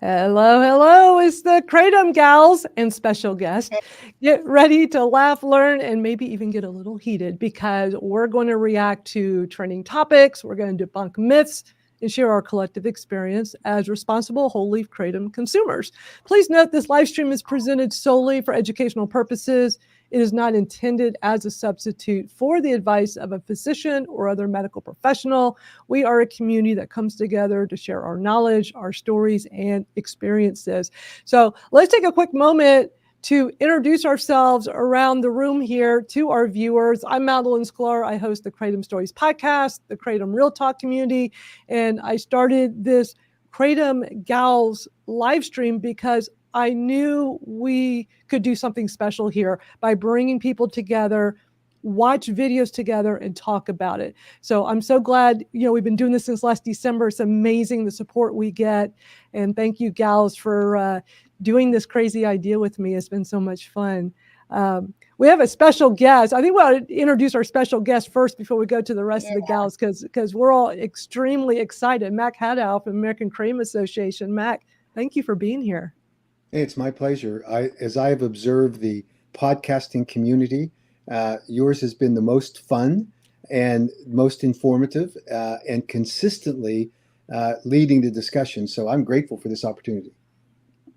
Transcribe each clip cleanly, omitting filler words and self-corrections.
Hello, hello. It's the Kratom Gals and special guest. Get ready to laugh, learn, and maybe even get a little heated because we're going to react to trending topics. We're going to debunk myths and share our collective experience as responsible whole leaf Kratom consumers. Please note this live stream is presented solely for educational purposes. It is not intended as a substitute for the advice of a physician or other medical professional. We are a community that comes together to share our knowledge, our stories, and experiences. So let's take a quick moment to introduce ourselves around the room here to our viewers. I'm Madalyn Sklar. I host the Kratom Stories podcast, the Kratom Real Talk community, and I started this Kratom Gals live stream because I knew we could do something special here by bringing people together, watch videos together, and talk about it. So I'm so glad, we've been doing this since last December. It's amazing the support we get. And thank you, gals, for doing this crazy idea with me. It's been so much fun. We have a special guest. I think we'll introduce our special guest first before we go to the rest of the gals, because we're all extremely excited. Mac Haddow from American Kratom Association. Mac, thank you for being here. Hey, it's my pleasure. As I have observed the podcasting community, yours has been the most fun and most informative and consistently leading the discussion. So I'm grateful for this opportunity.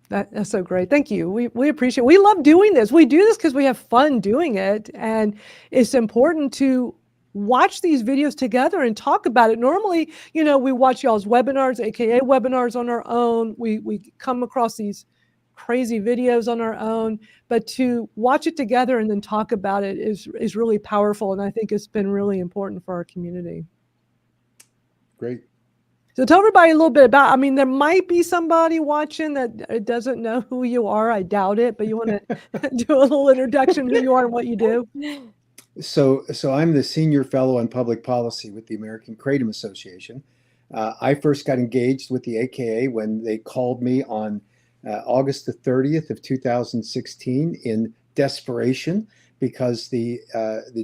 That's so great. Thank you. We appreciate it. We love doing this. We do this because we have fun doing it. And it's important to watch these videos together and talk about it. Normally, we watch y'all's webinars, AKA webinars on our own. We come across these crazy videos on our own, but to watch it together and then talk about it is really powerful. And I think it's been really important for our community. Great. So tell everybody a little bit about, there might be somebody watching that doesn't know who you are. I doubt it, but you want to do a little introduction, who you are and what you do? So I'm the senior fellow on public policy with the American Kratom Association. I first got engaged with the AKA when they called me on August the 30th of 2016 in desperation because the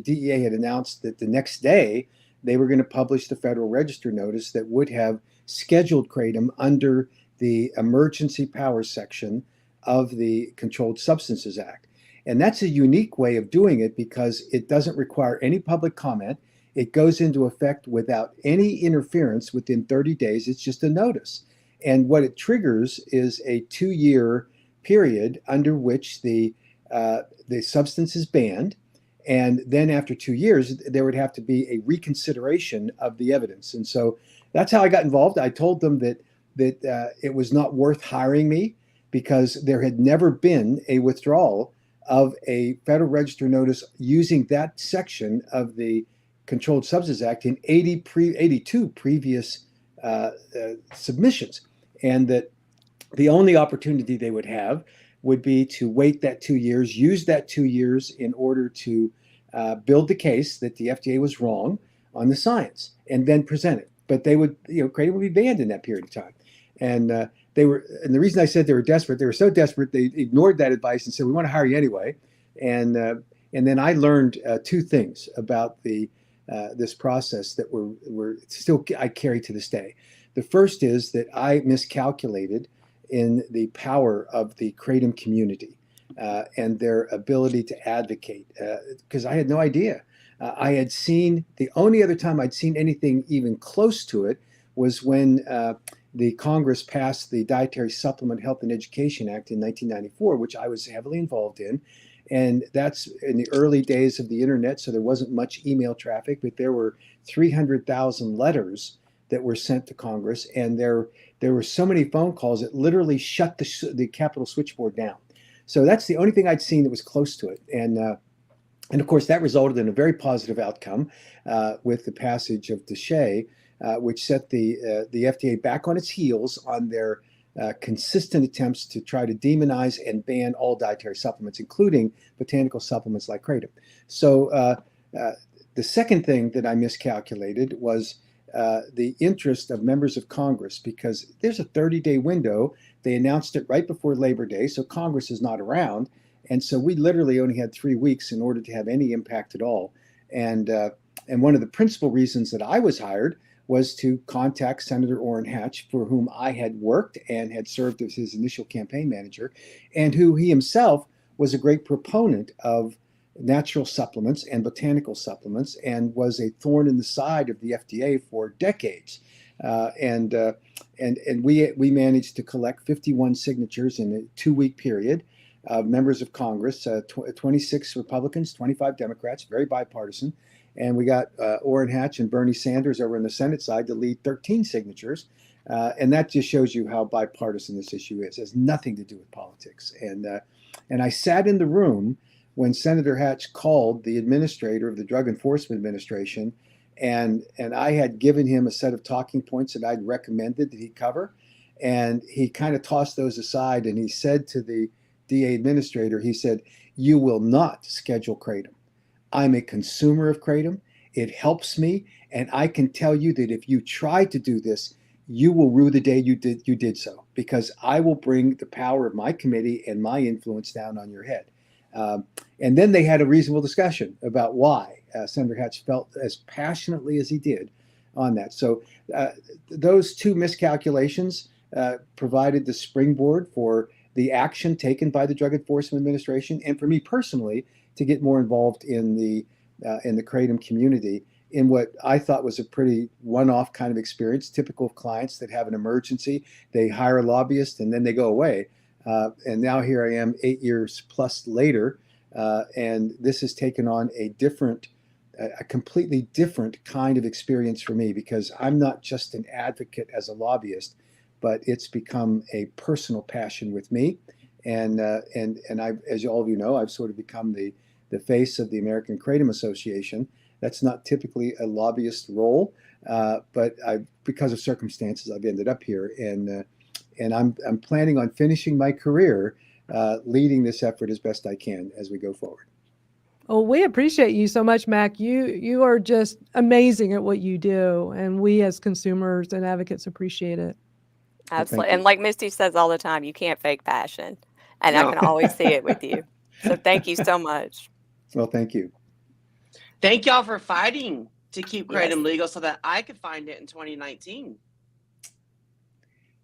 DEA had announced that the next day they were going to publish the Federal Register notice that would have scheduled Kratom under the emergency powers section of the Controlled Substances Act. And that's a unique way of doing it because it doesn't require any public comment. It goes into effect without any interference within 30 days. It's just a notice. And what it triggers is a 2-year period under which the substance is banned. And then after 2 years, there would have to be a reconsideration of the evidence. And so that's how I got involved. I told them that it was not worth hiring me because there had never been a withdrawal of a Federal Register notice using that section of the Controlled Substances Act in 82 previous submissions. And that the only opportunity they would have would be to wait that 2 years, use that 2 years in order to build the case that the FDA was wrong on the science, and then present it. But they would, Kratom would be banned in that period of time. And and the reason I said they were so desperate, they ignored that advice and said, we want to hire you anyway. And then I learned 2 things about this process that were still I carry to this day. The first is that I miscalculated in the power of the Kratom community and their ability to advocate, because I had no idea. I had seen, the only other time I'd seen anything even close to it was when the Congress passed the Dietary Supplement Health and Education Act in 1994, which I was heavily involved in. And that's in the early days of the internet, so there wasn't much email traffic, but there were 300,000 letters that were sent to Congress, and there were so many phone calls it literally shut the Capitol switchboard down. So that's the only thing I'd seen that was close to it, and of course that resulted in a very positive outcome with the passage of DSHEA, which set the FDA back on its heels on their consistent attempts to try to demonize and ban all dietary supplements, including botanical supplements like Kratom. So the second thing that I miscalculated was the interest of members of Congress, because there's a 30-day window. They announced it right before Labor Day, so Congress is not around. And so we literally only had 3 weeks in order to have any impact at all. And one of the principal reasons that I was hired was to contact Senator Orrin Hatch, for whom I had worked and had served as his initial campaign manager, and who he himself was a great proponent of natural supplements and botanical supplements, and was a thorn in the side of the FDA for decades. And we managed to collect 51 signatures in a 2-week period of members of Congress, 26 Republicans, 25 Democrats, very bipartisan. And we got Orrin Hatch and Bernie Sanders over on the Senate side to lead 13 signatures. And that just shows you how bipartisan this issue is. It has nothing to do with politics. And I sat in the room when Senator Hatch called the administrator of the Drug Enforcement Administration, and I had given him a set of talking points that I'd recommended that he cover. And he kind of tossed those aside, and he said to the DA administrator, he said, "You will not schedule Kratom. I'm a consumer of Kratom. It helps me. And I can tell you that if you try to do this, you will rue the day you did so, because I will bring the power of my committee and my influence down on your head." And then they had a reasonable discussion about why Senator Hatch felt as passionately as he did on that. So those two miscalculations provided the springboard for the action taken by the Drug Enforcement Administration, and for me personally, to get more involved in the Kratom community in what I thought was a pretty one-off kind of experience, typical of clients that have an emergency. They hire a lobbyist and then they go away. And now here I am 8 years plus later, and this has taken on a completely different kind of experience for me, because I'm not just an advocate as a lobbyist, but it's become a personal passion with me. And I, as all of you know, I've sort of become the face of the American Kratom Association. That's not typically a lobbyist role, but because of circumstances, I've ended up here, and I'm planning on finishing my career leading this effort as best I can as we go forward. Well, we appreciate you so much, Mac. You are just amazing at what you do, and we as consumers and advocates appreciate it. Absolutely. And like Misty says all the time, you can't fake passion. And I can always see it with you. So thank you so much. Well, thank you. Thank y'all for fighting to keep Kratom legal so that I could find it in 2019.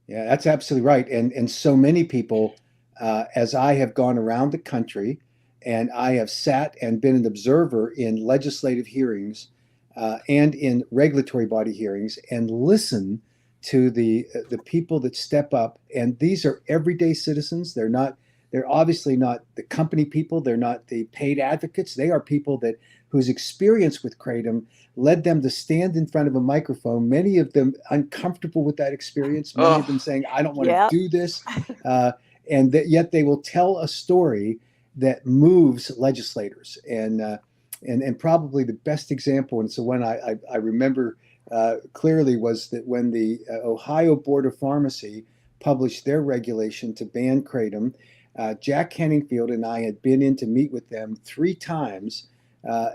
Yeah, that's absolutely right. And so many people, as I have gone around the country, and I have sat and been an observer in legislative hearings and in regulatory body hearings, and listen to the people that step up. And these are everyday citizens. They're obviously not the company people. They're not the paid advocates. They are people whose experience with Kratom led them to stand in front of a microphone, many of them uncomfortable with that experience, many of them saying, "I don't want to do this." And yet they will tell a story that moves legislators. And probably the best example, and it's the one I remember clearly, was that when the Ohio Board of Pharmacy published their regulation to ban Kratom, Jack Henningfield and I had been in to meet with them 3 times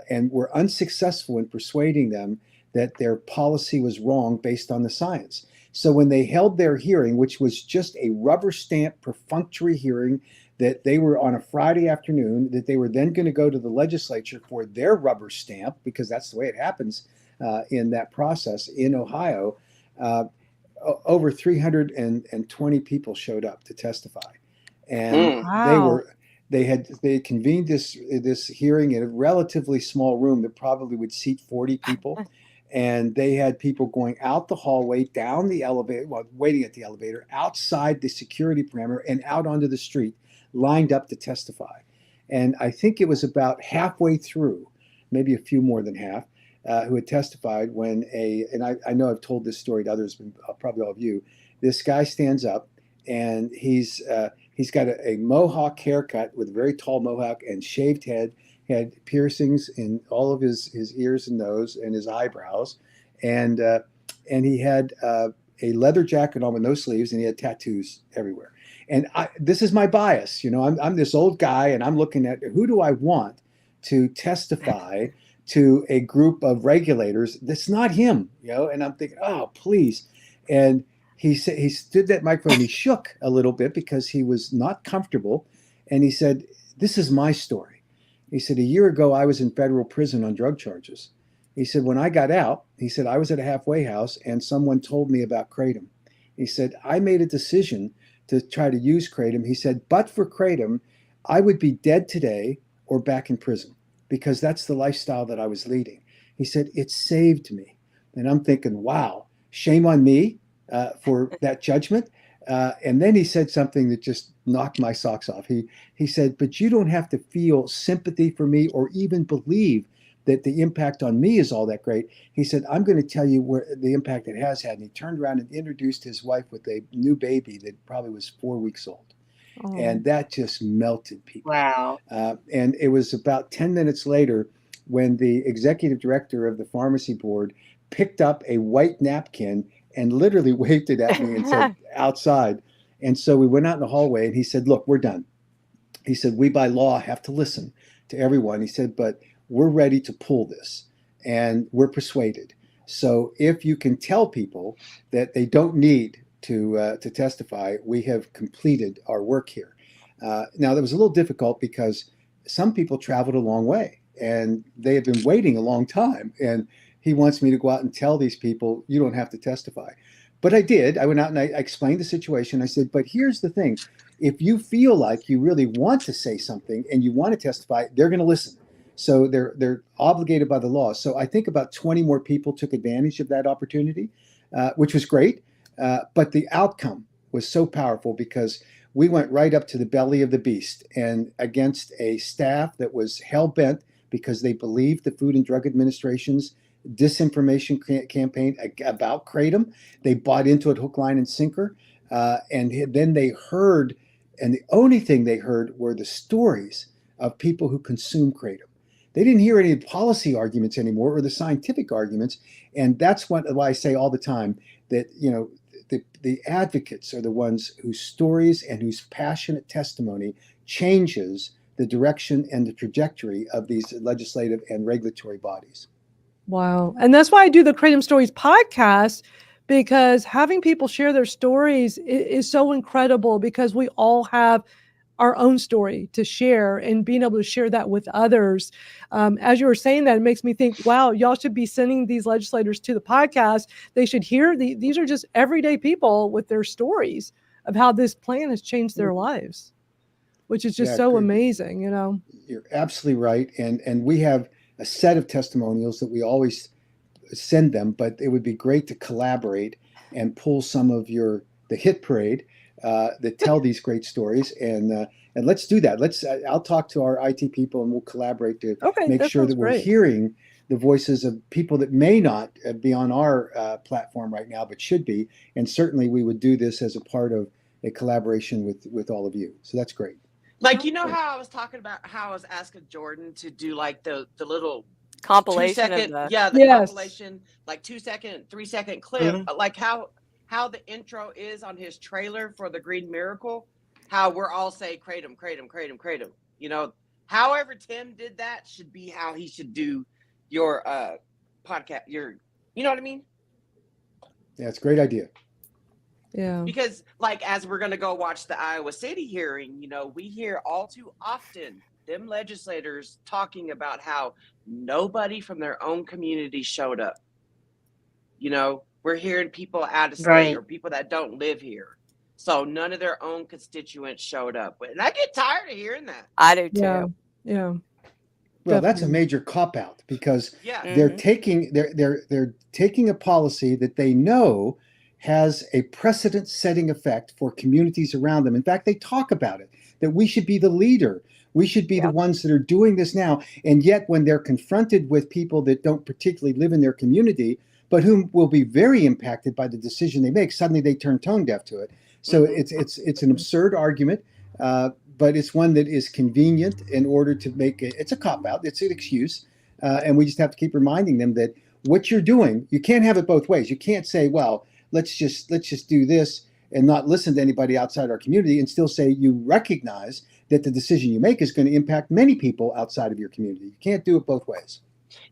and were unsuccessful in persuading them that their policy was wrong based on the science. So when they held their hearing, which was just a rubber stamp perfunctory hearing, that they were on a Friday afternoon, that they were then going to go to the legislature for their rubber stamp, because that's the way it happens in that process in Ohio, over 320 people showed up to testify. And they had convened this hearing in a relatively small room that probably would seat 40 people. And they had people going out the hallway, down the elevator, waiting at the elevator, outside the security perimeter, and out onto the street, lined up to testify. And I think it was about halfway through, maybe a few more than half, who had testified when and I know I've told this story to others, probably all of you. This guy stands up, and he's got a mohawk haircut with a very tall mohawk and shaved head. He had piercings in all of his ears and nose and his eyebrows, and he had a leather jacket on with no sleeves, and he had tattoos everywhere. And this is my bias, I'm this old guy, and I'm looking at who do I want to testify to a group of regulators that's not him, and I'm thinking, oh, please. And he stood that microphone, and he shook a little bit because he was not comfortable. And he said, "This is my story." He said, "A year ago, I was in federal prison on drug charges. He said, when I got out, he said, I was at a halfway house and someone told me about Kratom. He said, I made a decision to try to use Kratom. He said, but for Kratom, I would be dead today or back in prison because that's the lifestyle that I was leading. He said, it saved me. And I'm thinking, wow, shame on me for that judgment. And then he said something that just knocked my socks off. He said, but you don't have to feel sympathy for me or even believe that the impact on me is all that great. He said, I'm going to tell you where the impact it has had. And he turned around and introduced his wife with a new baby that probably was 4 weeks old. Oh. And that just melted people. Wow. And it was about 10 minutes later when the executive director of the pharmacy board picked up a white napkin and literally waved it at me and said, outside. And so we went out in the hallway and he said, look, we're done. He said, we by law have to listen to everyone. He said, but we're ready to pull this and we're persuaded. So if you can tell people that they don't need to testify, we have completed our work here. Now, that was a little difficult because some people traveled a long way and they had been waiting a long time. And he wants me to go out and tell these people, you don't have to testify. But I did. I went out and I explained the situation. I said, but here's the thing. If you feel like you really want to say something and you want to testify, they're going to listen. So they're obligated by the law. So I think about 20 more people took advantage of that opportunity, which was great. But the outcome was so powerful because we went right up to the belly of the beast and against a staff that was hell-bent because they believed the Food and Drug Administration's disinformation campaign about Kratom. They bought into it hook, line, and sinker. And then they heard, and the only thing they heard were the stories of people who consume Kratom. They didn't hear any policy arguments anymore or the scientific arguments. And that's why I say all the time that, the advocates are the ones whose stories and whose passionate testimony changes the direction and the trajectory of these legislative and regulatory bodies. Wow. And that's why I do the Kratom Stories podcast, because having people share their stories is so incredible because we all have our own story to share and being able to share that with others. As you were saying that, it makes me think, wow, y'all should be sending these legislators to the podcast. They should hear these are just everyday people with their stories of how this plan has changed their lives, which is just so amazing, You're absolutely right. And we have a set of testimonials that we always send them, but it would be great to collaborate and pull some of the hit parade that tell these great stories, and let's do that. I'll talk to our IT people, and we'll collaborate to make sure that we're hearing the voices of people that may not be on our platform right now, but should be. And certainly, we would do this as a part of a collaboration with all of you. So that's great. Like, how I was talking about how I was asking Jordan to do like the little compilation 2-second, compilation, like 2-second, 3-second clip, like how the intro is on his trailer for the Green Miracle, how we're all say Kratom, Kratom, Kratom, Kratom. However Tim did that should be how he should do your podcast. You know what I mean? Yeah, it's a great idea. Yeah. Because like as we're gonna go watch the Iowa City hearing, we hear all too often them legislators talking about how nobody from their own community showed up. We're hearing people out of state or people that don't live here. So none of their own constituents showed up. And I get tired of hearing that. I do too. Yeah. Well, that's a major cop-out because they're taking a policy that they know has a precedent-setting effect for communities around them. In fact, they talk about it, that we should be the leader. We should be the ones that are doing this now. And yet when they're confronted with people that don't particularly live in their community, but whom will be very impacted by the decision they make, suddenly they turn tone deaf to it. So it's an absurd argument, but it's one that is convenient in order to make it. It's a cop-out. It's an excuse. And we just have to keep reminding them that what you're doing, you can't have it both ways. You can't say, well, let's just do this and not listen to anybody outside our community and still say you recognize that the decision you make is going to impact many people outside of your community. You can't do it both ways.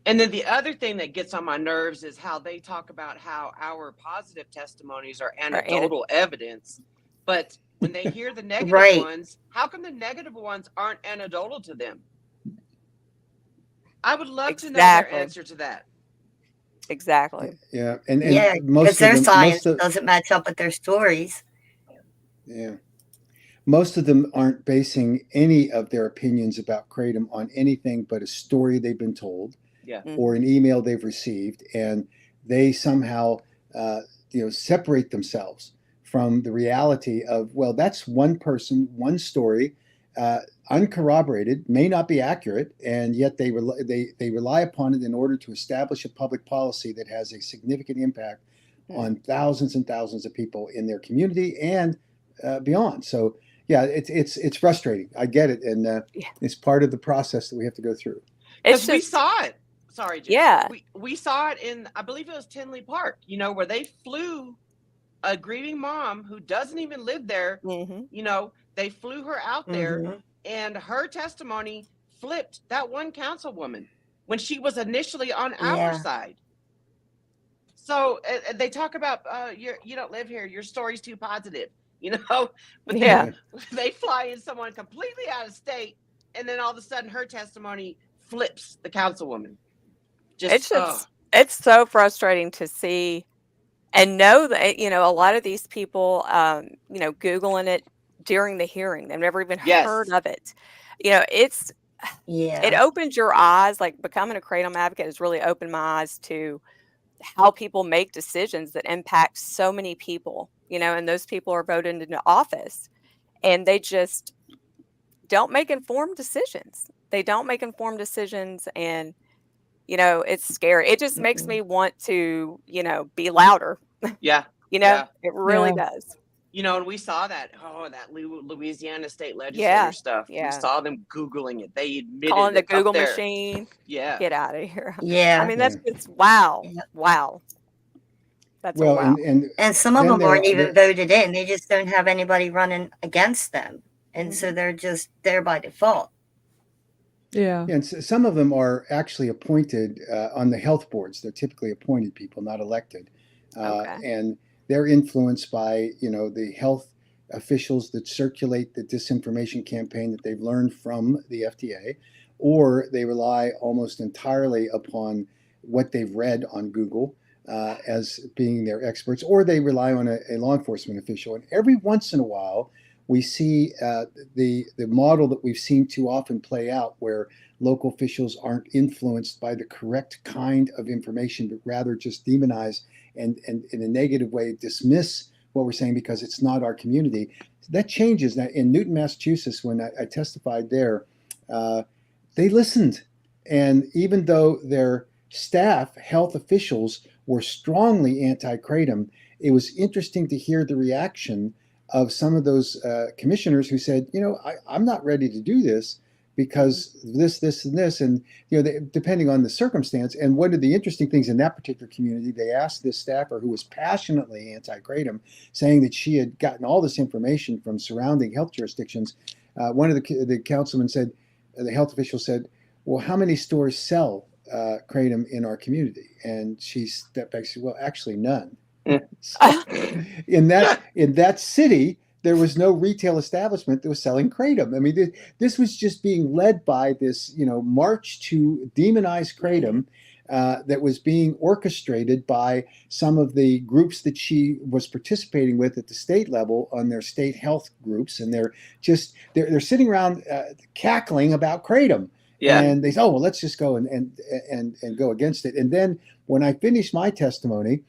And then the other thing that gets on my nerves is how they talk about how our positive testimonies are anecdotal evidence. But when they hear the negative ones, how come the negative ones aren't anecdotal to them? I would love to know their answer to that. Exactly. Yeah, and Yeah, most because of their them, science doesn't match up with their stories. yeah, most of them aren't basing any of their opinions about kratom on anything but a story they've been told Yeah. or an email they've received, and they somehow separate themselves from the reality of, well, that's one person, one story, uncorroborated, may not be accurate, and yet they rely upon it in order to establish a public policy that has a significant impact on thousands and thousands of people in their community and beyond. So yeah, it's frustrating. I get it, and it's part of the process that we have to go through. It's We just, saw it. Sorry, Jen. yeah. We saw it in, I believe it was Tinley Park, where they flew a grieving mom who doesn't even live there. They flew her out there, and her testimony flipped that one councilwoman when she was initially on our side. So they talk about you don't live here, your story's too positive, but then they fly in someone completely out of state, and then all of a sudden her testimony flips the councilwoman. It's so frustrating to see and know that, a lot of these people, Googling it during the hearing, they've never even heard of it. It opens your eyes. Like, becoming a kratom advocate has really opened my eyes to how people make decisions that impact so many people, and those people are voted into office, and they just don't make informed decisions. They don't make informed decisions, and it's scary. It just makes me want to, be louder. Yeah. It really does. And we saw that Louisiana state legislature stuff. We saw them Googling it. They admitted calling the it's up Google there. machine. Yeah. Get out of here. Yeah. I mean, that's just wow. Wow. That's well, a wow. And some of them aren't even voted in. They just don't have anybody running against them. And so they're just there by default. Yeah. And some of them are actually appointed on the health boards. They're typically appointed people, not elected. And they're influenced by, the health officials that circulate the disinformation campaign that they've learned from the FDA, or they rely almost entirely upon what they've read on Google as being their experts, or they rely on a law enforcement official. And every once in a while, we see the model that we've seen too often play out, where local officials aren't influenced by the correct kind of information, but rather just demonize and in a negative way dismiss what we're saying because it's not our community. That changes. Now, in Newton, Massachusetts, when I testified there, they listened. And even though their staff, health officials, were strongly anti-kratom, it was interesting to hear the reaction of some of those commissioners who said, I'm not ready to do this because this, and this, and depending on the circumstance. And one of the interesting things in that particular community, they asked this staffer who was passionately anti-kratom, saying that she had gotten all this information from surrounding health jurisdictions. One of the councilmen said, the health official said, well, how many stores sell kratom in our community? And she stepped back and said, well, actually none. So, in that city, there was no retail establishment that was selling kratom. I mean, this was just being led by this, march to demonize kratom that was being orchestrated by some of the groups that she was participating with at the state level on their state health groups, and they're sitting around cackling about kratom. Yeah. And they say, oh well, let's just go and go against it. And then when I finished my testimony,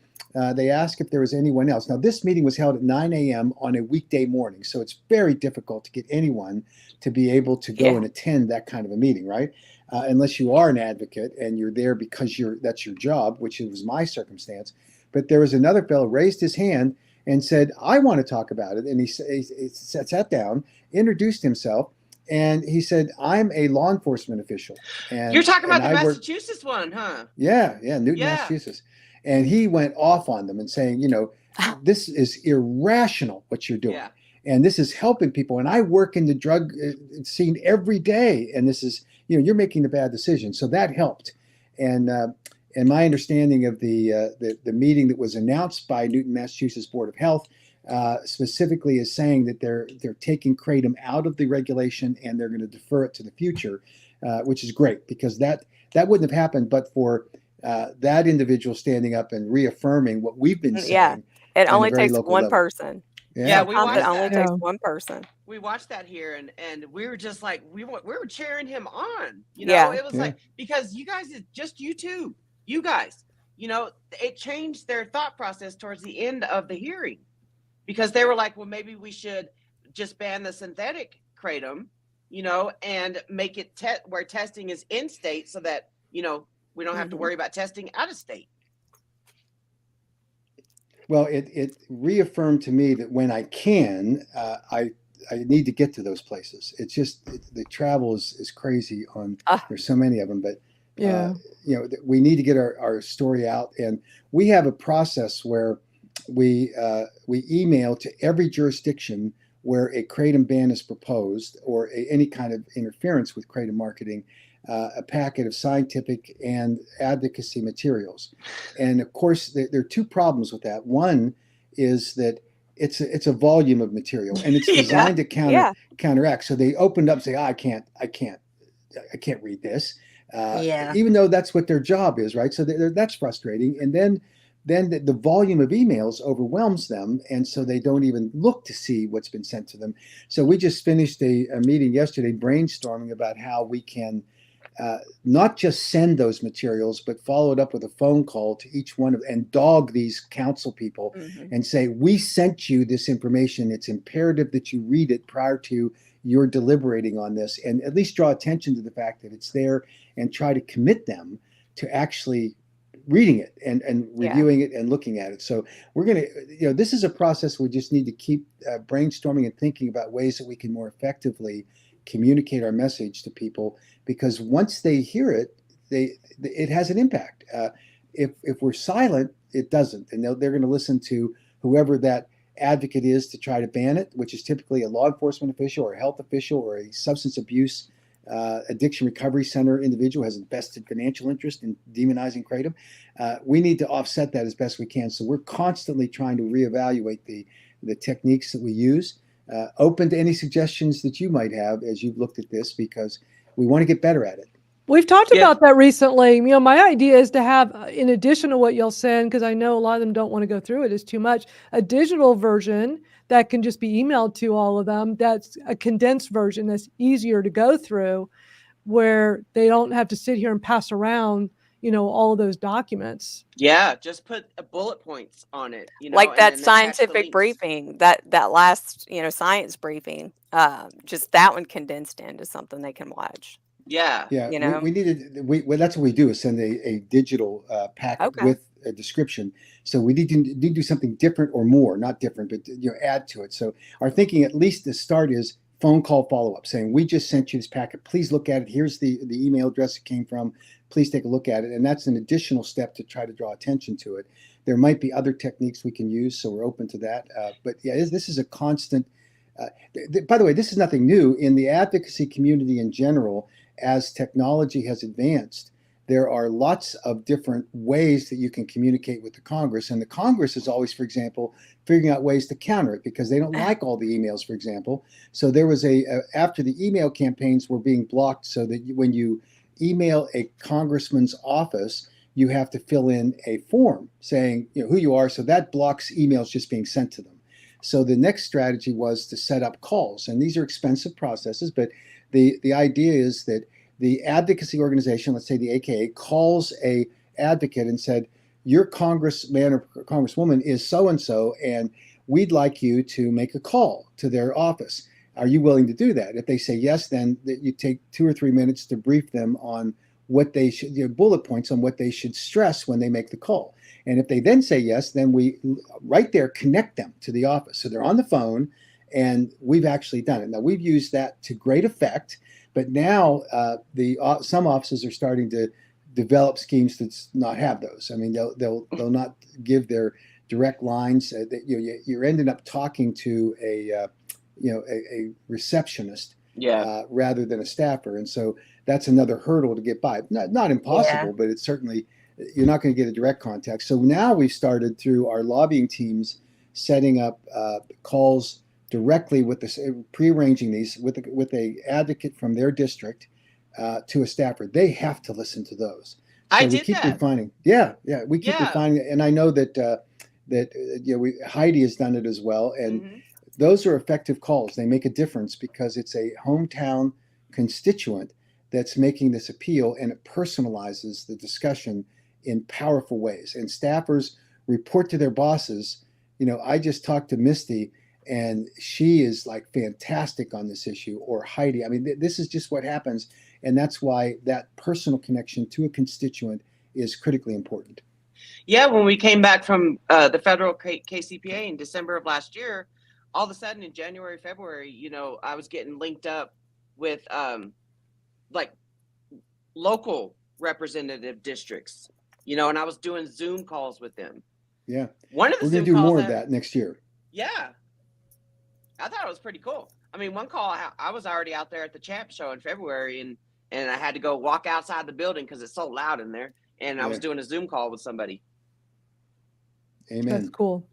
they asked if there was anyone else. Now, this meeting was held at 9 a.m. on a weekday morning, so it's very difficult to get anyone to be able to go and attend that kind of a meeting, right? Unless you are an advocate and you're there because that's your job, which was my circumstance. But there was another fellow raised his hand and said, I want to talk about it. And he sat down, introduced himself, and he said, I'm a law enforcement official. And you're talking about the Massachusetts one, huh? Yeah, Newton, Massachusetts. And he went off on them and saying, this is irrational what you're doing. Yeah. And this is helping people. And I work in the drug scene every day. And this is, you're making the bad decision. So that helped. And my understanding of the meeting that was announced by Newton, Massachusetts Board of Health specifically is saying that they're taking kratom out of the regulation and they're going to defer it to the future, which is great because that wouldn't have happened but for that individual standing up and reaffirming what we've been Yeah. saying It on a only very takes local one level. person. Yeah, we Sometimes watched it only that. takes Yeah. one person. We watched that here, and we were just like, we were cheering him on. Yeah. It was like, because you guys, it's just you two, you guys, it changed their thought process towards the end of the hearing, because they were like, well, maybe we should just ban the synthetic kratom, and make it where testing is in state, so that we don't have to worry about testing out of state. Well, it reaffirmed to me that when I can, I need to get to those places. It's just the travel is crazy there's so many of them, but Yeah. we need to get our story out, and we have a process where we email to every jurisdiction where a kratom ban is proposed or any kind of interference with kratom marketing, a packet of scientific and advocacy materials. And of course, there are two problems with that. One is that it's a volume of material, and it's designed to counteract. So they opened up and say, I can't read this. Even though that's what their job is, right? So that's frustrating. And then the volume of emails overwhelms them, and so they don't even look to see what's been sent to them. So we just finished a meeting yesterday brainstorming about how we can not just send those materials, but follow it up with a phone call to each one and dog these council people and say, we sent you this information. It's imperative that you read it prior to your deliberating on this, and at least draw attention to the fact that it's there, and try to commit them to actually reading it and reviewing it and looking at it. So we're going to, this is a process we just need to keep brainstorming and thinking about ways that we can more effectively communicate our message to people, because once they hear it, it has an impact. If we're silent, it doesn't, and they're going to listen to whoever that advocate is to try to ban it, which is typically a law enforcement official or a health official or a substance abuse addiction recovery center individual has a vested financial interest in demonizing kratom. We need to offset that as best we can. So we're constantly trying to reevaluate the techniques that we use. Open to any suggestions that you might have as you've looked at this, because we want to get better at it. We've talked about that recently. My idea is to have, in addition to what you'll send, because I know a lot of them don't want to go through it, it's too much, a digital version that can just be emailed to all of them. That's a condensed version that's easier to go through, where they don't have to sit here and pass around, all of those documents. Yeah, just put bullet points on it. Like that scientific briefing, that last, science briefing, just that one condensed into something they can watch. Yeah. We needed. That's what we do, is send a digital packet with a description. So we need to do something different or more, not different, but add to it. So our thinking, at least the start, is phone call follow up, saying, we just sent you this packet. Please look at it. Here's the email address it came from. Please take a look at it. And that's an additional step to try to draw attention to it. There might be other techniques we can use, so we're open to that. But this is a constant. By the way, this is nothing new in the advocacy community in general. As technology has advanced, there are lots of different ways that you can communicate with the Congress. And the Congress is always, for example, figuring out ways to counter it, because they don't like all the emails, for example. So there was after the email campaigns were being blocked, so that when you email a congressman's office, you have to fill in a form saying who you are. So that blocks emails just being sent to them. So the next strategy was to set up calls. And these are expensive processes, but the idea is that the advocacy organization, let's say the AKA, calls a advocate and said, your congressman or congresswoman is so-and-so, and we'd like you to make a call to their office. Are you willing to do that? If they say yes, then you take 2 or 3 minutes to brief them on what they should, bullet points on what they should stress when they make the call. And if they then say yes, then we right there connect them to the office. So they're on the phone, and we've actually done it. Now, we've used that to great effect, but now some offices are starting to develop schemes to not have those. I mean, they'll not give their direct lines. You're ending up talking to a receptionist rather than a staffer, and so that's another hurdle to get by. Not impossible, but it's certainly, you're not going to get a direct contact. So now we've started, through our lobbying teams, setting up calls directly with prearranging these with a advocate from their district to a staffer. They have to listen to those. I So we did keep that. refining. We keep Yeah. refining it, and I know that Heidi has done it as well, and Mhm. those are effective calls. They make a difference because it's a hometown constituent that's making this appeal, and it personalizes the discussion in powerful ways. And staffers report to their bosses. I just talked to Misty, and she is like fantastic on this issue, or Heidi. I mean, this is just what happens, and that's why that personal connection to a constituent is critically important. Yeah, when we came back from the federal KCPA in December of last year, all of a sudden in January, February, I was getting linked up with like local representative districts, and I was doing Zoom calls with them. Yeah. One of the We're going Zoom to do calls more of that next year. Yeah. I thought it was pretty cool. I mean, one call, I was already out there at the Champ show in February, and I had to go walk outside the building because it's so loud in there. And I was doing a Zoom call with somebody. Amen. That's cool.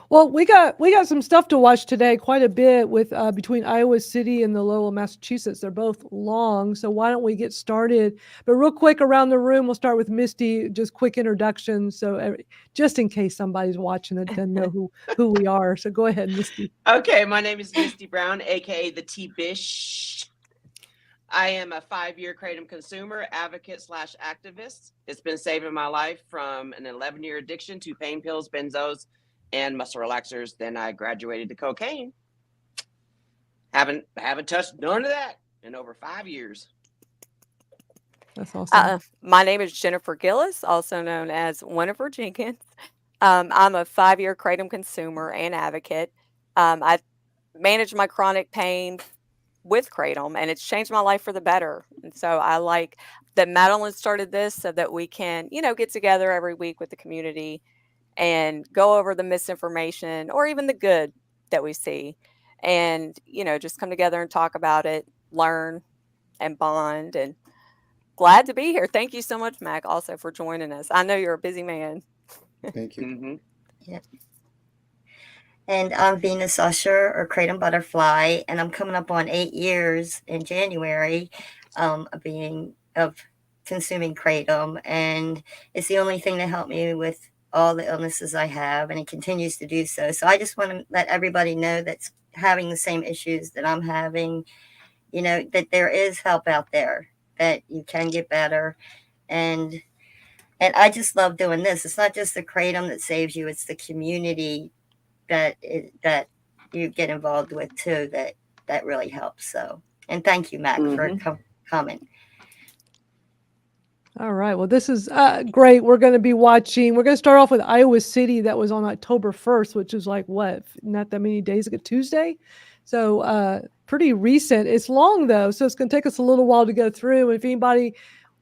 Well, we got some stuff to watch today, quite a bit with between Iowa City and the Lowell, Massachusetts. They're both long, so why don't we get started? But real quick around the room, we'll start with Misty. Just quick introduction, so just in case somebody's watching that doesn't know who we are. So go ahead, Misty. Okay, my name is Misty Brown, aka the tealeafpodcast. I am a 5-year Kratom consumer, advocate / activist. It's been saving my life from an 11-year addiction to pain pills, benzos, and muscle relaxers. Then I graduated to cocaine. Haven't touched none of that in over 5 years. That's awesome. My name is Jennifer Gillis, also known as Winifred Jenkins. I'm a 5-year Kratom consumer and advocate. I manage my chronic pain with Kratom, and it's changed my life for the better. And so I like that Madalyn started this so that we can, get together every week with the community and go over the misinformation or even the good that we see, and just come together and talk about it, learn and bond. And glad to be here. Thank you so much, Mac, also for joining us. I know you're a busy man. Thank you. Mm-hmm. Yeah. And I'm Venus Usher, or Kratom Butterfly, and I'm coming up on 8 years in January of consuming Kratom, and it's the only thing that helped me with all the illnesses I have, and it continues to do so. So I just want to let everybody know that's having the same issues that I'm having, that there is help out there, that you can get better. And I just love doing this. It's not just the Kratom that saves you, it's the community that you get involved with too, that really helps. So, and thank you, Mac, for coming. All right. Well, this is great. We're going to start off with Iowa City. That was on October 1st, which is like not that many days ago, Tuesday. So pretty recent. It's long though, so it's going to take us a little while to go through. If anybody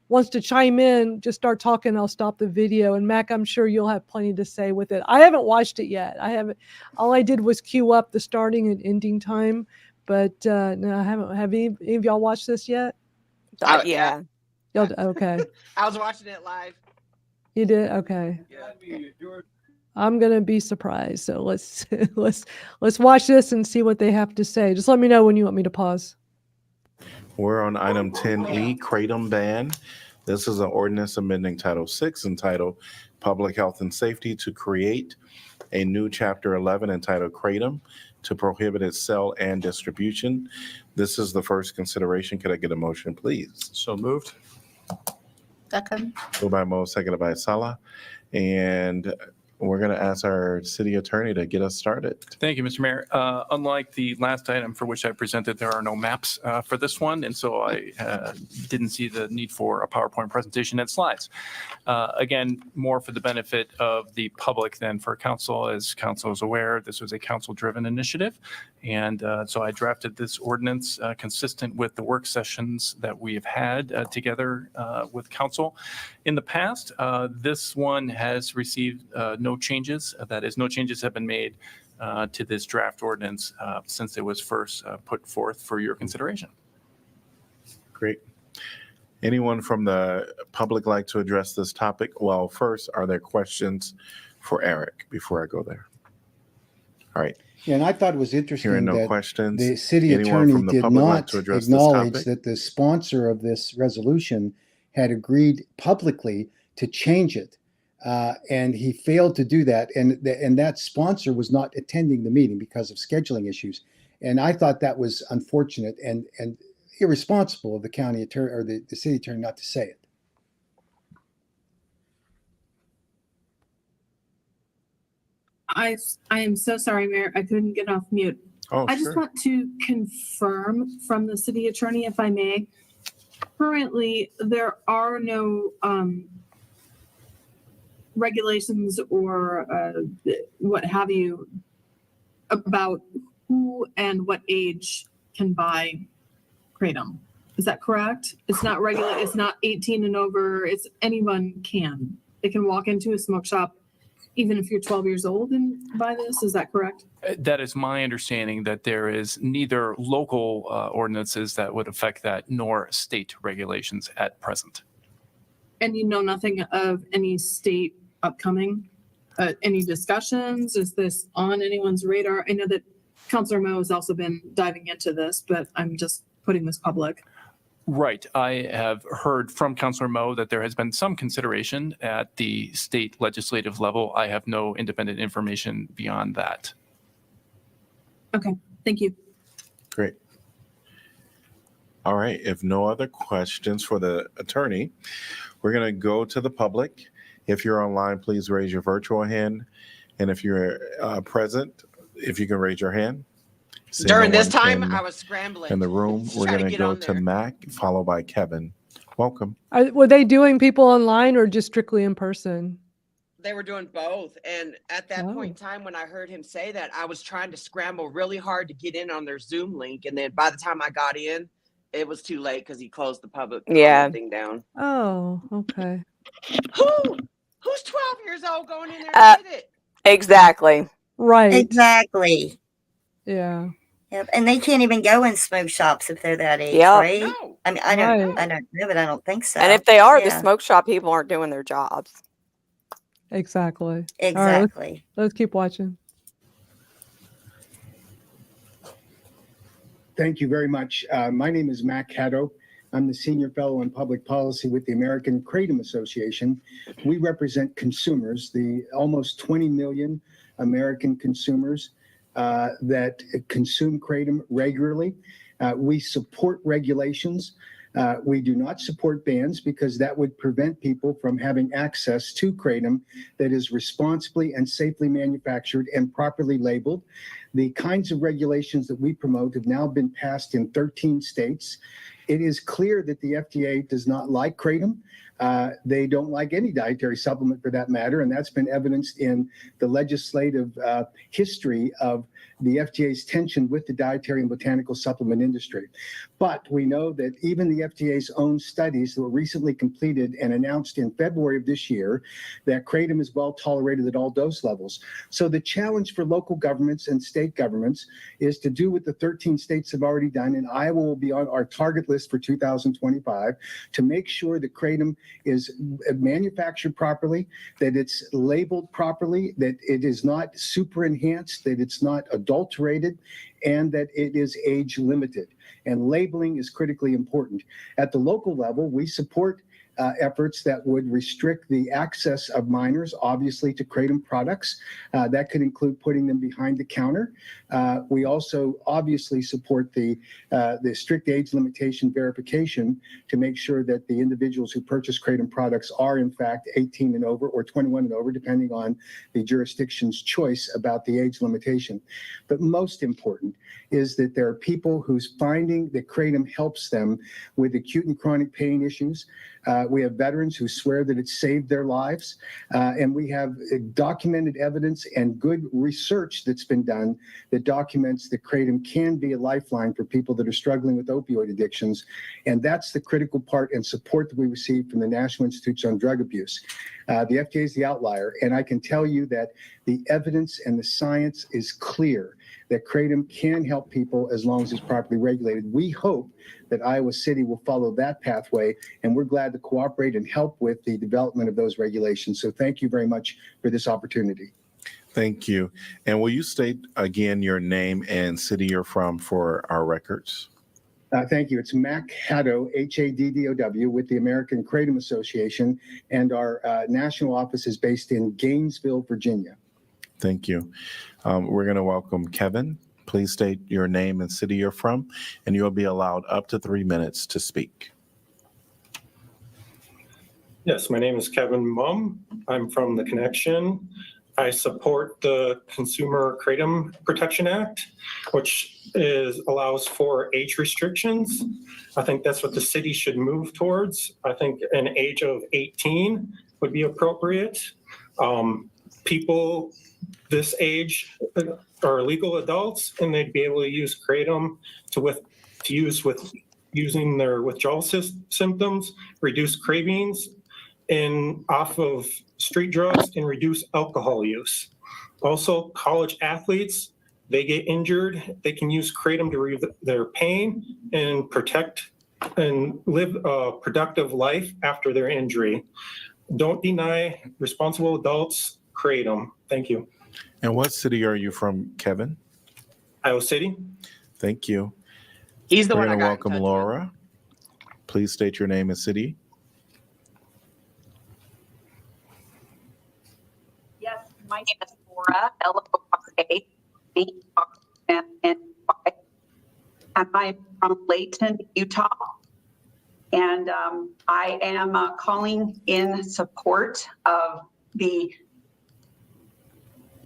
wants to chime in, just start talking. I'll stop the video. And Mac, I'm sure you'll have plenty to say with it. I haven't watched it yet. All I did was queue up the starting and ending time, but no, I haven't. Have any of y'all watched this yet? Yeah. Okay. I was watching it live. You did? Okay. Yeah. I'm gonna be surprised. So let's watch this and see what they have to say. Just let me know when you want me to pause. We're on item 10E, Kratom ban. This is an ordinance amending Title VI entitled Public Health and Safety to create a new Chapter 11 entitled Kratom to prohibit its sale and distribution. This is the first consideration. Could I get a motion, please? So moved. Second. Moved by Mo, seconded by Salah. And we're going to ask our city attorney to get us started. Thank you, Mr. Mayor. Unlike the last item for which I presented, there are no maps for this one, and so I didn't see the need for a PowerPoint presentation and slides. Again, more for the benefit of the public than for council. As council is aware, this was a council-driven initiative, and so I drafted this ordinance consistent with the work sessions that we have had together with council. In the past, this one has received no changes. That is, no changes have been made to this draft ordinance since it was first put forth for your consideration. Great. Anyone from the public like to address this topic? Well, first, are there questions for Eric before I go there? All right. Yeah, and I thought it was interesting Hearing no that questions. the city Anyone attorney from the did public like not to address this acknowledge topic? that the sponsor of this resolution had agreed publicly to change it. And he failed to do that. And that sponsor was not attending the meeting because of scheduling issues. And I thought that was unfortunate and irresponsible of the county attorney or the city attorney not to say it. I am so sorry, Mayor. I couldn't get off mute. Oh, I just sure. want to confirm from the city attorney, if I may. Currently, there are no regulations or what have you about who and what age can buy Kratom. Is that correct? It's not regular. It's not 18 and over. It's anyone can. They can walk into a smoke shop, even if you're 12 years old, and buy this. Is that correct? That is my understanding, that there is neither local ordinances that would affect that nor state regulations at present. And you know nothing of any state upcoming? Any discussions? Is this on anyone's radar? I know that Councilor Moe has also been diving into this, but I'm just putting this public. Right. I have heard from Councilor Moe that there has been some consideration at the state legislative level. I have no independent information beyond that. Okay, thank you. Great. All right. If no other questions for the attorney, we're going to go to the public. If you're online, please raise your virtual hand. And if you're present, if you can raise your hand. During this time, I was scrambling. In the room, we're Trying to going to get go on to there. Mac, followed by Kevin. Welcome. Were they doing people online or just strictly in person? They were doing both. And at that point in time, when I heard him say that, I was trying to scramble really hard to get in on their Zoom link. And then by the time I got in, it was too late because he closed the public thing down. Oh, okay. Who's 12 years old going in there to get it? Exactly. Right. Exactly. Yeah. Yep. And they can't even go in smoke shops if they're that age, Yep. right? No. I mean, I don't know, but I don't think so. And if they are, the Yeah. smoke shop people aren't doing their jobs. Exactly. Exactly. All right, let's keep watching. Thank you very much. My name is Mac Haddow. I'm the Senior Fellow in Public Policy with the American Kratom Association. We represent consumers, the almost 20 million American consumers that consume Kratom regularly. We support regulations. We do not support bans because that would prevent people from having access to Kratom that is responsibly and safely manufactured and properly labeled. The kinds of regulations that we promote have now been passed in 13 states. It is clear that the FDA does not like Kratom. They don't like any dietary supplement for that matter, and that's been evidenced in the legislative history of the FDA's tension with the dietary and botanical supplement industry. But we know that even the FDA's own studies that were recently completed and announced in February of this year that Kratom is well tolerated at all dose levels. So the challenge for local governments and state governments is to do what the 13 states have already done, and Iowa will be on our target list for 2025 to make sure that Kratom is manufactured properly, that it's labeled properly, that it is not super enhanced, that it's not adulterated, and that it is age limited. And labeling is critically important. At the local level, we support efforts that would restrict the access of minors, obviously, to Kratom products. That could include putting them behind the counter. We also obviously support the strict age limitation verification to make sure that the individuals who purchase Kratom products are in fact 18 and over or 21 and over, depending on the jurisdiction's choice about the age limitation. But most important is that there are people who's finding that Kratom helps them with acute and chronic pain issues. We have veterans who swear that it saved their lives. And we have documented evidence and good research that's been done that documents that Kratom can be a lifeline for people that are struggling with opioid addictions. And that's the critical part and support that we receive from the National Institutes on Drug Abuse. The FDA is the outlier. And I can tell you that the evidence and the science is clear that Kratom can help people as long as it's properly regulated. We hope that Iowa City will follow that pathway, and we're glad to cooperate and help with the development of those regulations. So thank you very much for this opportunity. Thank you. And will you state again your name and city you're from for our records? Thank you. It's Mac Haddow, Haddow, with the American Kratom Association, and our national office is based in Gainesville, Virginia. Thank you. We're going to welcome Kevin. Please state your name and city you're from, and you'll be allowed up to 3 minutes to speak. Yes, my name is Kevin Mumm. I'm from The Connection. I support the Consumer Kratom Protection Act, which allows for age restrictions. I think that's what the city should move towards. I think an age of 18 would be appropriate. People this age are legal adults, and they'd be able to use Kratom using their withdrawal symptoms, reduce cravings, and off of street drugs, and reduce alcohol use. Also, college athletes, they get injured, they can use Kratom to relieve their pain and protect and live a productive life after their injury. Don't deny responsible adults Kratom. Thank you. And what city are you from, Kevin? Iowa City. Thank you. He's the We're one I going to got in welcome touch Laura. Please state your name and city. Yes, my name is Laura, L-O-R-A, and I'm from Layton, Utah. And I am calling in support of the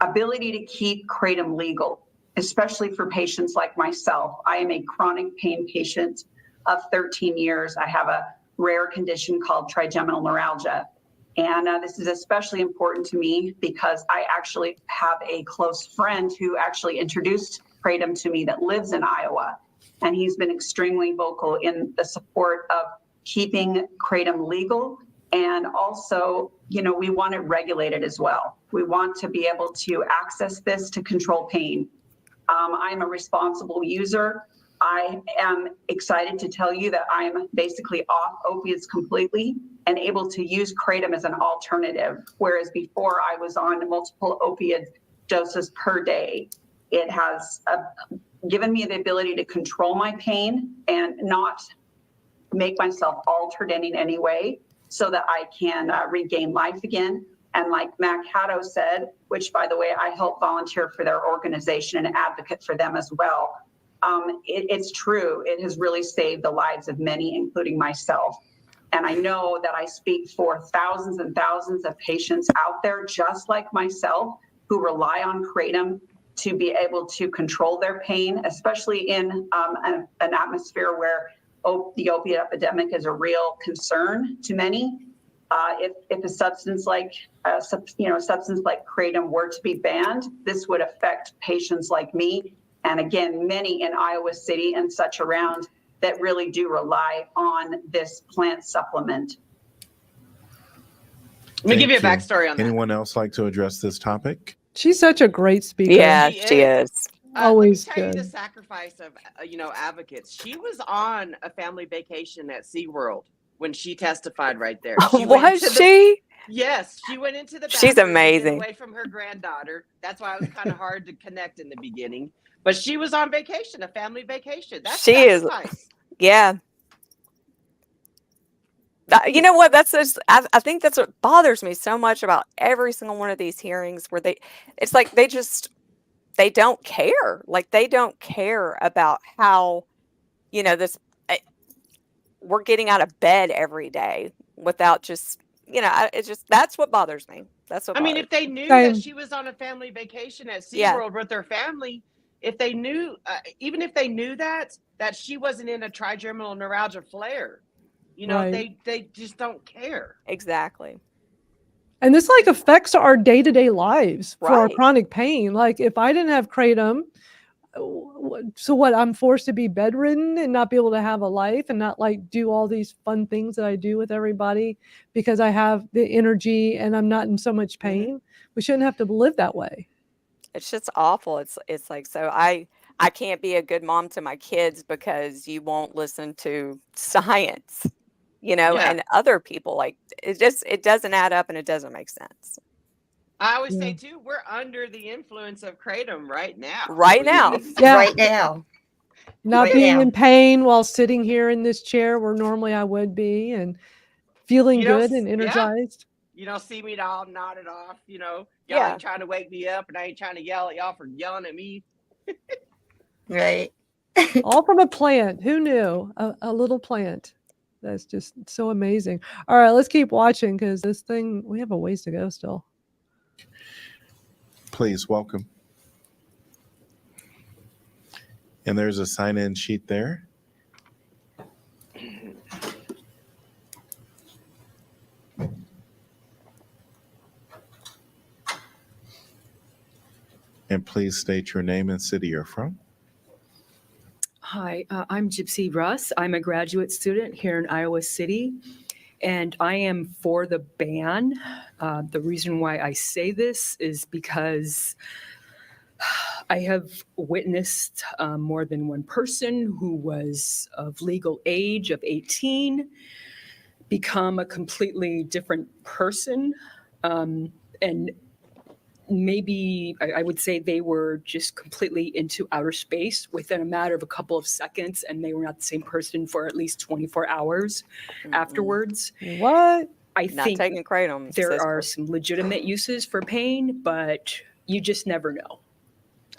ability to keep Kratom legal, especially for patients like myself. I am a chronic pain patient of 13 years. I have a rare condition called trigeminal neuralgia. And this is especially important to me because I actually have a close friend who actually introduced Kratom to me that lives in Iowa. And he's been extremely vocal in the support of keeping Kratom legal. And also, you know, we want it regulated as well. We want to be able to access this to control pain. I'm a responsible user. I am excited to tell you that I'm basically off opiates completely and able to use Kratom as an alternative, whereas before I was on multiple opiate doses per day. It has given me the ability to control my pain and not make myself altered in any way so that I can regain life again. And like Mac Haddow said, which by the way, I help volunteer for their organization and advocate for them as well. It's true. It has really saved the lives of many, including myself. And I know that I speak for thousands and thousands of patients out there, just like myself, who rely on Kratom to be able to control their pain, especially in an atmosphere where the opiate epidemic is a real concern to many. If a substance like Kratom were to be banned, this would affect patients like me, and again, many in Iowa City and such around that really do rely on this plant supplement. Let me give you a backstory on that. Anyone else like to address this topic? She's such a great speaker. Yeah, she is. Always let me tell good. you the sacrifice of advocates. She was on a family vacation at SeaWorld when she testified right there. Was she? Yes, she went into the She's bathroom to get amazing. away from her granddaughter. That's why it was kind of hard to connect in the beginning. But she was on vacation, a family vacation. That's She is. sacrifice. Yeah. You know what? That's just, I think that's what bothers me so much about every single one of these hearings where it's like they don't care. Like they don't care about how, we're getting out of bed every day without just, that's what bothers me. That's what if they knew Same. that she was on a family vacation at SeaWorld with her family, if they knew, even if they knew that she wasn't in a trigeminal neuralgia flare, Right. they just don't care. Exactly. And this affects our day-to-day lives for our Right. chronic pain. Like if I didn't have Kratom, so what, I'm forced to be bedridden and not be able to have a life and not do all these fun things that I do with everybody because I have the energy and I'm not in so much pain. We shouldn't have to live that way. It's just awful. It's like, so I can't be a good mom to my kids because you won't listen to science, and other people. Like it doesn't add up and it doesn't make sense. I always say too, we're under the influence of Kratom right now. Right now. Yeah. Right now. Not Right being now. in pain while sitting here in this chair where normally I would be, and feeling You know, good and yeah. energized. You know, see me all nodded off. You know, y'all Yeah. ain't trying to wake me up, and I ain't trying to yell at y'all for yelling at me. Right. All from a plant. Who knew? A little plant. That's just so amazing. All right, let's keep watching because this thing, we have a ways to go still. Please welcome. And there's a sign-in sheet there. And please state your name and city you're from. Hi, I'm Gypsy Russ. I'm a graduate student here in Iowa City, and I am for the ban. The reason why I say this is because I have witnessed more than one person who was of legal age of 18 become a completely different person. And maybe I would say they were just completely into outer space within a matter of a couple of seconds, and they were not the same person for at least 24 hours afterwards. What? I Not think taking kratom. there are sister. some legitimate uses for pain, but you just never know.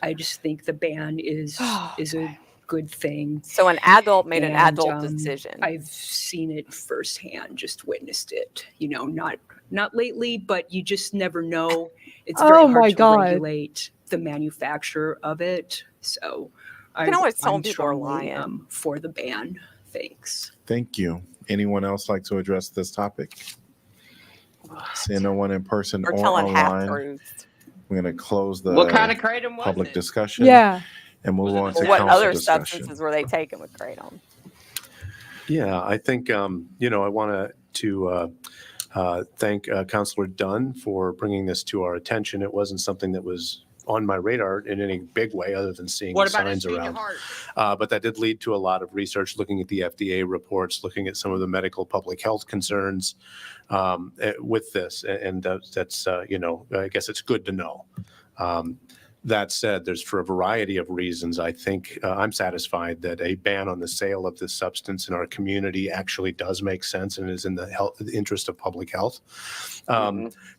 I just think the ban is a good thing. So an adult made an And, adult decision. I've seen it firsthand, just witnessed it. You know, not lately, but you just never know. It's very Oh my hard to God. regulate the manufacturer of it. So You can always tell I'm when people are strongly lying. for the ban. Thanks. Thank you. Anyone else like to address this topic? Seeing no one in person Or or telling half online, truths. we're going to close the What kind of kratom was public it? discussion Yeah. and move on to Well, what council other discussion. substances were they taking with kratom? Yeah, I think, I want to thank Councilor Dunn for bringing this to our attention. It wasn't something that was on my radar in any big way other than seeing What the about signs a around. heart? But that did lead to a lot of research, looking at the FDA reports, looking at some of the medical public health concerns with this. And that's, I guess it's good to know. That said, there's for a variety of reasons, I think I'm satisfied that a ban on the sale of this substance in our community actually does make sense and is in the interest of public health.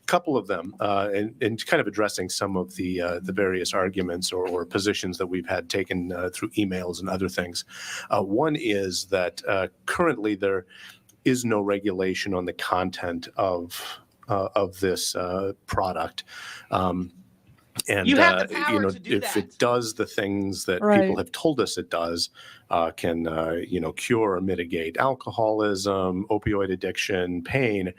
Couple of them, and kind of addressing some of the various arguments or positions that we've had taken through emails and other things. One is that currently there is no regulation on the content of this product. And You have the power to do if that. it does the things that Right. people have told us it does, can cure or mitigate alcoholism, opioid addiction, pain,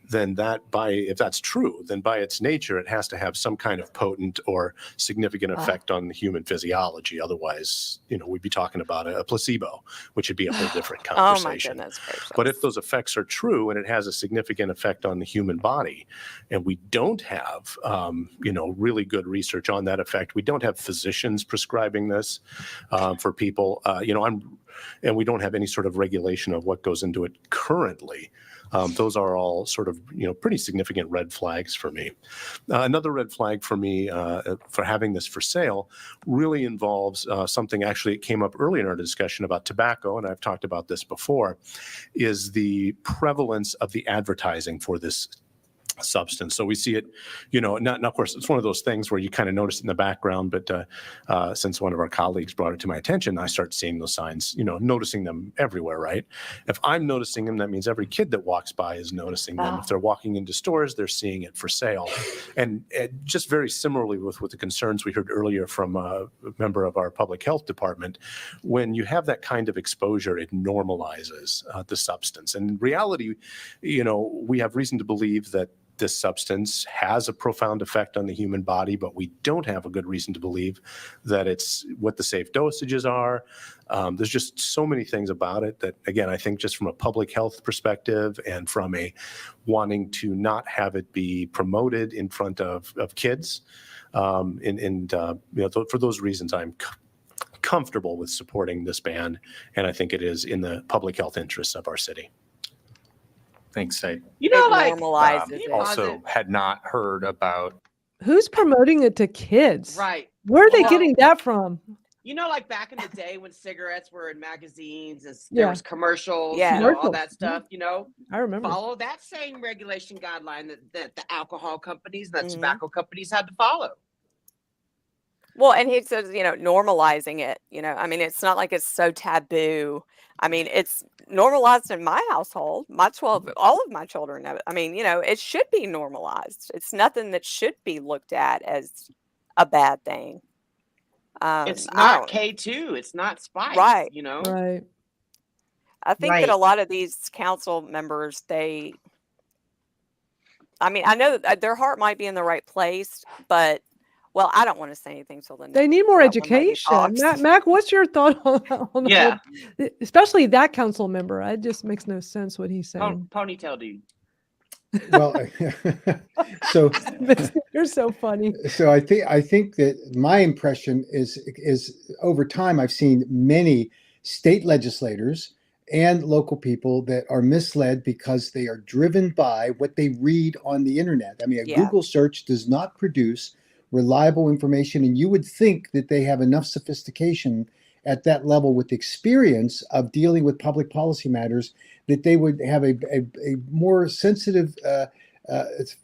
then if that's true, then by its nature it has to have some kind of potent or significant effect on the human physiology. Otherwise, we'd be talking about a placebo, which would be a whole different Oh my conversation. goodness gracious. But if those effects are true and it has a significant effect on the human body, and we don't have, really good research on that effect, we don't have physicians prescribing this for people, and we don't have any sort of regulation of what goes into it currently. Those are all sort of, pretty significant red flags for me. Another red flag for me for having this for sale really involves something actually it came up early in our discussion about tobacco, and I've talked about this before, is the prevalence of the advertising for this substance. So we see it, not of course, it's one of those things where you kind of notice it in the background, but since one of our colleagues brought it to my attention, I start seeing those signs, noticing them everywhere, right? If I'm noticing them, that means every kid that walks by is noticing them. If they're walking into stores, they're seeing it for sale. And just very similarly with the concerns we heard earlier from a member of our public health department, when you have that kind of exposure, it normalizes the substance. And in reality, we have reason to believe that this substance has a profound effect on the human body, but we don't have a good reason to believe that it's what the safe dosages are. There's just so many things about it that, again, I think just from a public health perspective and from a wanting to not have it be promoted in front of kids, for those reasons, I'm comfortable with supporting this ban, and I think it is in the public health interests of our city. Thanks, I It normalizes it. also had not heard about. Who's promoting it to kids? Right. Where are they Well, getting that from? You know, like back in the day when cigarettes were in magazines and Yeah. there was commercials, Yeah. you know, all Commercials. that stuff, you know, I remember. follow that same regulation guideline that the alcohol companies, that Mhm. tobacco companies had to follow. Well, and he says, normalizing it, I mean, it's not like it's so taboo. I mean, it's normalized in my household. All of my children know it. I mean, it should be normalized. It's nothing that should be looked at as a bad thing. It's I not don't, K2. It's not spice, right. you know? Right. I think that Right. a lot of these council members, I mean, I know that their heart might be in the right place, but, well, I don't want to say anything till the They next need more one lady education. talks. Mac, what's your thought on the Yeah. whole, especially that council member? It just makes no sense what he's saying. Ponytail dude. Well, so You're so funny. so I think that my impression is over time I've seen many state legislators and local people that are misled because they are driven by what they read on the internet. I mean, a Yeah. Google search does not produce reliable information, and you would think that they have enough sophistication at that level with experience of dealing with public policy matters that they would have a more sensitive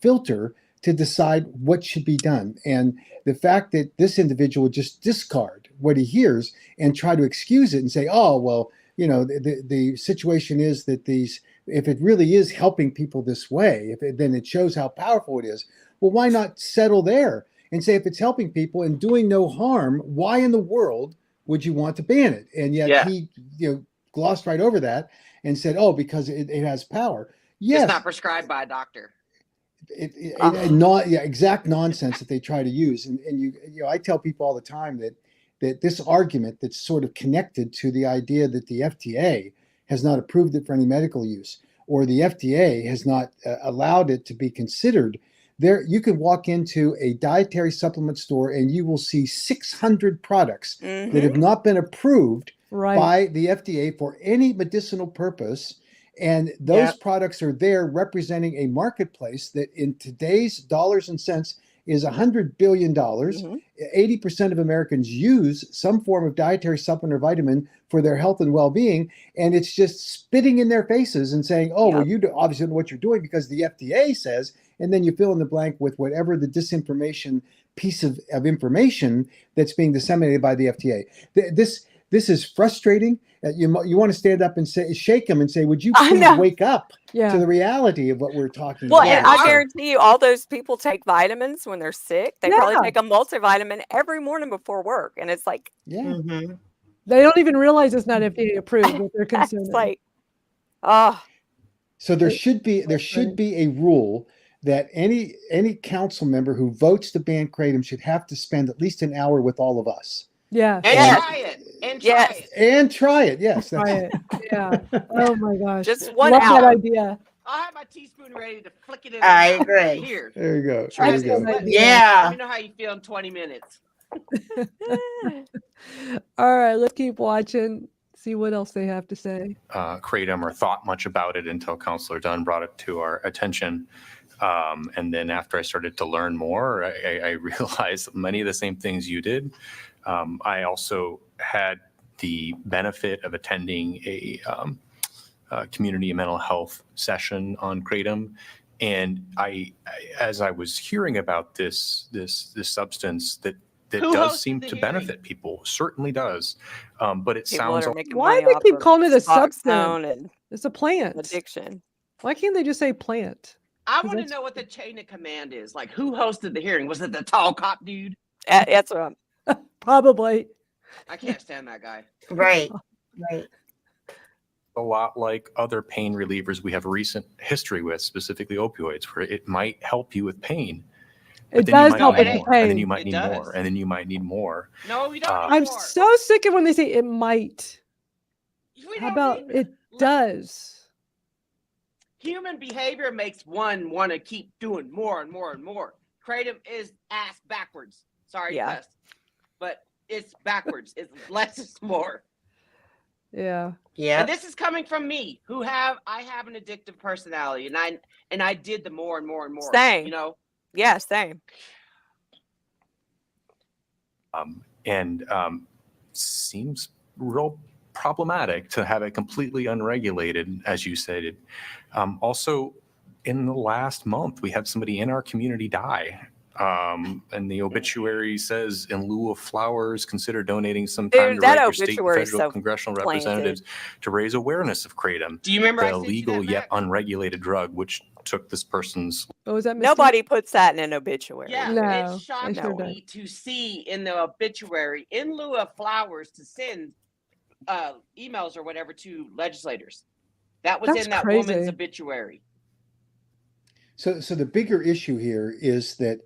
filter to decide what should be done. And the fact that this individual would just discard what he hears and try to excuse it and say, oh, well, the situation is that if it really is helping people this way, then it shows how powerful it is. Well, why not settle there and say, if it's helping people and doing no harm, why in the world would you want to ban it? And yet he glossed right over that and said, oh, because it has power. Yes. It's not prescribed by a doctor. Exact nonsense that they try to use. And I tell people all the time that this argument that's sort of connected to the idea that the FDA has not approved it for any medical use, or the FDA has not allowed it to be considered. There, you can walk into a dietary supplement store and you will see 600 products that have not been approved by the FDA for any medicinal purpose. And those products are there representing a marketplace that in today's dollars and cents is $100 billion. 80% of Americans use some form of dietary supplement or vitamin for their health and well-being. And it's just spitting in their faces and saying, oh, well, you obviously know what you're doing because the FDA says, and then you fill in the blank with whatever the disinformation piece of information that's being disseminated by the FDA. This is frustrating. You want to stand up and shake them and say, would you please wake up to the reality of what we're talking about? Well, and I guarantee you all those people take vitamins when they're sick. They probably take a multivitamin every morning before work. And it's like, they don't even realize it's not FDA approved what they're consuming. It's like, so there should be a rule that any council member who votes to ban kratom should have to spend at least an hour with all of us. Yeah. And try it. And try it. Yes. Try it. Yeah. Oh my gosh. Just one Love hour. that idea. I'll have my teasppoon ready to flick it in. I agree. Here. There you go. Try There you this. go. Let me know how you feel in 20 minutes. All right, let's keep watching. See what else they have to say. Kratom or thought much about it until Councilor Dunn brought it to our attention. And then after I started to learn more, I realized many of the same things you did. I also had the benefit of attending a community mental health session on kratom, and as I was hearing about this substance that does seem to benefit people, certainly does, but it sounds. Why do they keep calling it a substance? It's a plant. Addiction. Why can't they just say plant? I want to know what the chain of command is. Like, who hosted the hearing? Was it the tall cop dude? That's what Probably. I can't stand that guy. Right. A lot like other pain relievers we have recent history with, specifically opioids, where it might help you with pain. It does help with more, pain. and then you might need more, and then you might need more. No, we don't. I'm so sick of when they say it might. How about it does? Human behavior makes one want to keep doing more and more and more. Kratom is ass backwards. Sorry, Wes, but it's backwards. It's less is more. Yeah. And this is coming from me, I have an addictive personality, and I did the more and more and more. Same. You know. Yeah, same. seems real problematic to have it completely unregulated, as you stated. Also, in the last month, we had somebody in our community die. And the obituary says, in lieu of flowers, consider donating some time Dude, to that write your state and obituary is federal so congressional plain, dude. representatives to raise awareness of Kratom, Do you remember I the sent you legal that, yet Mac? unregulated drug, which took this person's. What was that, Misty? Nobody puts that in an obituary. Yeah, No, it I shocked sure me to see in the obituary, in lieu of flowers, to send emails or whatever to legislators. That was That's in that woman's crazy. obituary. So the bigger issue here is that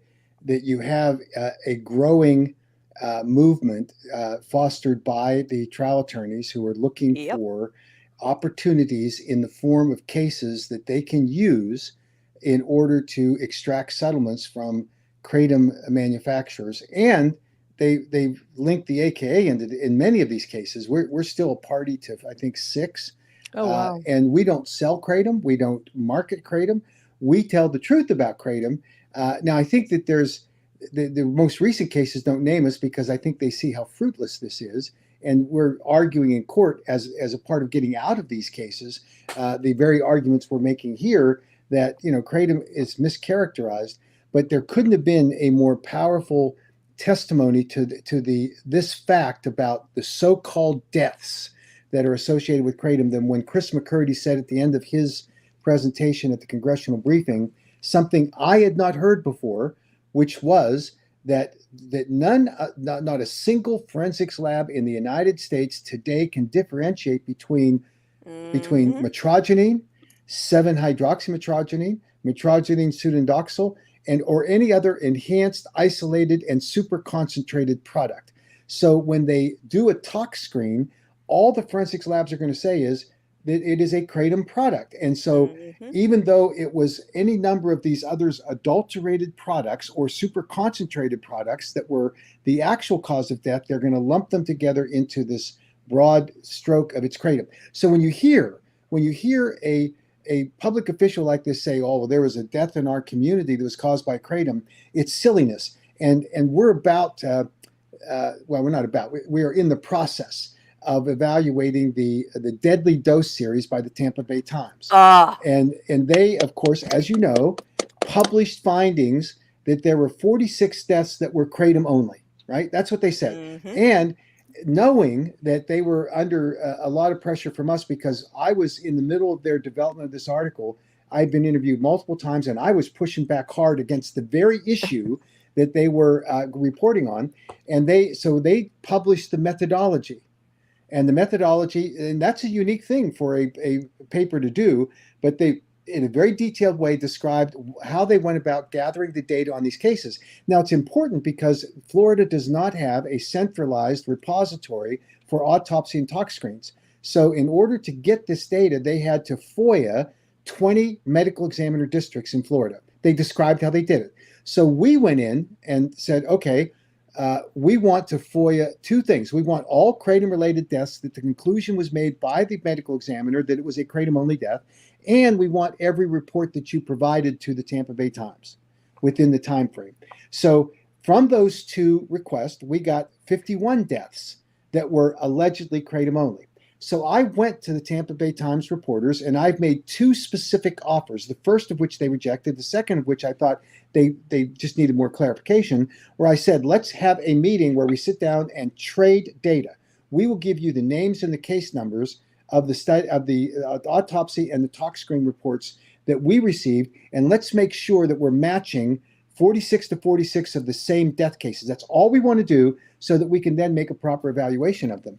you have a growing movement fostered by the trial attorneys who are looking for opportunities in the form of cases that they can use in order to extract settlements from Kratom manufacturers. And they've linked the AKA in many of these cases. We're still a party to, I think, 6. Oh, wow. And we don't sell Kratom. We don't market Kratom. We tell the truth about Kratom. Now, I think that there's the most recent cases don't name us because I think they see how fruitless this is. And we're arguing in court as a part of getting out of these cases, the very arguments we're making here that, Kratom is mischaracterized, but there couldn't have been a more powerful testimony to this fact about the so-called deaths that are associated with Kratom than when Chris McCurdy said at the end of his presentation at the congressional briefing, something I had not heard before, which was that not a single forensics lab in the United States today can differentiate between metrogenine, 7-hydroxymetrogenine, metrogenine pseudodoxal, or any other enhanced, isolated, and super concentrated product. So when they do a tox screen, all the forensics labs are going to say is that it is a Kratom product. And so even though it was any number of these others adulterated products or super concentrated products that were the actual cause of death, they're going to lump them together into this broad stroke of it's Kratom. So when you hear a public official like this say, oh, well, there was a death in our community that was caused by Kratom, it's silliness. And we're about, we're not about, we are in the process of evaluating the Deadly Dose series by the Tampa Bay Times. And they, of course, as you know, published findings that there were 46 deaths that were Kratom only, right? That's what they said. And knowing that they were under a lot of pressure from us because I was in the middle of their development of this article. I'd been interviewed multiple times and I was pushing back hard against the very issue that they were reporting on. And they published the methodology. And the methodology, and that's a unique thing for a paper to do, but they, in a very detailed way, described how they went about gathering the data on these cases. Now, it's important because Florida does not have a centralized repository for autopsy and tox screens. So in order to get this data, they had to FOIA 20 medical examiner districts in Florida. They described how they did it. So we went in and said, okay, we want to FOIA 2 things. We want all Kratom-related deaths that the conclusion was made by the medical examiner that it was a Kratom-only death, and we want every report that you provided to the Tampa Bay Times within the time frame. So from those 2 requests, we got 51 deaths that were allegedly Kratom-only. So I went to the Tampa Bay Times reporters, and I've made 2 specific offers, the first of which they rejected, the second of which I thought they just needed more clarification, where I said, let's have a meeting where we sit down and trade data. We will give you the names and the case numbers of the study, of the autopsy and the tox screen reports that we received, and let's make sure that we're matching 46 to 46 of the same death cases. That's all we want to do so that we can then make a proper evaluation of them.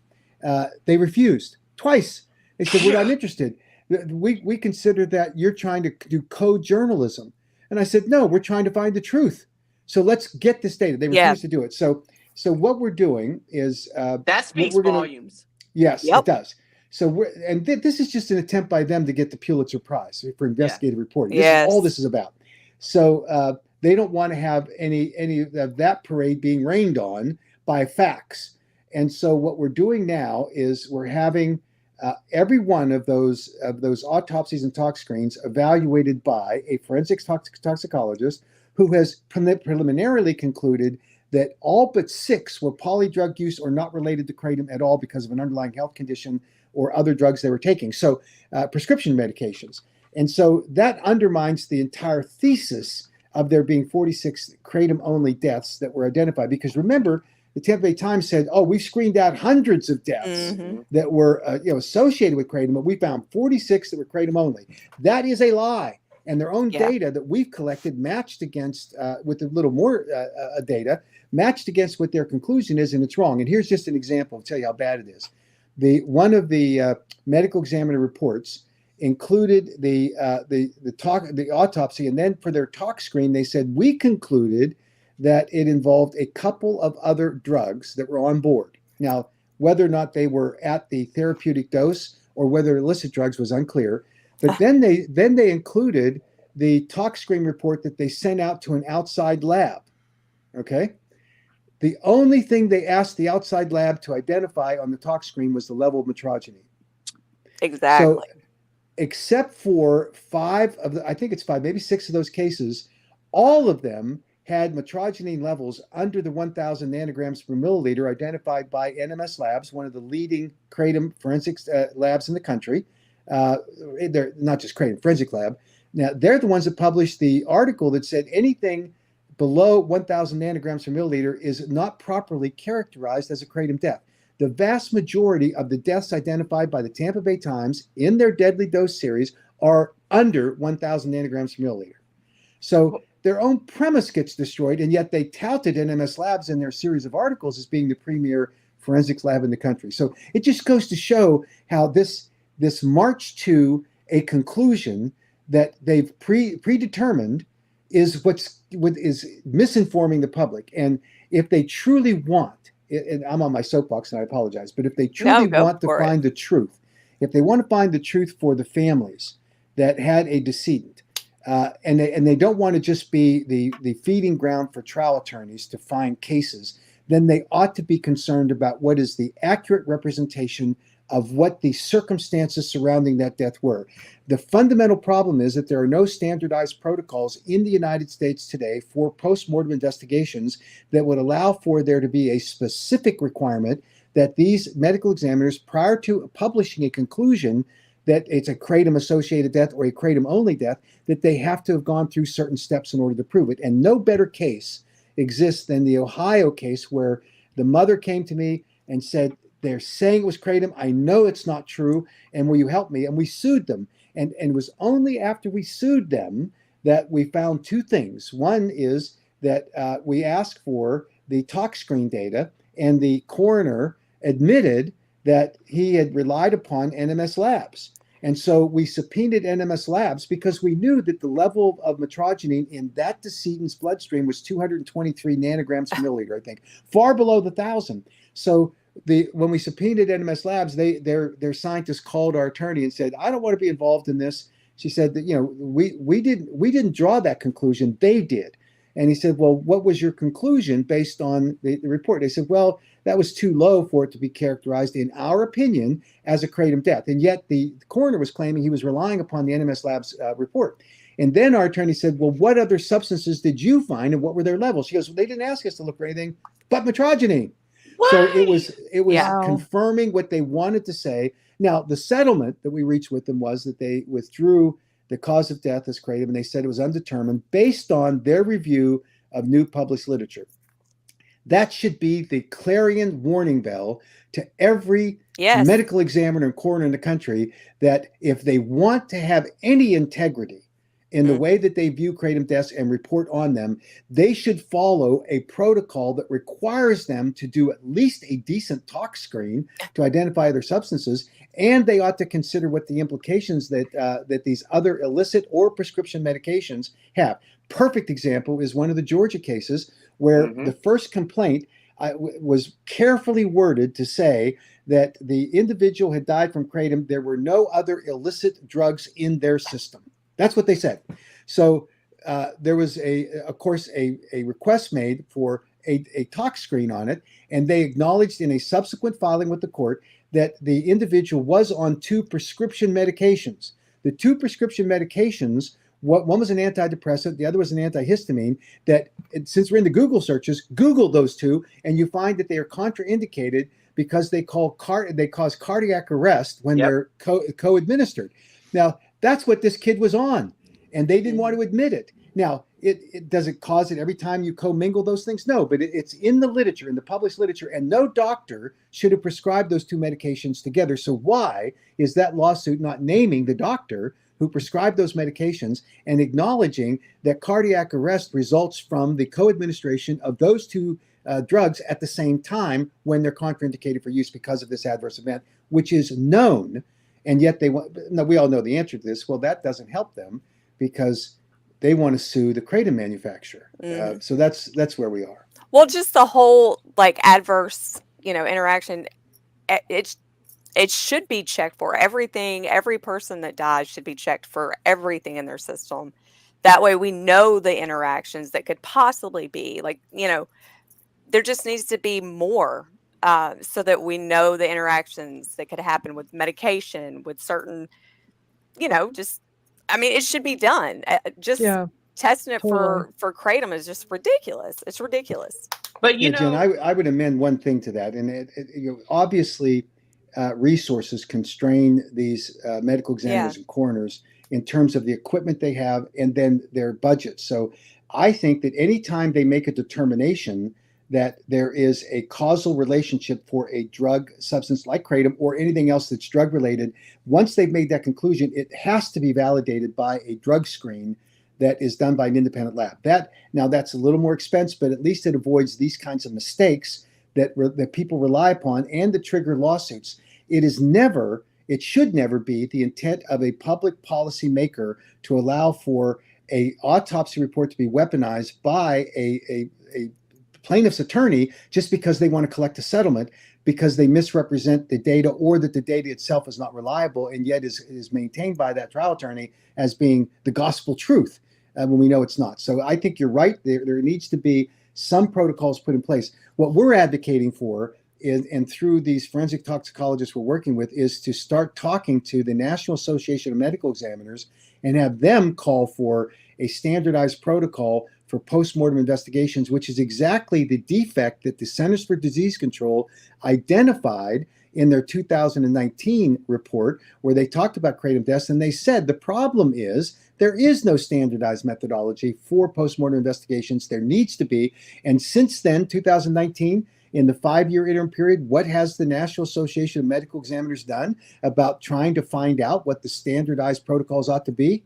They refused twice. They said, we're not interested. We consider that you're trying to do code journalism. And I said, no, we're trying to find the truth. So let's get this data. They refused to do it. So what we're doing is that speaks volumes. Yes, it does. So this is just an attempt by them to get the Pulitzer Prize for investigative reporting. This is all this is about. So they don't want to have any of that parade being rained on by facts. And so what we're doing now is we're having every one of those autopsies and tox screens evaluated by a forensics toxicologist who has preliminarily concluded that all but 6 were polydrug use or not related to kratom at all because of an underlying health condition or other drugs they were taking. So prescription medications. And so that undermines the entire thesis of there being 46 kratom-only deaths that were identified. Because remember, the Tampa Bay Times said, "Oh, we've screened out hundreds of deaths that were associated with kratom, but we found 46 that were kratom-only." That is a lie. And their own data that we've collected matched against, with a little more data, matched against what their conclusion is, and it's wrong. And here's just an example to tell you how bad it is. One of the medical examiner reports included the autopsy, and then for their tox screen, they said, "We concluded that it involved a couple of other drugs that were on board." Now, whether or not they were at the therapeutic dose or whether illicit drugs was unclear. But then they included the tox screen report that they sent out to an outside lab. Okay. The only thing they asked the outside lab to identify on the tox screen was the level of metrogeny. Exactly. So, except for 5 of the, I think it's 5, maybe 6 of those cases, all of them had metrogeny levels under the 1,000 nanograms per milliliter identified by NMS Labs, one of the leading kratom forensics labs in the country. They're not just kratom, forensic lab. Now, they're the ones that published the article that said anything below 1,000 nanograms per milliliter is not properly characterized as a kratom death. The vast majority of the deaths identified by the Tampa Bay Times in their deadly dose series are under 1,000 nanograms per milliliter. So their own premise gets destroyed, and yet they touted NMS Labs in their series of articles as being the premier forensics lab in the country. So it just goes to show how this march to a conclusion that they've predetermined is what is misinforming the public. And if they truly want, and I'm on my soapbox and I apologize, but if they truly want to find the truth, if they want to find the truth for the families that had a decedent, and they don't want to just be the feeding ground for trial attorneys to find cases, then they ought to be concerned about what is the accurate representation of what the circumstances surrounding that death were. The fundamental problem is that there are no standardized protocols in the United States today for postmortem investigations that would allow for there to be a specific requirement that these medical examiners, prior to publishing a conclusion that it's a kratom-associated death or a kratom-only death, that they have to have gone through certain steps in order to prove it. And no better case exists than the Ohio case where the mother came to me and said, "They're saying it was kratom. I know it's not true. And will you help me?" And we sued them. And it was only after we sued them that we found 2 things. One is that we asked for the tox screen data, and the coroner admitted that he had relied upon NMS Labs. And so we subpoenaed NMS Labs because we knew that the level of metrogeny in that decedent's bloodstream was 223 nanograms per milliliter, I think, far below the 1,000. So when we subpoenaed NMS Labs, their scientists called our attorney and said, "I don't want to be involved in this." She said that, we didn't draw that conclusion, they did. And he said, "Well, what was your conclusion based on the report?" They said, "Well, that was too low for it to be characterized, in our opinion, as a kratom death." And yet the coroner was claiming he was relying upon the NMS Labs report. And then our attorney said, "Well, what other substances did you find and what were their levels?" She goes, "Well, they didn't ask us to look for anything but metrogeny." What? So it was confirming what they wanted to say. Now, the settlement that we reached with them was that they withdrew the cause of death as kratom, and they said it was undetermined based on their review of new published literature. That should be the clarion warning bell to every medical examiner and coroner in the country, that if they want to have any integrity in the way that they view kratom deaths and report on them, they should follow a protocol that requires them to do at least a decent tox screen to identify other substances, and they ought to consider what the implications that these other illicit or prescription medications have. Perfect example is one of the Georgia cases where the first complaint was carefully worded to say that the individual had died from kratom. There were no other illicit drugs in their system. That's what they said. So there was, of course, a request made for a tox screen on it, and they acknowledged in a subsequent filing with the court that the individual was on 2 prescription medications. The 2 prescription medications One was an antidepressant, the other was an antihistamine. That since we're into Google searches, Google those two, and you find that they are contraindicated because they cause cardiac arrest when they're co-administered. Now, that's what this kid was on, and they didn't want to admit it. Now, it does it cause it every time you commingle those things? No, but it's in the literature, in the published literature, and no doctor should have prescribed those two medications together. So why is that lawsuit not naming the doctor who prescribed those medications and acknowledging that cardiac arrest results from the co-administration of those two drugs at the same time when they're contraindicated for use because of this adverse event, which is known, and yet we all know the answer to this. Well, that doesn't help them because they want to sue the Kratom manufacturer. So that's where we are. Well, just the whole like adverse, interaction. It should be checked for everything. Every person that dies should be checked for everything in their system. That way, we know the interactions that could possibly be. Like, there just needs to be more so that we know the interactions that could happen with medication, with certain, it should be done. Testing it for Kratom is just ridiculous. It's ridiculous. But Jen, I would amend one thing to that, and obviously resources constrain these medical examiners and coroners in terms of the equipment they have and then their budget. So I think that anytime they make a determination that there is a causal relationship for a drug substance like Kratom or anything else that's drug related, once they've made that conclusion, it has to be validated by a drug screen that is done by an independent lab. That's a little more expensive, but at least it avoids these kinds of mistakes that people rely upon and that trigger lawsuits. It should never be the intent of a public policy maker to allow for a autopsy report to be weaponized by a plaintiff's attorney just because they want to collect a settlement, because they misrepresent the data or that the data itself is not reliable and yet is maintained by that trial attorney as being the gospel truth when we know it's not. So I think you're right. There needs to be some protocols put in place. What we're advocating for is, and through these forensic toxicologists we're working with, is to start talking to the National Association of Medical Examiners and have them call for a standardized protocol for postmortem investigations, which is exactly the defect that the Centers for Disease Control identified in their 2019 report, where they talked about kratom deaths, and they said the problem is there is no standardized methodology for postmortem investigations. There needs to be. And since then, 2019, in the 5-year interim period, what has the National Association of Medical Examiners done about trying to find out what the standardized protocols ought to be?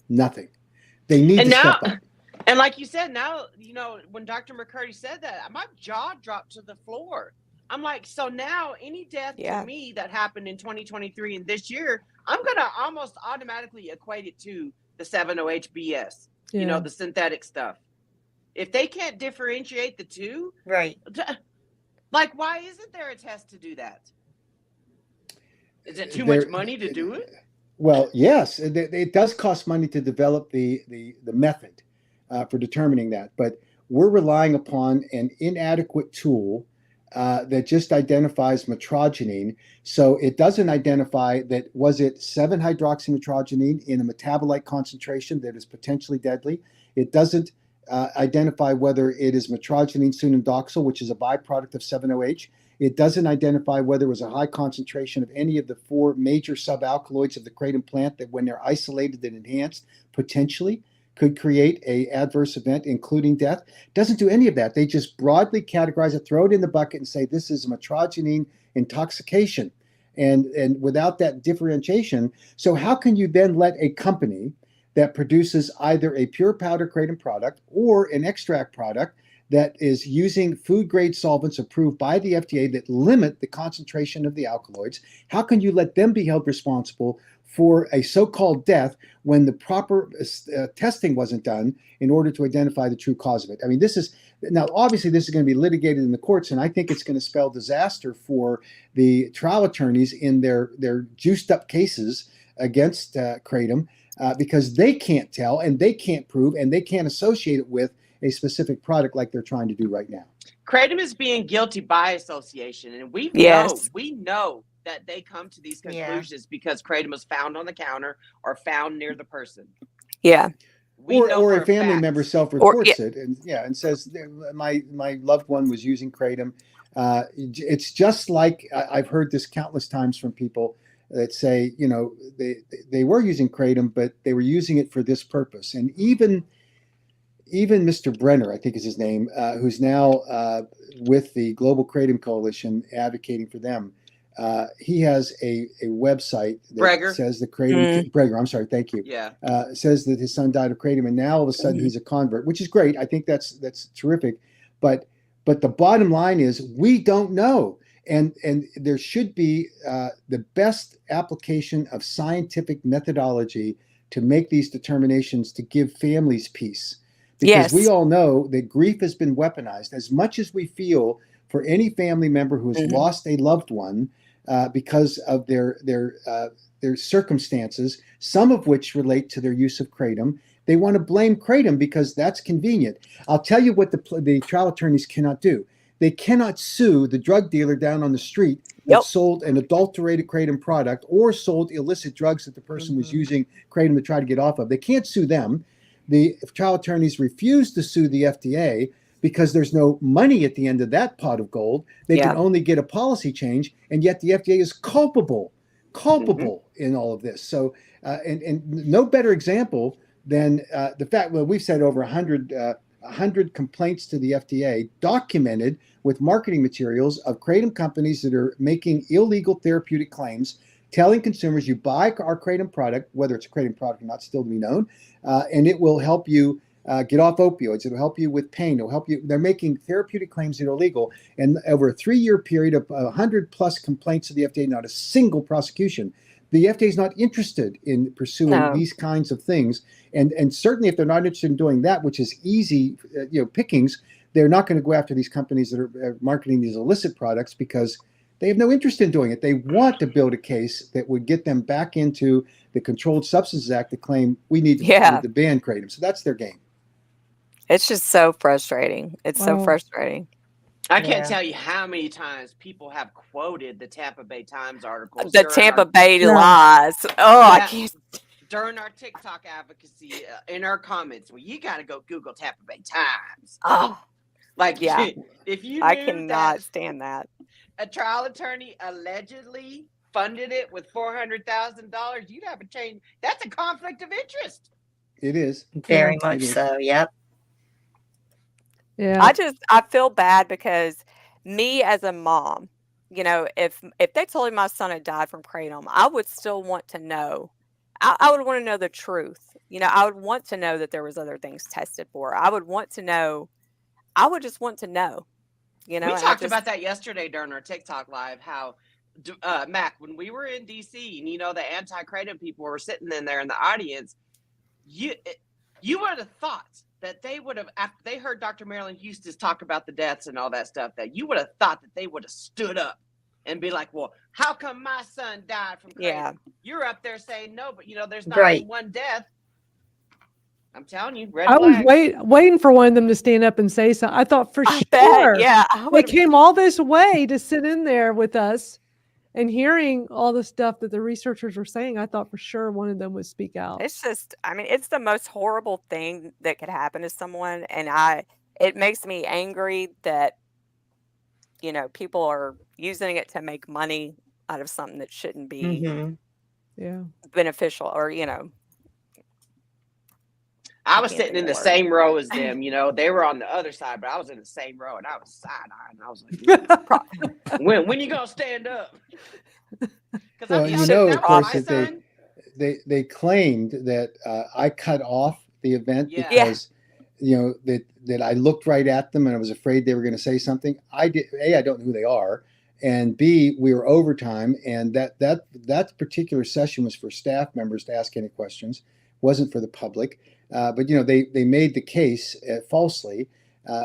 Nothing. They need to step up. And like you said, now, when Dr. McCurdy said that, my jaw dropped to the floor. I'm like, so now any death to me that happened in 2023 and this year, I'm going to almost automatically equate it to the 7-OH BS, the synthetic stuff. If they can't differentiate the two, right? Like, why isn't there a test to do that? Is it too much money to do it? Well, yes, it does cost money to develop the method for determining that, but we're relying upon an inadequate tool that just identifies metrogenine. So it doesn't identify that was it 7-hydroxymetrogenine in a metabolite concentration that is potentially deadly. It doesn't identify whether it is metrogenine sunondoxil, which is a byproduct of 7-OH. It doesn't identify whether it was a high concentration of any of the 4 major subalkaloids of the kratom plant that, when they're isolated and enhanced, potentially could create a adverse event, including death. Doesn't do any of that. They just broadly categorize it, throw it in the bucket, and say this is a metrogenine intoxication, and without that differentiation. So how can you then let a company that produces either a pure powder kratom product or an extract product that is using food grade solvents approved by the FDA that limit the concentration of the alkaloids, how can you let them be held responsible for a so-called death when the proper testing wasn't done in order to identify the true cause of it? I mean, obviously this is going to be litigated in the courts, and I think it's going to spell disaster for the trial attorneys in their juiced up cases against kratom because they can't tell and they can't prove and they can't associate it with a specific product like they're trying to do right now. Kratom is being guilty by association, and we know that they come to these conclusions because kratom was found on the counter or found near the person. Yeah. We know or for a family fact. member self-reports it and says my loved one was using Kratom. It's just like I've heard this countless times from people that say, they were using Kratom, but they were using it for this purpose. And even Mr. Brenner, I think is his name, who's now with the Global Kratom Coalition advocating for them. He has a website that Breger. says the Kratom Breger. I'm sorry, thank you. Yeah. Says that his son died of Kratom, and now all of a sudden he's a convert, which is great. I think that's terrific. But the bottom line is we don't know, and there should be the best application of scientific methodology to make these determinations to give families peace. Because we all know that grief has been weaponized. As much as we feel for any family member who has lost a loved one because of their circumstances, some of which relate to their use of Kratom, they want to blame Kratom because that's convenient. I'll tell you what the trial attorneys cannot do. They cannot sue the drug dealer down on the street that sold an adulterated Kratom product or sold illicit drugs that the person was using Kratom to try to get off of. They can't sue them. The trial attorneys refuse to sue the FDA because there's no money at the end of that pot of gold. They can only get a policy change, and yet the FDA is culpable in all of this. So, and no better example than the fact, well, we've said over 100 complaints to the FDA documented with marketing materials of Kratom companies that are making illegal therapeutic claims, telling consumers you buy our Kratom product, whether it's a Kratom product or not, still to be known, and it will help you get off opioids. It'll help you with pain. It'll help you. They're making therapeutic claims that are illegal. And over a 3-year period of 100 plus complaints to the FDA, not a single prosecution. The FDA is not interested in pursuing these kinds of things. And certainly if they're not interested in doing that, which is easy, pickings, they're not going to go after these companies that are marketing these illicit products because they have no interest in doing it. They want to build a case that would get them back into the Controlled Substances Act to claim we need to ban Kratom. So that's their game. It's just so frustrating. It's so frustrating. I can't tell you how many times people have quoted the Tampa Bay Times articles. The Tampa Bay lies. Oh, I can't. During our TikTok advocacy, in our comments, well, you got to go Google Tampa Bay Times. Oh, like, yeah. If you I knew cannot that stand that. a trial attorney allegedly funded it with $400,000, you'd have a change. That's a conflict of interest. It is. Very much so. Yep. Yeah. I feel bad because me as a mom, if they told me my son had died from Kratom, I would still want to know. I would want to know the truth. I would want to know that there was other things tested for. I would want to know. I would just want to know. We talked about that yesterday during our TikTok live, how Mac, when we were in DC and the anti-Kratom people were sitting in there in the audience, you would have thought that they would have, after they heard Dr. Marilyn Eustace talk about the deaths and all that stuff, that you would have thought that they would have stood up and be like, well, how come my son died from Kratom? Yeah. You're up there saying no, but there's not only one death. I'm telling you, red I was flag. waiting for one of them to stand up and say something. I thought for sure. They came all this way to sit in there with us and hearing all the stuff that the researchers were saying. I thought for sure one of them would speak out. It's just, it's the most horrible thing that could happen to someone. And it makes me angry that, people are using it to make money out of something that shouldn't be beneficial or, I was sitting in the same row as them. They were on the other side, but I was in the same row and I was side-eyeing. I was like, when you going to stand up? Well, of course, that they claimed that I cut off the event because, that I looked right at them and I was afraid they were going to say something. I don't know who they are. And B, we were overtime. And that particular session was for staff members to ask any questions, wasn't for the public. But they made the case falsely,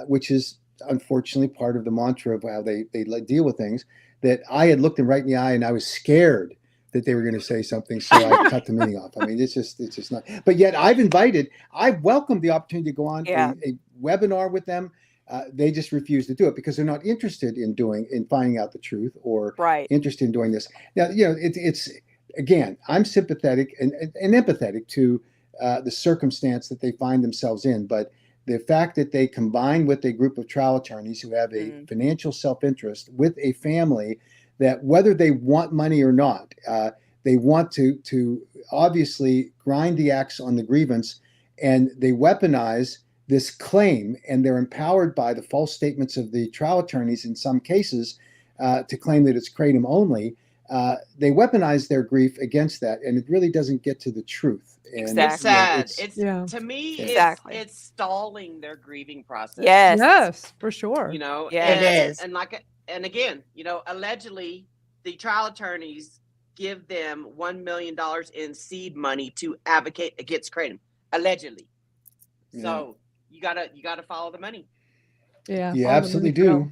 which is unfortunately part of the mantra of how they deal with things. That I had looked them right in the eye and I was scared that they were going to say something, so I cut the meeting off. It's just not. But yet I've welcomed the opportunity to go on a webinar with them. They just refuse to do it because they're not interested in finding out the truth or interested in doing this. Now, it's again, I'm sympathetic and empathetic to the circumstance that they find themselves in. But the fact that they combine with a group of trial attorneys who have a financial self-interest with a family that, whether they want money or not, they want to obviously grind the axe on the grievance, and they weaponize this claim, and they're empowered by the false statements of the trial attorneys in some cases to claim that it's Kratom only. They weaponize their grief against that, and it really doesn't get to the truth. And It's sad. it's To me, Exactly. it's stalling their grieving process. Yes, for sure. You know, Yes. It is. And again, you know, allegedly the trial attorneys give them $1 million in seed money to advocate against Kratom, allegedly. So you gotta follow the money. Yeah, you follow the absolutely money trail. do.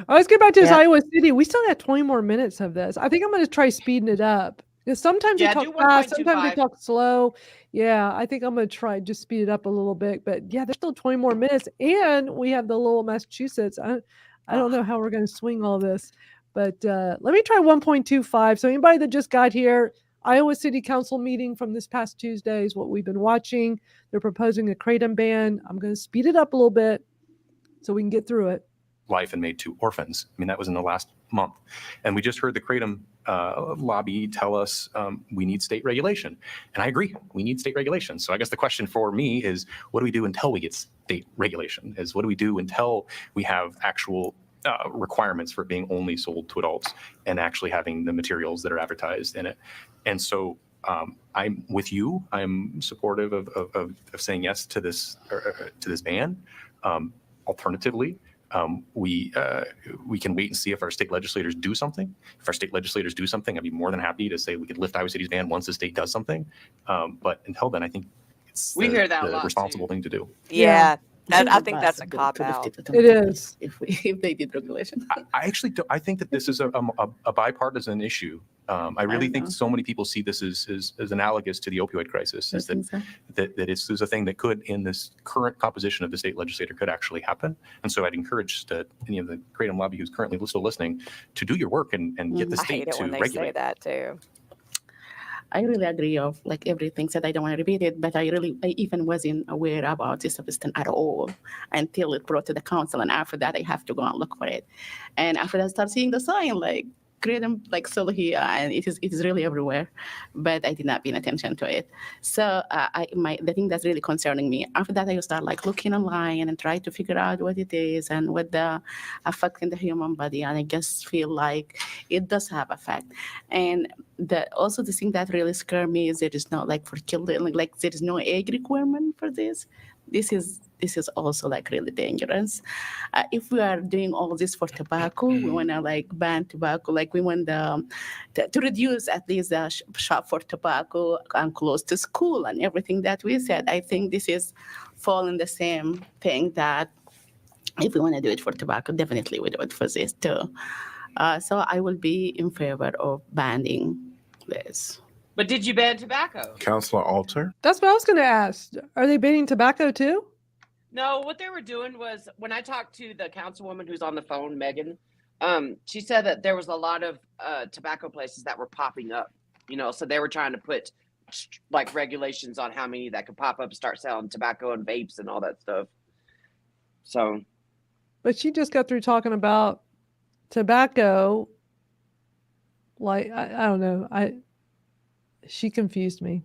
Let's get back to this Yeah. Iowa City. We still got 20 more minutes of this. I think I'm going to try speeding it up. Because sometimes Yeah, they do talk fast, sometimes they 1.25. talk slow. Yeah, I think I'm going to try just speed it up a little bit. But yeah, there's still 20 more minutes. And we have the little Massachusetts. I don't know how we're going to swing all this. But let me try 1.25. So anybody that just got here, Iowa City Council meeting from this past Tuesday is what we've been watching. They're proposing a Kratom ban. I'm going to speed it up a little bit so we can get through it. Life and made 2 orphans. I mean, that was in the last month. And we just heard the Kratom lobby tell us we need state regulation. And I agree, we need state regulation. So I guess the question for me is, what do we do until we get state regulation? What do we do until we have actual requirements for it being only sold to adults and actually having the materials that are advertised in it? And so I'm with you. I'm supportive of saying yes to this ban. Alternatively, we can wait and see if our state legislators do something. If our state legislators do something, I'd be more than happy to say we could lift Iowa City's ban once the state does something. But until then, I think it's hear that a the lot, responsible thing to do. Yeah. I think that's a cop out. It is. If they did regulation. I actually do. I think that this is a bipartisan issue. I really think so many people see this as analogous to the opioid crisis. Is that this is a thing that could, in this current composition of the state legislature, could actually happen. And so I'd encourage any of the Kratom lobby who's currently still listening to do your work and get the I state hate it to when they regulate. say that too. I really agree of like everything said. I don't want to repeat it, but I even wasn't aware about this substance at all until it brought to the council. And after that, I have to go and look for it. And after that, I start seeing the sign like Kratom like sold here, and it is really everywhere. But I did not pay attention to it. So the thing that's really concerning me. After that, I start like looking online and try to figure out what it is and what the effect in the human body. And I just feel like it does have effect. And also the thing that really scared me is there is no like for children, like there is no age requirement for this. This is also like really dangerous. If we are doing all this for tobacco, we want to like ban tobacco, like we want to reduce at least the shop for tobacco and close to school and everything that we said. I think this is fall in the same thing that if we want to do it for tobacco, definitely we do it for this too. So I will be in favor of banning this. But did you ban tobacco? Councilor Alter? That's what I was going to ask. Are they banning tobacco too? No, what they were doing was, when I talked to the councilwoman who's on the phone, Megan, she said that there was a lot of tobacco places that were popping up, so they were trying to put like regulations on how many that could pop up and start selling tobacco and vapes and all that stuff. So. But she just got through talking about tobacco. Like, I don't know. She confused me.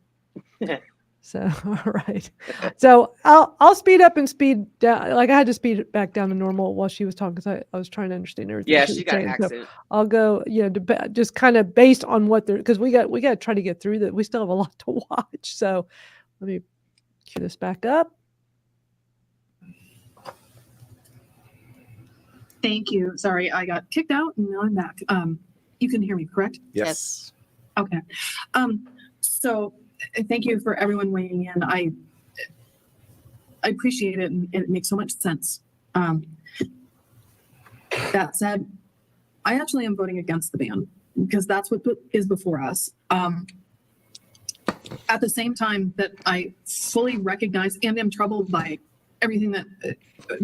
So, all right. So I'll speed up and speed down. Like I had to speed it back down to normal while she was talking because I was trying to understand everything. Yeah, she she was got an saying. So accent. I'll go, just kind of based on what they're, because we got to try to get through that. We still have a lot to watch. So let me cue this back up. Thank you. Sorry, I got kicked out and now I'm back. You can hear me, correct? Yes. Okay. So thank you for everyone weighing in. I appreciate it, and it makes so much sense. That said, I actually am voting against the ban because that's what is before us. At the same time that I fully recognize and am troubled by everything that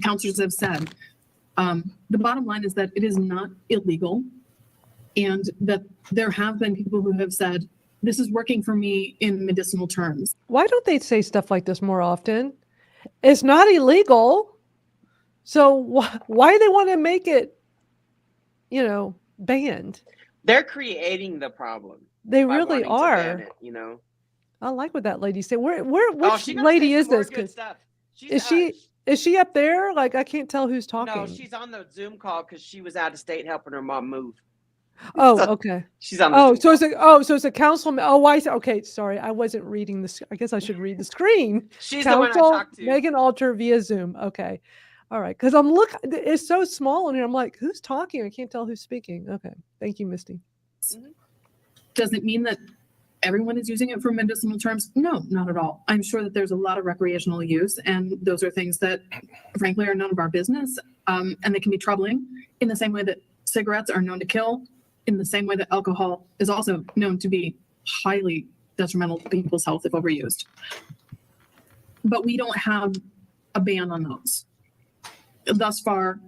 counselors have said, the bottom line is that it is not illegal, and that there have been people who have said this is working for me in medicinal terms. Why don't they say stuff like this more often? It's not illegal. So why do they want to make it, banned? They're creating the problem. They by really wanting to ban are. it. I like what that lady said. Which She gonna lady say is some more this? good 'Cause stuff. is she up there? Like, I can't tell who's talking. No, she's on the Zoom call because she was out of state helping her mom move. Oh, So okay. she's on the Oh, Zoom so it's a councilman. Oh, I see. Okay, sorry, I wasn't reading this. I guess I should read the screen. She's the one I Council talked to. Megan Alter via Zoom. Okay, all right. Because it's so small in here. I'm like, who's talking? I can't tell who's speaking. Okay, thank you, Misty. Does it mean that everyone is using it for medicinal terms? No, not at all. I'm sure that there's a lot of recreational use, and those are things that, frankly, are none of our business, and they can be troubling in the same way that cigarettes are known to kill, in the same way that alcohol is also known to be highly detrimental to people's health if overused. But we don't have a ban on those. Thus far,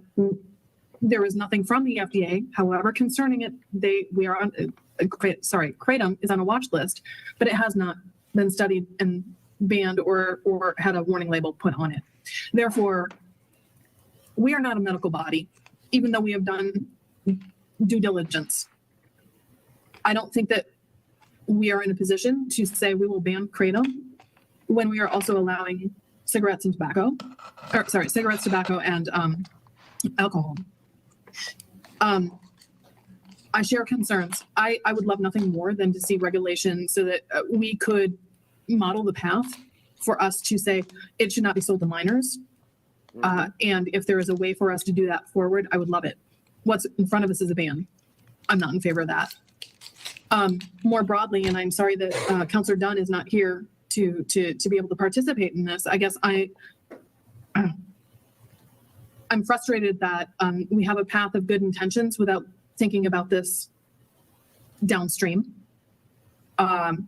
there is nothing from the FDA. However, concerning it, Kratom is on a watch list, but it has not been studied and banned or had a warning label put on it. Therefore, we are not a medical body, even though we have done due diligence. I don't think that we are in a position to say we will ban Kratom when we are also allowing cigarettes, tobacco, and alcohol. I share concerns. I would love nothing more than to see regulation so that we could model the path for us to say it should not be sold to minors. And if there is a way for us to do that forward, I would love it. What's in front of us is a ban. I'm not in favor of that. More broadly, and I'm sorry that Councillor Dunn is not here to be able to participate in this. I guess I'm frustrated that we have a path of good intentions without thinking about this downstream. And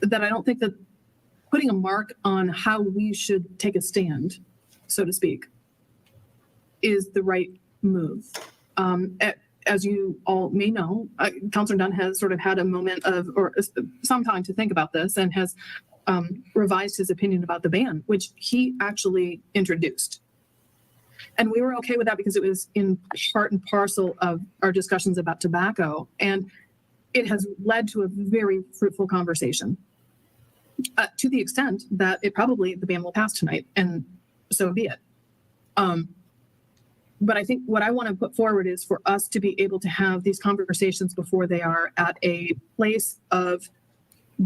that I don't think that putting a mark on how we should take a stand, so to speak, is the right move. As you all may know, Councillor Dunn has sort of had a moment or some time to think about this and has revised his opinion about the ban, which he actually introduced. And we were okay with that because it was in part and parcel of our discussions about tobacco. And it has led to a very fruitful conversation to the extent that the ban will pass tonight, and so be it. But I think what I want to put forward is for us to be able to have these conversations before they are at a place of,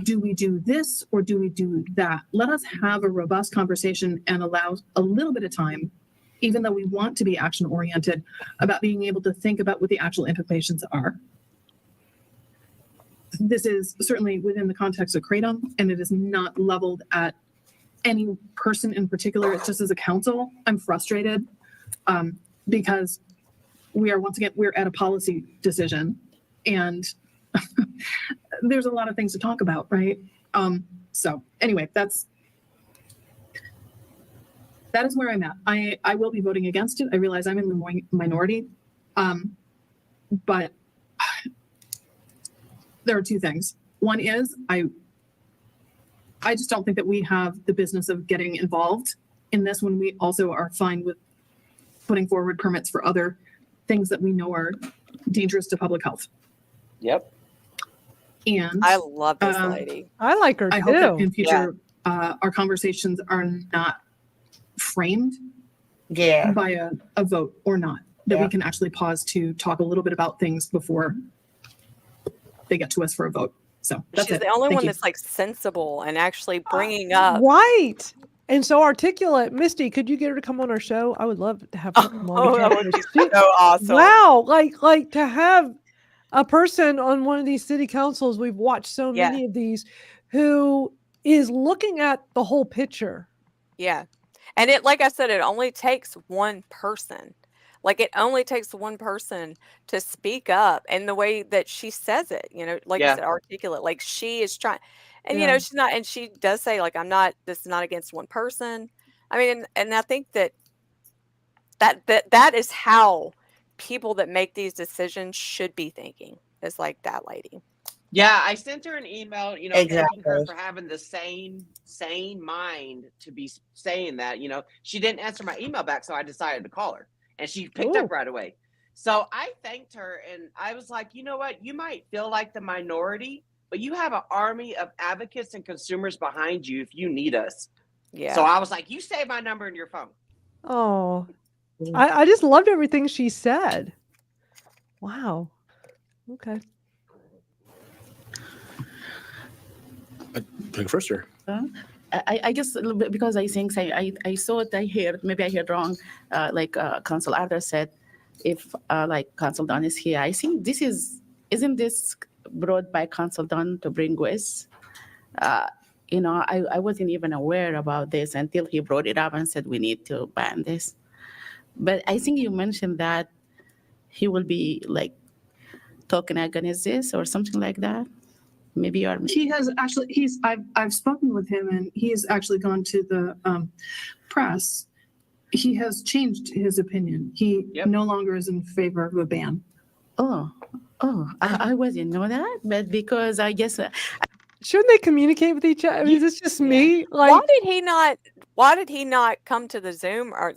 do we do this or do we do that? Let us have a robust conversation and allow a little bit of time, even though we want to be action oriented, about being able to think about what the actual implications are. This is certainly within the context of Kratom, and it is not leveled at any person in particular. It's just as a council, I'm frustrated because we're at a policy decision, and there's a lot of things to talk about, right? So anyway, that is where I'm at. I will be voting against it. I realize I'm in the minority, but there are two things. One is I just don't think that we have the business of getting involved in this when we also are fine with putting forward permits for other things that we know are dangerous to public health. Yep. And I love this lady. I like her I too. hope that in future our conversations are not framed by a vote or not, that we can actually pause to talk a little bit about things before they get to us for a vote. So that's She's it. the only Thank one you. that's like sensible and actually bringing up. Right. And so articulate. Misty, could you get her to come on our show? I would love to have her come on. Oh, that would be so awesome. Wow. Like to have a person on one of these city councils, we've watched so many of these, who is looking at the whole picture. Yeah. And it, like I said, it only takes one person. Like it only takes one person to speak up in the way that she says it, like you said, articulate, like she is trying, and she's not, and she does say like, this is not against one person. I mean, and I think that is how people that make these decisions should be thinking. is like that lady. Yeah, I sent her an email, thanking her Exactly. for having the sane mind to be saying that. She didn't answer my email back, so I decided to call her, and she picked Ooh. up right away. So I thanked her, and I was like, you know what? You might feel like the minority, but you have an army of advocates and consumers behind you if you need us. Yeah. So I was like, you save my number in your phone. Oh, I just loved everything she said. Wow. Okay. Going first, sir. I just a little bit because I think I saw it. I heard maybe I heard wrong. Like Council Arthur said, if like Council Don is here, I think isn't this brought by Council Don to bring with? I wasn't even aware about this until he brought it up and said we need to ban this. But I think you mentioned that he will be like talking against this or something like that. Maybe you're. He has actually. I've spoken with him, and he has actually gone to the press. He has changed his opinion. He no longer is in favor of a ban. Oh, I wasn't know that, but because I guess. Shouldn't they communicate with each other? I mean, is this just me? Like, Why did he not come to the Zoom, or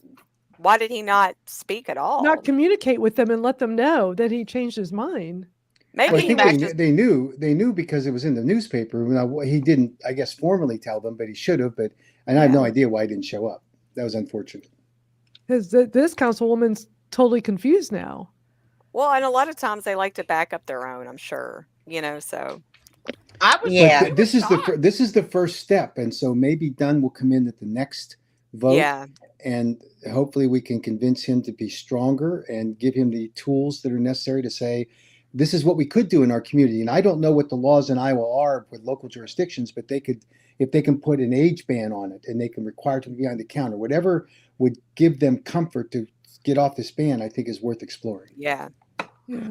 why did he not speak at all? not communicate with them and let them know that he changed his mind. Well, Maybe I he think backed his- they knew because it was in the newspaper. Now, he didn't, I guess, formally tell them, but he should have. And I have no idea why he didn't show up. That was unfortunate. Because this councilwoman's totally confused now. Well, and a lot of times they like to back up their own, I'm sure, so. I was But this is the first step, and so maybe Dunn will come in at the next vote. Yeah. And hopefully we can convince him to be stronger and give him the tools that are necessary to say, this is what we could do in our community. And I don't know what the laws in Iowa are with local jurisdictions, but if they can put an age ban on it and they can require it to be behind the counter, whatever would give them comfort to get off this ban, I think is worth exploring. Yeah. Yeah.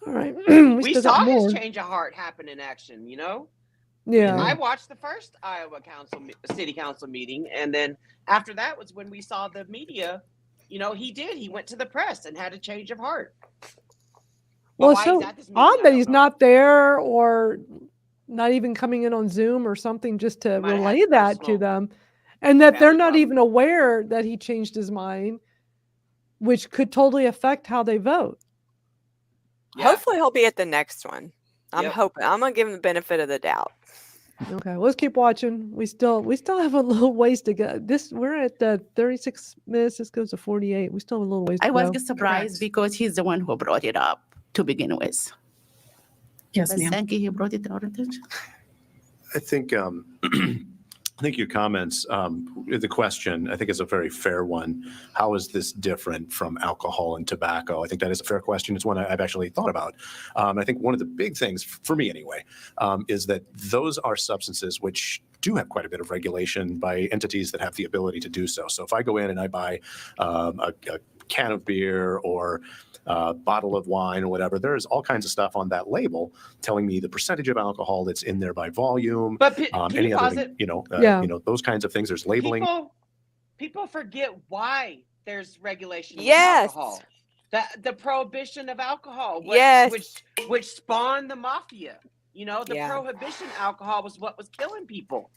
All right. We saw his change of heart happen in action, Yeah. I watched the first Iowa city council meeting, and then after that was when we saw the media. He went to the press and had a change of heart. Well, why so he's at this meeting, odd I that don't he's know. not there or not even coming in on Zoom or something just to Might have relay had that to personal them. And that they're family not problem. even aware that he changed his mind, which could totally affect how they vote. Yeah. Hopefully he'll be at the next one. I'm Yep. hoping. I'm going to give him the benefit of the doubt. Okay, let's keep watching. We still have a little ways to go. We're at the 36 minutes. This goes to 48. We still have a little ways to I go. was just surprised because he's the one who brought it up to begin with. Yes, But ma'am. thank you. He brought it to our attention. I think I think your comments, the question, I think is a very fair one. How is this different from alcohol and tobacco? I think that is a fair question. It's one I've actually thought about. I think one of the big things, for me anyway, is that those are substances which do have quite a bit of regulation by entities that have the ability to do so. So if I go in and I buy a can of beer or bottle of wine or whatever, there's all kinds of stuff on that label telling me the percentage of alcohol that's in there by volume. But can any you other pause thing, it? those kinds of things. There's labeling. People forget why there's regulation with Yes. alcohol. The prohibition of alcohol, Yes. which spawned the mafia. The Yeah. prohibition of alcohol was what was killing people.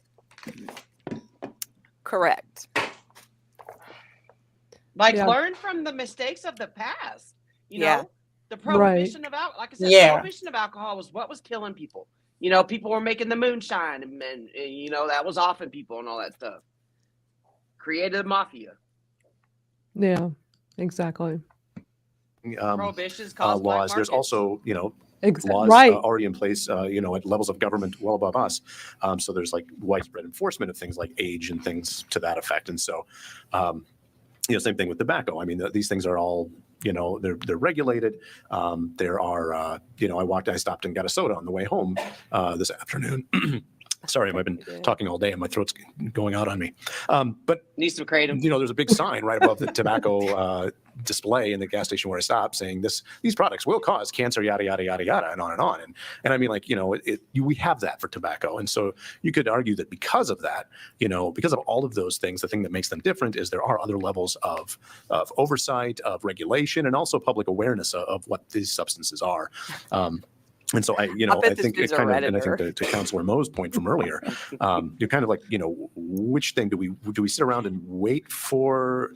Correct. Like, Yeah. learn from the mistakes of the past. Yeah. The prohibition of alcohol, like I said, Yeah. the prohibition of alcohol was what was killing people. People were making the moonshine, and that was offing people and all that stuff. Created a mafia. Yeah, exactly. Prohibitions caused black Laws. There's markets. also, Exactly. laws Right. already in place, at levels of government well above us. So there's like widespread enforcement of things like age and things to that effect. And so, same thing with tobacco. I mean, these things are all, they're regulated. There are, I stopped and got a soda on the way home this afternoon. Sorry, I've been talking all day and my throat's going out on me. But Need some Kratom. there's a big sign right above the tobacco display in the gas station where I stopped saying these products will cause cancer, yada, yada, yada, yada, and on and on. And I mean, like, we have that for tobacco. And so you could argue that because of that, because of all of those things, the thing that makes them different is there are other levels of oversight, of regulation, and also public awareness of what these substances are. And so I think it kind of, and I think to Councilor Moe's point from earlier, you're kind of like, which thing do we sit around and wait for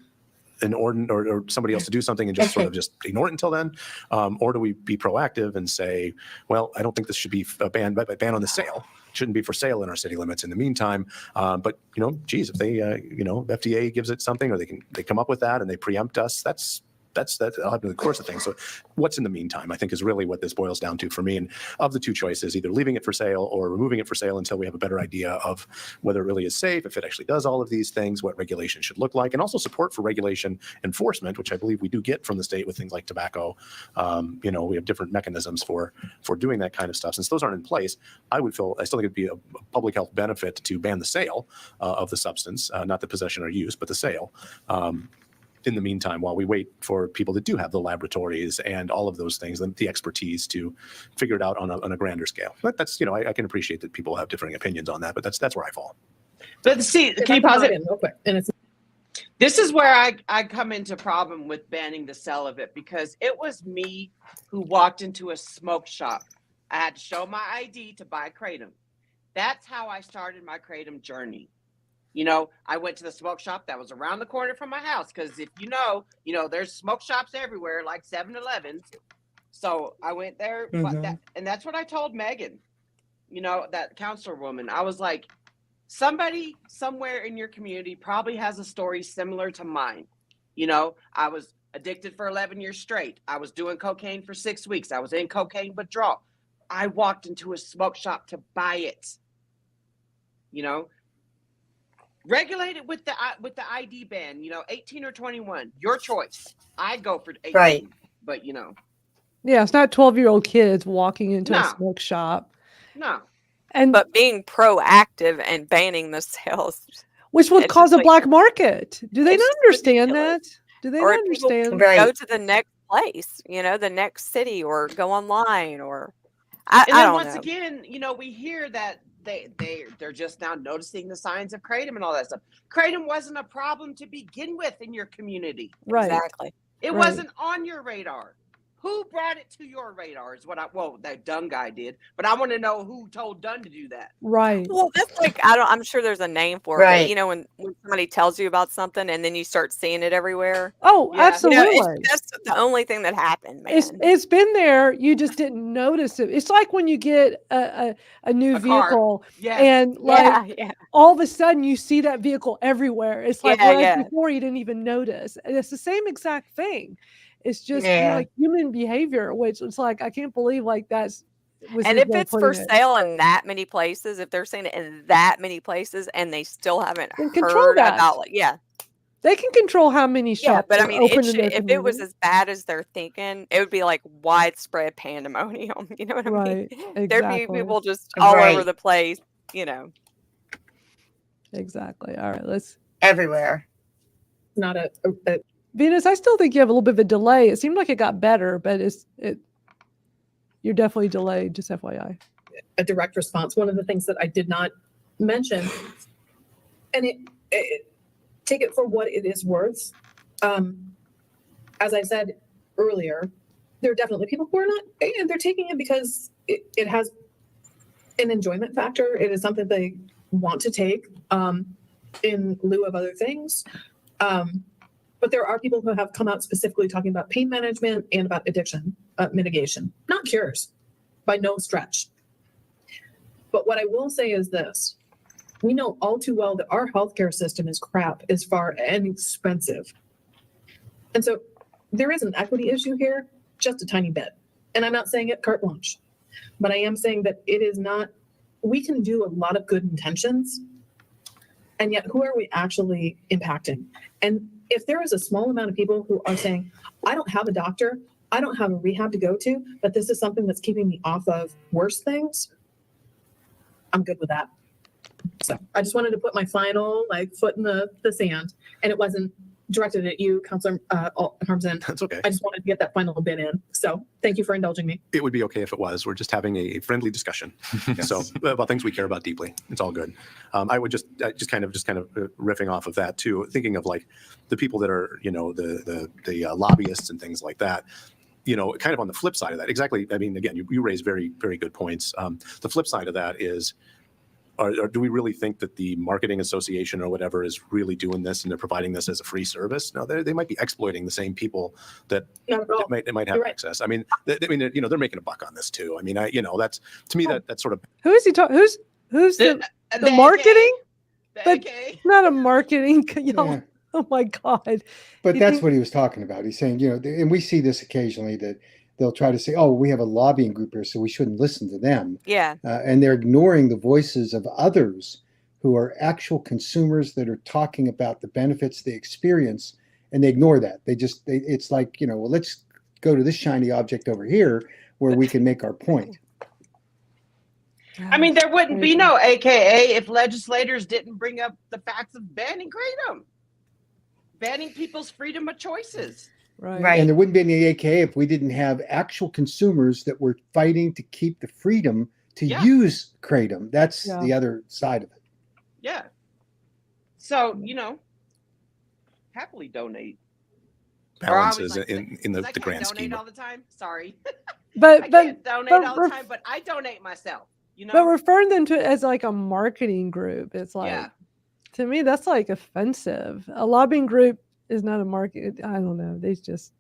an ordinance or somebody else to do something and just sort of just ignore it until then? Or do we be proactive and say, well, I don't think this should be a ban, but ban on the sale. It shouldn't be for sale in our city limits in the meantime. But geez, if they, FDA gives it something, or they come up with that and they preempt us, that's that'll happen in the course of things. So what's in the meantime, I think, is really what this boils down to for me. And of the two choices, either leaving it for sale or removing it for sale until we have a better idea of whether it really is safe, if it actually does all of these things, what regulation should look like, and also support for regulation enforcement, which I believe we do get from the state with things like tobacco. We have different mechanisms for doing that kind of stuff. Since those aren't in place, I still think it'd be a public health benefit to ban the sale of the substance, not the possession or use, but the sale. In the meantime, while we wait for people that do have the laboratories and all of those things and the expertise to figure it out on a grander scale. But that's, I can appreciate that people have differing opinions on that, but that's where I fall. But see, can you pause it real quick? And this is where I come into problem with banning the sale of it, because it was me who walked into a smoke shop. I had to show my ID to buy Kratom. That's how I started my Kratom journey. I went to the smoke shop that was around the corner from my house, because if there's smoke shops everywhere, like 7-Elevens. So I went there, and that's what I told Megan, that counselor woman. I was like, somebody somewhere in your community probably has a story similar to mine. I was addicted for 11 years straight. I was doing cocaine for 6 weeks. I was in cocaine withdrawal. I walked into a smoke shop to buy it. Regulate it with the ID ban, 18 or 21, your choice. I go for 18, right. But yeah, it's not 12-year-old kids walking into a smoke shop. No. But being proactive and banning the sales, which would cause a black market. Do they not understand that? Do they not understand? Go to the next place, the next city, or go online, or I don't once know. Again, we hear that they're just now noticing the signs of Kratom and all that stuff. Kratom wasn't a problem to begin with in your community. Right. Exactly. It wasn't on your radar. Who brought it to your radar is that Dunn guy did, but I want to know who told Dunn to do that. Right. Well, that's like, I'm sure there's a name for it, but when somebody tells you about something and then you start seeing it everywhere. Oh, absolutely. It's just the only thing that happened, man. It's been there. You just didn't notice it. It's like when you get a new vehicle and all of a sudden you see that vehicle everywhere. It's like before you didn't even notice. And it's the same exact thing. It's just like human behavior, which it's like, I can't believe that's. And if it's for sale in that many places, if they're saying it in that many places and they still haven't heard about they can control how many shops. Yeah, but I mean, if it was as bad as they're thinking, it would be like widespread pandemonium. You know what I mean? Exactly. There'd be people just all over the place, Exactly. All right, let's everywhere. Not a Venus, I still think you have a little bit of a delay. It seemed like it got better, but you're definitely delayed, just FYI. A direct response. One of the things that I did not mention, and it take it for what it is worth. As I said earlier, there are definitely people who are not, and they're taking it because it has an enjoyment factor. It is something they want to take in lieu of other things. But there are people who have come out specifically talking about pain management and about addiction mitigation, not cures, by no stretch. But what I will say is this. We know all too well that our healthcare system is crap as far and expensive. And so there is an equity issue here, just a tiny bit. And I'm not saying it carte blanche, but I am saying that it is not, we can do a lot of good intentions, and yet who are we actually impacting? And if there is a small amount of people who are saying, I don't have a doctor, I don't have a rehab to go to, but this is something that's keeping me off of worse things, I'm good with that. So I just wanted to put my final foot in the sand, and it wasn't directed at you, Councilor Harmsen. That's okay. I just wanted to get that final bit in. So thank you for indulging me. It would be okay if it was. We're just having a friendly discussion. So about things we care about deeply. It's all good. I would just kind of riffing off of that too, thinking of like the people that are, the lobbyists and things like that. Kind of on the flip side of that, exactly. I mean, again, you raise very, very good points. The flip side of that is, or do we really think that the marketing association or whatever is really doing this and they're providing this as a free service? No, they might be exploiting the same people that might have access. I mean, they're making a buck on this too. I mean, that's to me that's sort of Who is he talking? Who's the marketing? But not a marketing. Yeah. Oh my God. But that's what he was talking about. He's saying, and we see this occasionally that they'll try to say, oh, we have a lobbying group here, so we shouldn't listen to them. Yeah. And they're ignoring the voices of others who are actual consumers that are talking about the benefits they experience, and they ignore that. It's like, well, let's go to this shiny object over here where we can make our point. I mean, there wouldn't be no AKA if legislators didn't bring up the facts of banning Kratom. Banning people's freedom of choices. Right. And there wouldn't be any AKA if we didn't have actual consumers that were fighting to keep the freedom to use Kratom. That's the other side of it. Yeah. So, happily donate. Balance is in the grand scheme. Donate all the time. Sorry. But I can't donate all the time, but I donate myself. But referring them to it as like a marketing group, it's like, to me, that's like offensive. A lobbying group is not a market. I don't know. They just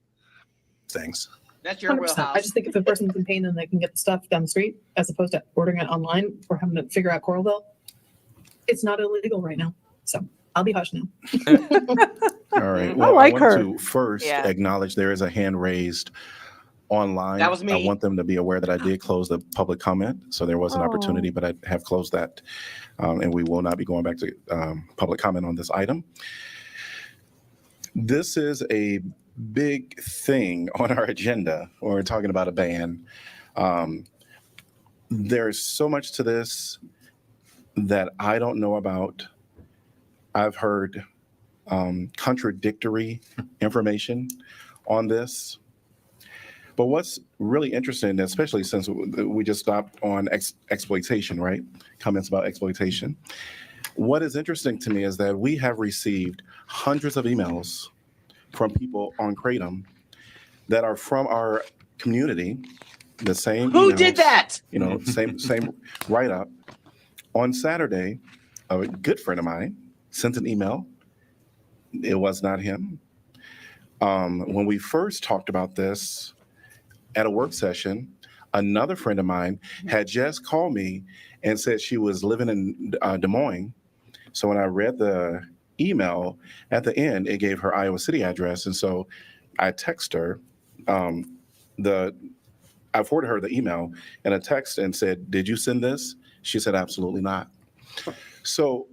things. That's your 100%. wheelhouse. I just think if a person's in pain and they can get the stuff down the street as opposed to ordering it online or having to figure out Coralville, it's not illegal right now. So I'll be hushed now. All right. I Well, like want her. to first acknowledge there is a hand raised online. That was me. I want them to be aware that I did close the public comment. So there was an opportunity, but I have closed that. And we will not be going back to public comment on this item. This is a big thing on our agenda when we're talking about a ban. There's so much to this that I don't know about. I've heard contradictory information on this. But what's really interesting, especially since we just stopped on exploitation, right? Comments about exploitation. What is interesting to me is that we have received hundreds of emails from people on Kratom that are from our community, the same Who emails, did that? Same write-up. On Saturday, a good friend of mine sent an email. It was not him. When we first talked about this at a work session, another friend of mine had just called me and said she was living in Des Moines. So when I read the email at the end, it gave her Iowa City address. And so I texted her, I forwarded her the email and a text and said, did you send this? She said, absolutely not. So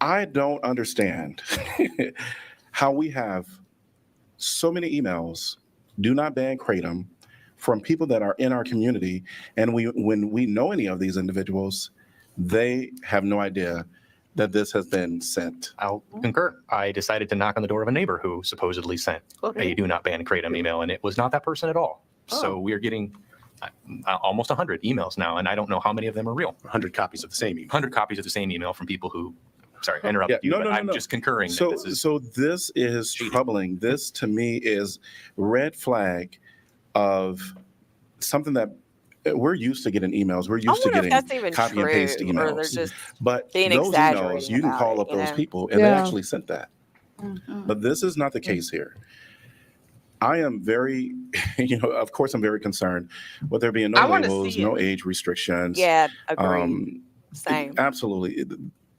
I don't understand how we have so many emails, do not ban Kratom, from people that are in our community. And when we know any of these individuals, they have no idea that this has been sent. I'll concur. I decided to knock on the door of a neighbor who supposedly sent a do not ban Kratom email, and it was not that person at all. So we are getting almost 100 emails now, and I don't know how many of them are real. 100 copies of the same email. 100 copies of the same email from people who, sorry, I interrupted you, but I'm just concurring. So that this is troubling. This to me is red flag of something that we're used to getting emails. We're used to getting copy and paste emails. But those emails, you can call up those people and they actually sent that. Mm-hmm. But this is not the case here. I am very, of course, I'm very concerned with there being no labels, no age restrictions. Yeah, agree. Same. Absolutely.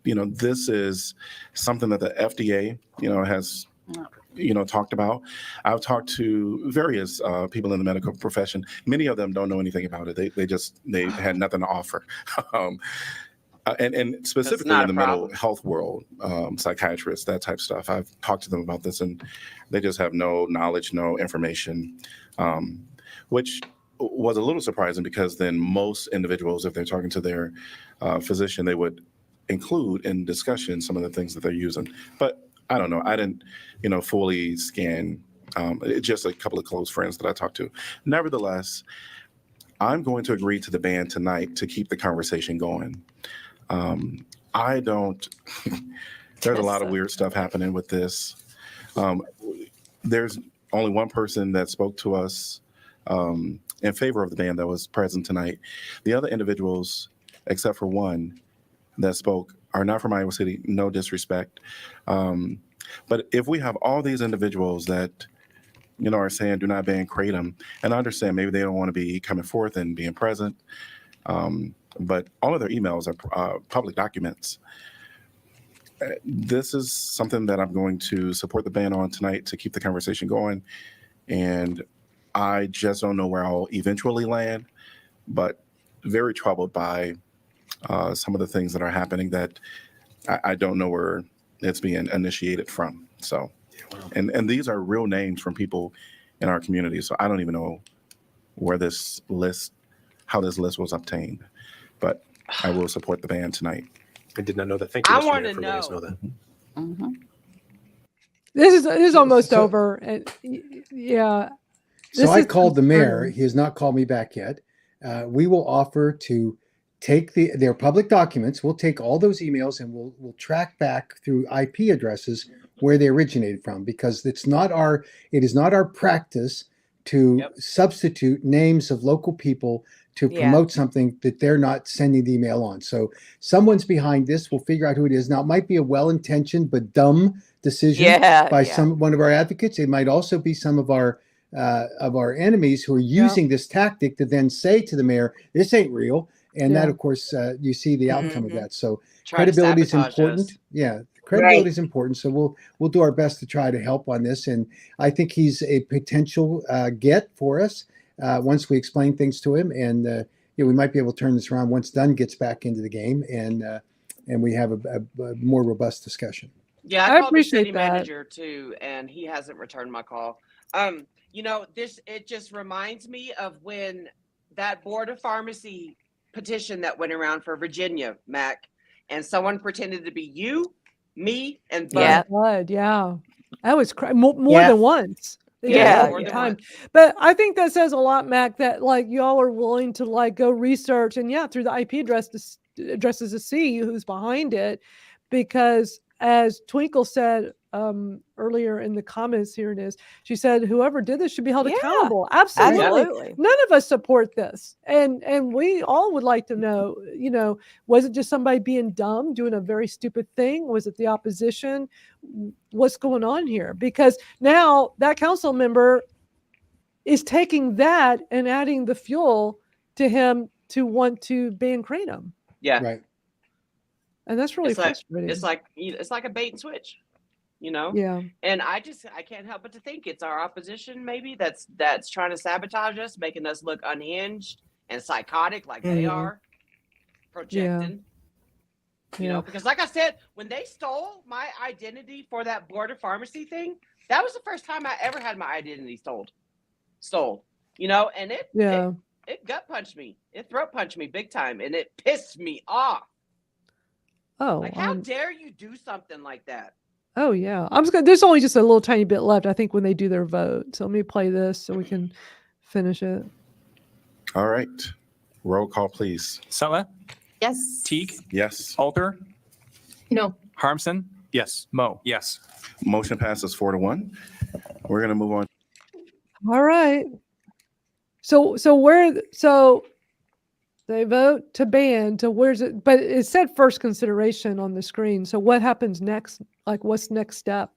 This is something that the FDA, has talked about. I've talked to various people in the medical profession. Many of them don't know anything about it. They had nothing to offer. And specifically in the mental health world, psychiatrists, that type of stuff. I've talked to them about this and they just have no knowledge, no information, which was a little surprising because then most individuals, if they're talking to their physician, they would include in discussion some of the things that they're using. But I don't know. I didn't, fully scan. It's just a couple of close friends that I talked to. Nevertheless, I'm going to agree to the ban tonight to keep the conversation going. I don't. There's a lot of weird stuff happening with this. There's only one person that spoke to us in favor of the ban that was present tonight. The other individuals, except for one that spoke, are not from Iowa City. No disrespect. But if we have all these individuals that, are saying do not ban Kratom, and I understand maybe they don't want to be coming forth and being present, but all of their emails are public documents. This is something that I'm going to support the ban on tonight to keep the conversation going. And I just don't know where I'll eventually land, but very troubled by some of the things that are happening that I don't know where it's being initiated from. So, and these are real names from people in our community. So I don't even know where how this list was obtained, but I will support the ban tonight. I did not know that. Thank you, I Mr. want Mayor, to for letting us know. know that. Mm-hmm. This is almost over. And yeah. So I called the mayor. He has not called me back yet. We will offer to take their public documents. We'll take all those emails and we'll track back through IP addresses where they originated from, because it is not our practice to substitute names of local people to promote something that they're not sending the email on. So someone's behind this. We'll figure out who it is. Now, it might be a well-intentioned but dumb decision by one of our advocates. It might also be some of our enemies who are using this tactic to then say to the mayor, "This ain't real." And that, of course, you see the outcome of that. So credibility is important. Yeah, credibility is important. So we'll do our best to try to help on this. And I think he's a potential get for us once we explain things to him. And we might be able to turn this around once Dunn gets back into the game and we have a more robust discussion. Yeah, I called the city manager too, and he hasn't returned my call. It just reminds me of when that board of pharmacy petition that went around for Virginia, Mac, and someone pretended to be you, me, and Bud. Bud, that was more than once. More than time. But I think that says a lot, Mac, that y'all are willing to go research and through the IP addresses to see who's behind it, because as Twinkle said earlier in the comments, here it is. She said, whoever did this should be held accountable. Absolutely. None of us support this. And we all would like to know, was it just somebody being dumb, doing a very stupid thing? Was it the opposition? What's going on here? Because now that council member is taking that and adding the fuel to him to want to ban Kratom. Yeah. Right. And that's really frustrating. It's like a bait and switch, Yeah. And I can't help but to think it's our opposition maybe that's trying to sabotage us, making us look unhinged and psychotic like they are projecting. Because like I said, when they stole my identity for that board of pharmacy thing, that was the first time I ever had my identity stole. And it gut punched me, it throat punched me big time, and it pissed me off. Oh, how dare you do something like that? Oh yeah, there's only just a little tiny bit left, I think, when they do their vote. So let me play this so we can finish it. All right, roll call, please. Sella? Yes. Teague? Yes. Alter? No. Harmson? Yes. Mo? Yes. Motion passes 4-1. We're gonna move on. All right. So they vote to ban to where's it? But it said first consideration on the screen. So what happens next? What's next step?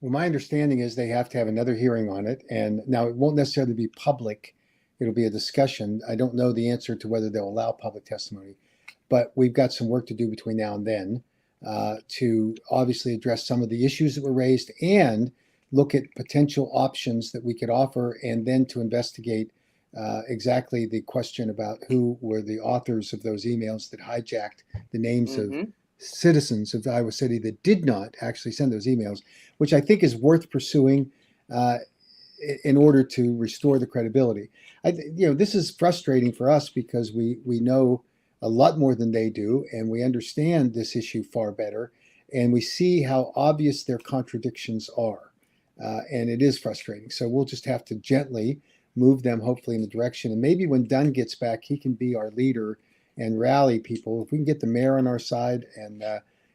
Well, my understanding is they have to have another hearing on it. And now it won't necessarily be public. It'll be a discussion. I don't know the answer to whether they'll allow public testimony, but we've got some work to do between now and then to obviously address some of the issues that were raised and look at potential options that we could offer, and then to investigate exactly the question about who were the authors of those emails that hijacked the names of citizens of Iowa City that did not actually send those emails, which I think is worth pursuing in order to restore the credibility. This is frustrating for us because we know a lot more than they do, and we understand this issue far better. and we see how obvious their contradictions are. And it is frustrating. So we'll just have to gently move them, hopefully, in the direction. And maybe when Dunn gets back, he can be our leader and rally people. If we can get the mayor on our side and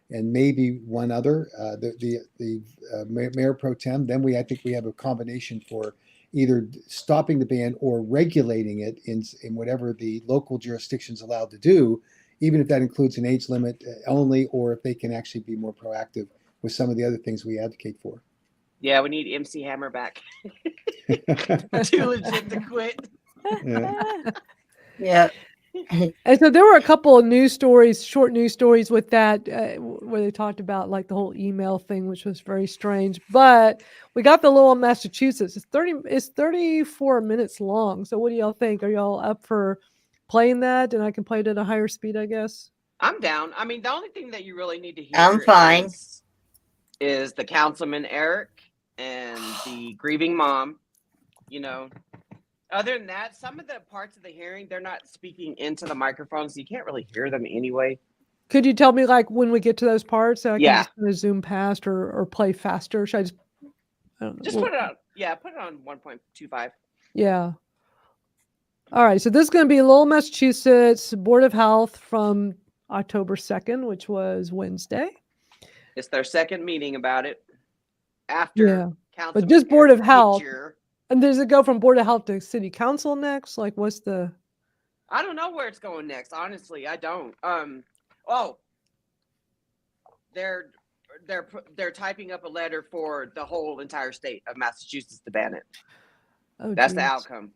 maybe one other, the mayor pro tem, then I think we have a combination for either stopping the ban or regulating it in whatever the local jurisdiction's allowed to do, even if that includes an age limit only, or if they can actually be more proactive with some of the other things we advocate for. Yeah, we need MC Hammer back. Too legit to quit. Yeah. And so there were a couple of news stories, short news stories with that, where they talked about like the whole email thing, which was very strange. But we got the Lowell, Massachusetts. It's 34 minutes long. So what do y'all think? Are y'all up for playing that? And I can play it at a higher speed, I guess. I'm down. I mean, the only thing that you really need to hear I'm fine. is the councilman Eric and the grieving mom. You know, other than that, some of the parts of the hearing, they're not speaking into the microphone, so you can't really hear them anyway. Could you tell me like when we get to those parts so I can Yeah. just kind of zoom past or play faster? Should I just, I don't know. Just put it on. Yeah, put it on 1.25. Yeah. All right. So this is going to be Lowell, Massachusetts Board of Health from October 2nd, which was Wednesday. It's their second meeting about it after Yeah. Councilman But just Board of Eric Health. Gitcher. And does it go from Board of Health to City Council next? Like, what's the? I don't know where it's going next. Honestly, I don't. They're typing up a letter for the whole entire state of Massachusetts to ban it. Oh, That's the geez. outcome.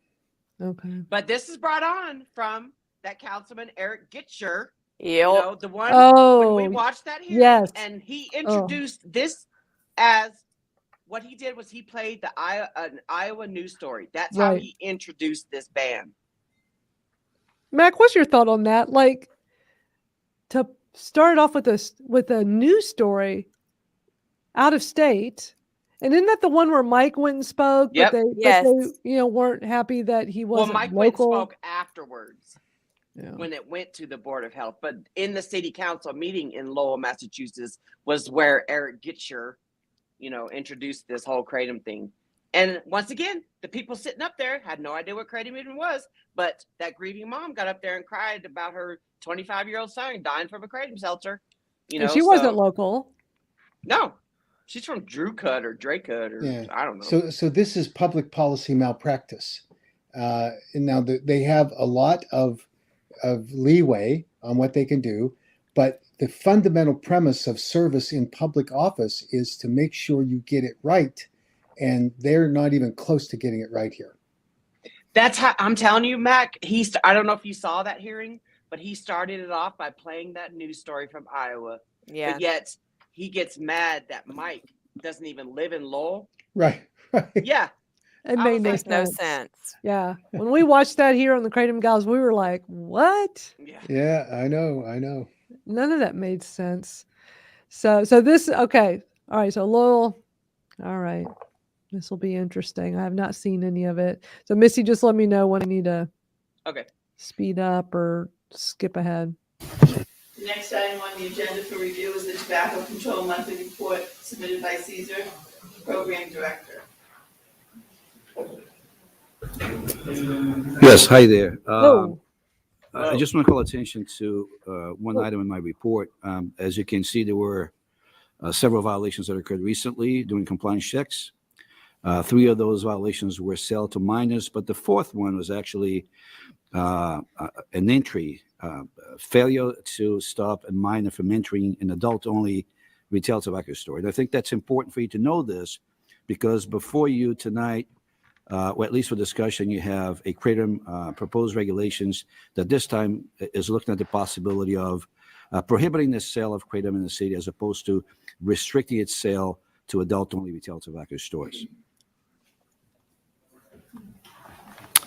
Okay. But this is brought on from that Councilman Eric Gitcher. Yep. You know, the one Oh, when we watched that hearing, yes. and he Oh. introduced this as what he did was he played an Iowa news story. That's how Right. he introduced this ban. Mac, what's your thought on that? Like, to start off with a news story out of state, and isn't that the one where Mike went and spoke? Yep. But Yes. they weren't happy that he Well, wasn't Mike went and local. spoke afterwards Yeah. when it went to the Board of Health. But in the city council meeting in Lowell, Massachusetts, was where Eric Gitcher, introduced this whole Kratom thing. And once again, the people sitting up there had no idea what Kratom even was. But that grieving mom got up there and cried about her 25-year-old son dying from a Kratom seltzer. And she wasn't local. No, she's from Drewcut or Draycut or I don't know. So this is public policy malpractice. And now they have a lot of leeway on what they can do, but the fundamental premise of service in public office is to make sure you get it right, and they're not even close to getting it right here. That's how I'm telling you, Mac. I don't know if you saw that hearing, but he started it off by playing that news story from Iowa. Yeah. But yet he gets mad that Mike doesn't even live in Lowell. Right. Yeah. It I made was no like, sense. No sense. Yeah. When we watched that here on the Kratom Gals, we were like, what? Yeah, I know. None of that made sense. So this, okay. All right. So Lowell, all right. This will be interesting. I have not seen any of it. So Missy, just let me know when I need to Okay. speed up or skip ahead. The next item on the agenda for review is the Tobacco Control Monthly Report submitted by Caesar, Program Director. Yes, hi there. Oh. I just want to call attention to one item in my report. As you can see, there were several violations that occurred recently during compliance checks. 3 of those violations were sale to minors, but the 4th one was actually an entry, failure to stop a minor from entering an adult-only retail tobacco store. And I think that's important for you to know this, because before you tonight, or at least for discussion, you have a Kratom proposed regulations that this time is looking at the possibility of prohibiting the sale of Kratom in the city as opposed to restricting its sale to adult-only retail tobacco stores.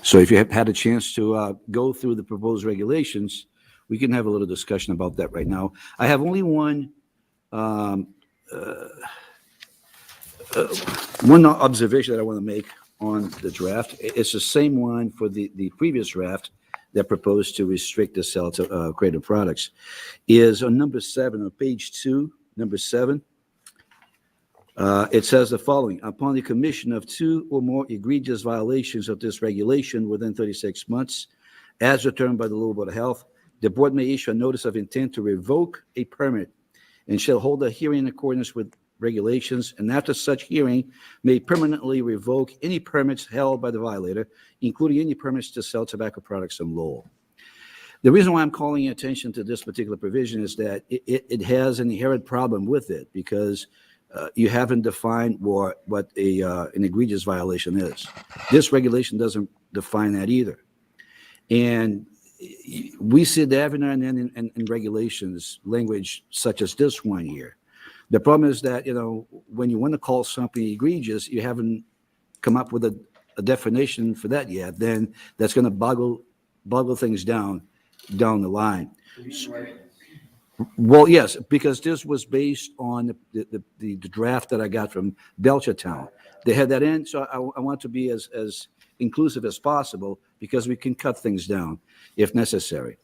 So if you have had a chance to go through the proposed regulations, we can have a little discussion about that right now. I have only one observation that I want to make on the draft. It's the same one for the previous draft that proposed to restrict the sale to Kratom products. Is on number 7 on page 2, number 7. It says the following: upon the commission of 2 or more egregious violations of this regulation within 36 months, as determined by the Louisville Board of Health, the board may issue a notice of intent to revoke a permit and shall hold a hearing in accordance with regulations, and after such hearing may permanently revoke any permits held by the violator, including any permits to sell tobacco products in Lowell. The reason why I'm calling attention to this particular provision is that it has an inherent problem with it, because you haven't defined what an egregious violation is. This regulation doesn't define that either. And we see that every now and then in regulations, language such as this one here. The problem is that, when you want to call something egregious, you haven't come up with a definition for that yet. Then that's going to boggle things down the line. Well, yes, because this was based on the draft that I got from Belchertown. They had that in, so I want to be as inclusive as possible, because we can cut things down if necessary.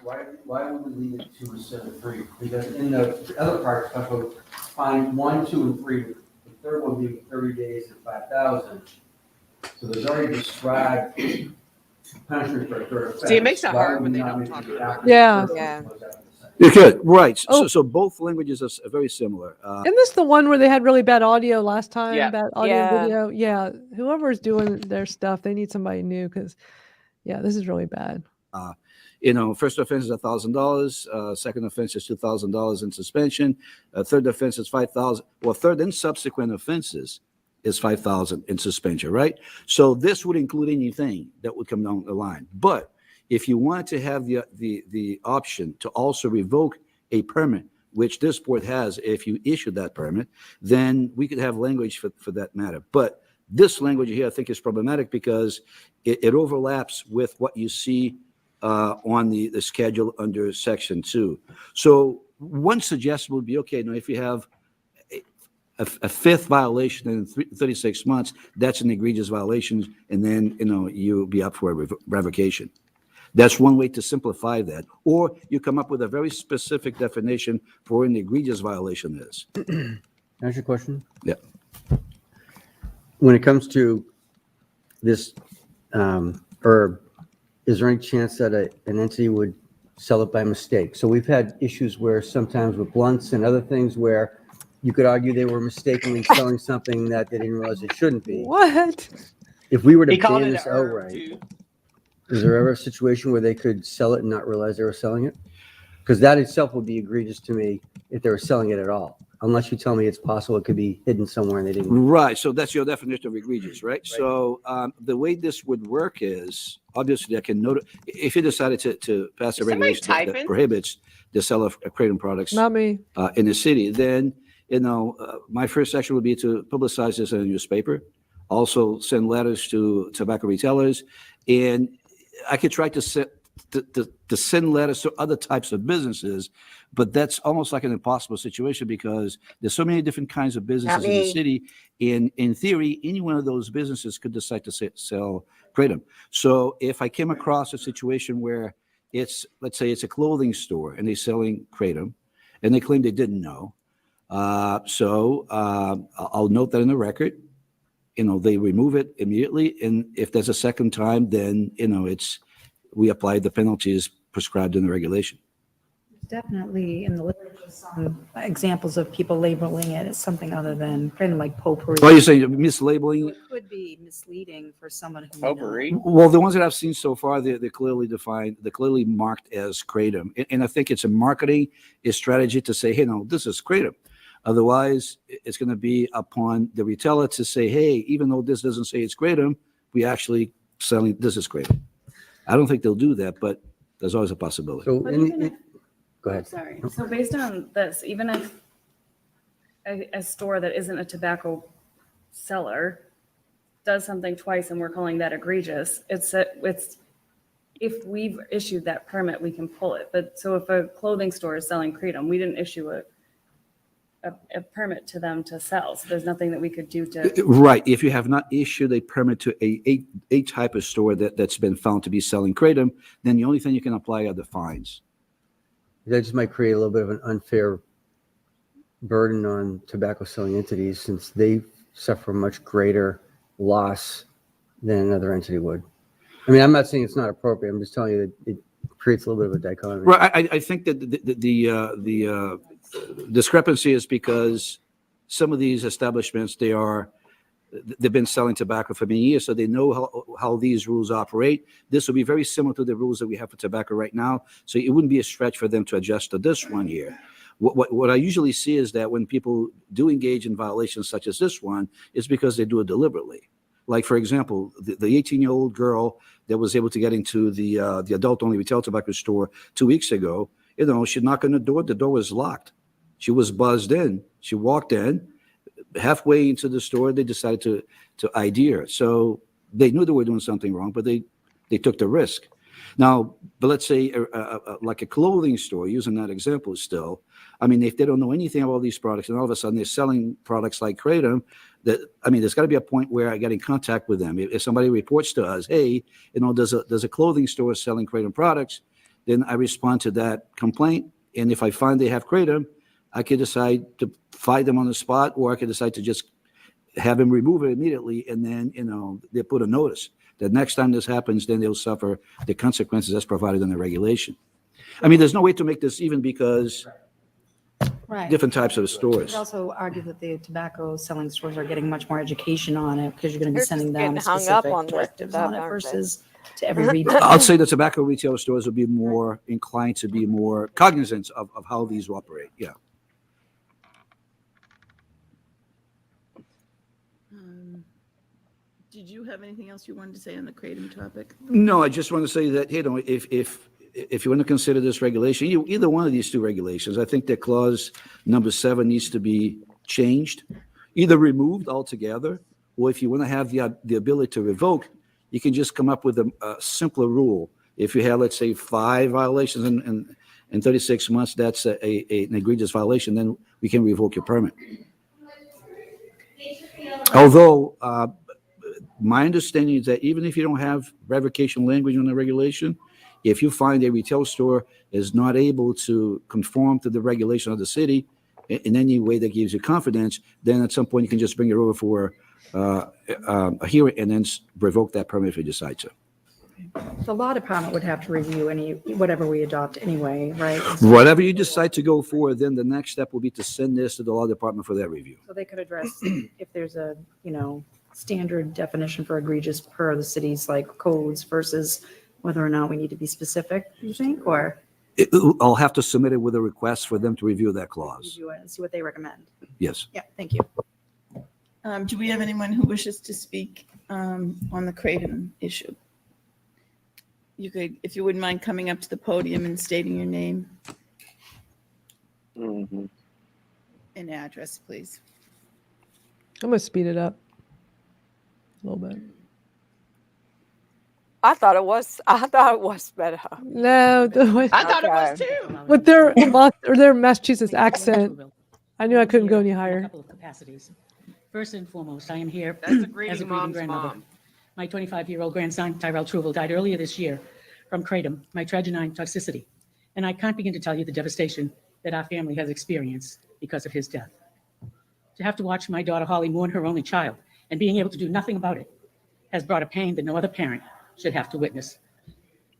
Why would we leave it 2 instead of 3? Because in the other part, find 1, 2, and 3. The third one being 30 days and 5,000. So there's already described punishment for a third offense. See, it makes it hard when they don't talk about it. Yeah. You could, right. So both languages are very similar. Isn't this the one where they had really bad audio last time? Yeah. Bad audio Yeah. and video? Yeah. Whoever's doing their stuff, they need somebody new, because, yeah, this is really bad. First offense is $1,000. Second offense is $2,000 in suspension. Third offense is $5,000. Well, third and subsequent offenses is $5,000 in suspension, right? So this would include anything that would come down the line. But if you want to have the option to also revoke a permit, which this board has if you issue that permit, then we could have language for that matter. But this language here, I think, is problematic because it overlaps with what you see on the schedule under Section 2. So one suggestion would be, okay, now if you have a fifth violation in 36 months, that's an egregious violation, and then you'll be up for a revocation. That's one way to simplify that. Or you come up with a very specific definition for what an egregious violation is. Can I ask you a question? Yeah. When it comes to this herb, is there any chance that an entity would sell it by mistake? So we've had issues where sometimes with blunts and other things where you could argue they were mistakenly selling something that they didn't realize it shouldn't be. What? If we were to He called ban it this an herb, outright, too. is there ever a situation where they could sell it and not realize they were selling it? Because that itself would be egregious to me if they were selling it at all. Unless you tell me it's possible it could be hidden somewhere and they didn't. Right. So that's your definition of egregious, right? So the way this would work is, obviously, I can note if you decided to pass a regulation that prohibits the sale of Kratom products Not me. In the city, then, my first action would be to publicize this in a newspaper, also send letters to tobacco retailers, and I could try to send letters to other types of businesses, but that's almost like an impossible situation because there's so many different kinds of businesses in the city. In theory, any one of those businesses could decide to sell Kratom. So if I came across a situation where let's say it's a clothing store and they're selling Kratom and they claim they didn't know, so I'll note that in the record. They remove it immediately, and if there's a second time, then we apply the penalties prescribed in the regulation. Definitely in the literature some examples of people labeling it as something other than kind of like potpourri. Well, you're saying mislabeling? It could be misleading for someone who potpourri. Well, the ones that I've seen so far, they're clearly defined, they're clearly marked as Kratom, and I think it's a marketing strategy to say, hey, no, this is Kratom. Otherwise, it's going to be upon the retailer to say, hey, even though this doesn't say it's Kratom, we actually selling this is Kratom. I don't think they'll do that, but there's always a possibility. So, Go ahead. Sorry. So based on this, even if a store that isn't a tobacco seller does something twice and we're calling that egregious, it's if we've issued that permit, we can pull it. But so if a clothing store is selling Kratom, we didn't issue a permit to them to sell. So there's nothing that we could do to. Right. If you have not issued a permit to a type of store that's been found to be selling Kratom, then the only thing you can apply are the fines. That just might create a little bit of an unfair burden on tobacco selling entities since they suffer much greater loss than another entity would. I mean, I'm not saying it's not appropriate. I'm just telling you that it creates a little bit of a dichotomy. Right. I think that the discrepancy is because some of these establishments, they've been selling tobacco for many years, so they know how these rules operate. This will be very similar to the rules that we have for tobacco right now, so it wouldn't be a stretch for them to adjust to this one here. What I usually see is that when people do engage in violations such as this one, it's because they do it deliberately. Like, for example, the 18-year-old girl that was able to get into the adult-only retail tobacco store 2 weeks ago, she knocked on the door was locked. She was buzzed in. She walked in. Halfway into the store, they decided to ID her. So they knew they were doing something wrong, but they took the risk. Now, but let's say like a clothing store, using that example still, I mean, if they don't know anything about these products and all of a sudden they're selling products like Kratom, there's got to be a point where I get in contact with them. If somebody reports to us, hey, there's a clothing store selling Kratom products, then I respond to that complaint. And if I find they have Kratom, I could decide to fight them on the spot, or I could decide to just have them remove it immediately. And then, they put a notice that next time this happens, then they'll suffer the consequences as provided in the regulation. I mean, there's no way to make this even because different types of stores. I also argue that the tobacco selling stores are getting much more education on it because you're going to be sending them specific directives on it versus to every retail. I'll say the tobacco retail stores will be more inclined to be more cognizant of how these operate. Yeah. Did you have anything else you wanted to say on the Kratom topic? No, I just want to say that, if you want to consider this regulation, either one of these two regulations, I think that clause number 7 needs to be changed, either removed altogether, or if you want to have the ability to revoke, you can just come up with a simpler rule. If you have, let's say, 5 violations in 36 months, that's an egregious violation, then we can revoke your permit. Although, my understanding is that even if you don't have revocation language on the regulation, if you find a retail store is not able to conform to the regulation of the city in any way that gives you confidence, then at some point you can just bring it over for a hearing and then revoke that permit if you decide to. The law department would have to review whatever we adopt anyway, right? Whatever you decide to go for, then the next step will be to send this to the law department for that review. So they could address if there's a, standard definition for egregious per the city's codes versus whether or not we need to be specific, you think, or? I'll have to submit it with a request for them to review that clause. Review it and see what they recommend. Yes. Yeah, thank you. Do we have anyone who wishes to speak on the Kratom issue? You could, if you wouldn't mind coming up to the podium and stating your name and address, please. I'm going to speed it up a little bit. I thought it was better. No, I thought it was too. With their Massachusetts accent, I knew I couldn't go any higher. Couple of capacities. First and foremost, I am here That's a as a greeting grieving mom's grandmother. mom. My 25-year-old grandson, Tyrell Truval, died earlier this year from Kratom, mitragynine toxicity. And I can't begin to tell you the devastation that our family has experienced because of his death. To have to watch my daughter Holly mourn her only child and being able to do nothing about it has brought a pain that no other parent should have to witness.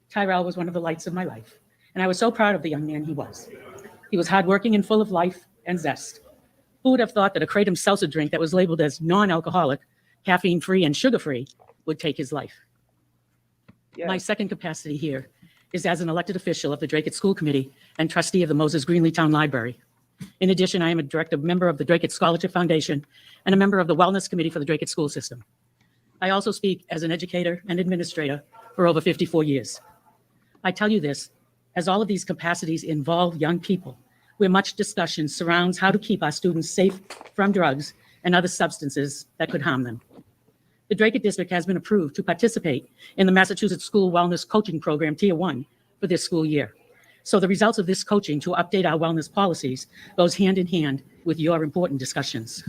Tyrell was one of the lights of my life, and I was so proud of the young man he was. He was hardworking and full of life and zest. Who would have thought that a Kratom seltzer drink that was labeled as non-alcoholic, caffeine-free, and sugar-free would take his life? Yes. My second capacity here is as an elected official of the Dracut School Committee and trustee of the Moses Greenlee Town Library. In addition, I am a director member of the Dracut Scholarship Foundation and a member of the Wellness Committee for the Dracut School System. I also speak as an educator and administrator for over 54 years. I tell you this, as all of these capacities involve young people, where much discussion surrounds how to keep our students safe from drugs and other substances that could harm them. The Dracut District has been approved to participate in the Massachusetts School Wellness Coaching Program Tier 1 for this school year. So the results of this coaching to update our wellness policies goes hand in hand with your important discussions.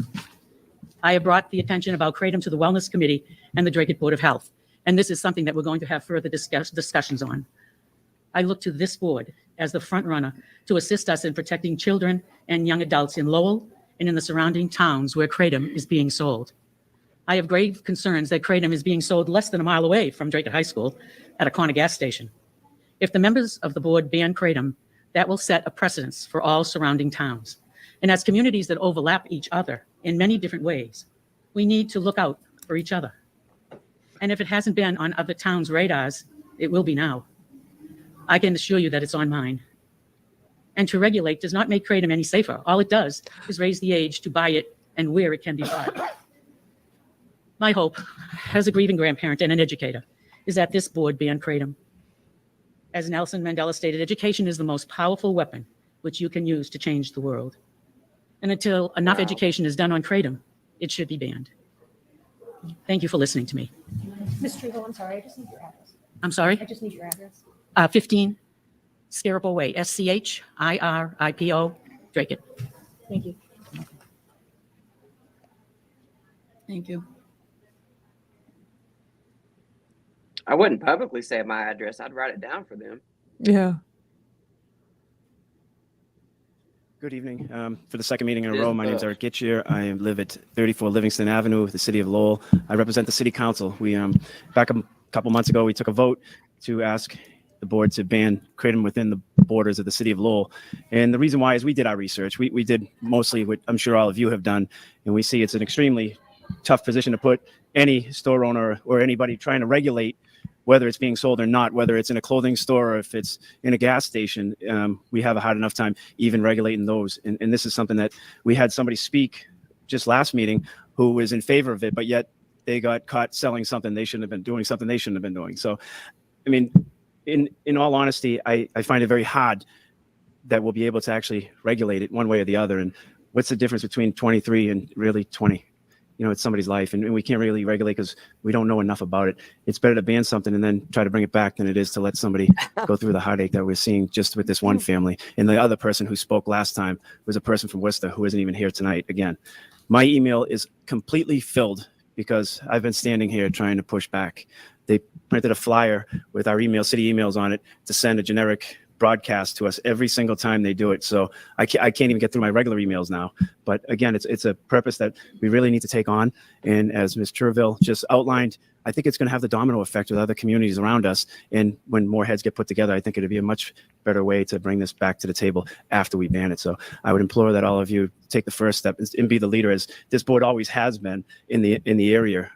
I have brought the attention about Kratom to the Wellness Committee and the Dracut Board of Health, and this is something that we're going to have further discussions on. I look to this board as the front runner to assist us in protecting children and young adults in Lowell and in the surrounding towns where Kratom is being sold. I have grave concerns that Kratom is being sold less than a mile away from Drake High School at a corner gas station. If the members of the board ban Kratom, that will set a precedence for all surrounding towns. And as communities that overlap each other in many different ways, we need to look out for each other. And if it hasn't been on other towns' radars, it will be now. I can assure you that it's on mine. And to regulate does not make Kratom any safer. All it does is raise the age to buy it and where it can be bought. My hope, as a grieving grandparent and an educator, is that this board ban Kratom. As Nelson Mandela stated, education is the most powerful weapon which you can use to change the world. And until enough education is done on Kratom, it should be banned. Thank you for listening to me. Ms. Trudeau, I'm sorry, I just need your address. I'm sorry? I just need your address. 15 Skiripo Way, SCHIRIPO, Drake. Thank you. Thank you. I wouldn't publicly say my address. I'd write it down for them. Yeah. Good evening. For the second meeting in a row, my name is hurkeyjerkydancer. I live at 34 Livingston Avenue, the city of Lowell. I represent the city council. We back a couple months ago, we took a vote to ask the board to ban Kratom within the borders of the city of Lowell. And the reason why is we did our research. We did mostly what I'm sure all of you have done, and we see it's an extremely tough position to put any store owner or anybody trying to regulate whether it's being sold or not, whether it's in a clothing store or if it's in a gas station. We have a hard enough time even regulating those. And this is something that we had somebody speak just last meeting who was in favor of it, but yet they got caught selling something they shouldn't have been doing, something they shouldn't have been doing. So, I mean, in all honesty, I find it very hard that we'll be able to actually regulate it one way or the other. And what's the difference between 23 and really 20? You know, it's somebody's life, and we can't really regulate because we don't know enough about it. It's better to ban something and then try to bring it back than it is to let somebody go through the heartache that we're seeing just with this one family. And the other person who spoke last time was a person from Worcester who isn't even here tonight. Again, my email is completely filled because I've been standing here trying to push back. They printed a flyer with our city emails on it to send a generic broadcast to us every single time they do it. So I can't even get through my regular emails now. But again, it's a purpose that we really need to take on. And as Ms. Turville just outlined, I think it's going to have the domino effect with other communities around us. And when more heads get put together, I think it'd be a much better way to bring this back to the table after we ban it. So I would implore that all of you take the first step and be the leader, as this board always has been in the area.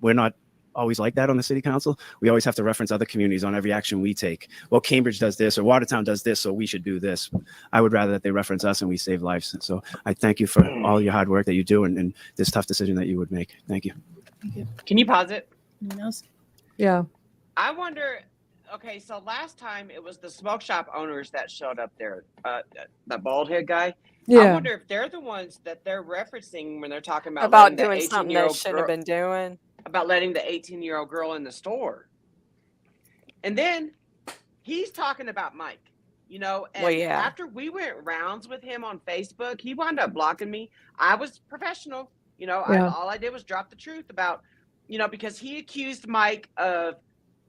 We're not always like that on the city council. We always have to reference other communities on every action we take. Well, Cambridge does this or Watertown does this, so we should do this. I would rather that they reference us and we save lives. So I thank you for all your hard work that you do and this tough decision that you would make. Thank you. Can you pause it? Anyone else? Yeah. I wonder, okay, so last time it was the smoke shop owners that showed up there, the bald head guy. I Yeah. wonder if they're the ones that they're referencing when they're talking about About letting the doing something they 18-year-old shouldn't have been doing. about letting the 18-year-old girl in the store. And then he's talking about Mike, you know, and Well, yeah. after we went rounds with him on Facebook, he wound up blocking me. I was professional, you know, Yeah. all I did was drop the truth about, you know, because he accused Mike of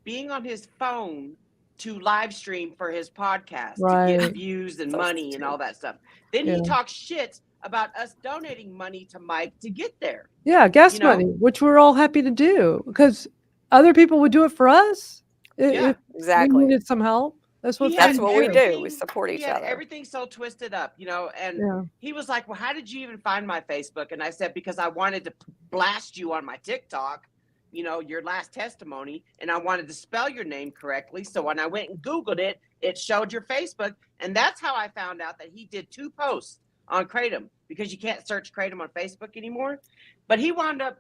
being on his phone to live stream for his podcast to Right. get views and money and all that stuff. Then Yeah. he talks shit about us donating money to Mike to get there. Yeah, gas You know? money, which we're all happy to do because other people would do it for us if we Exactly. needed some help. That's what That's friends what we do. everything- We support he each had other. everything so twisted up, you know, and Yeah. he was like, well, how did you even find my Facebook? And I said, because I wanted to blast you on my TikTok, you know, your last testimony, and I wanted to spell your name correctly. So when I went and Googled it, it showed your Facebook. And that's how I found out that he did 2 posts on Kratom, because you can't search Kratom on Facebook anymore. But he wound up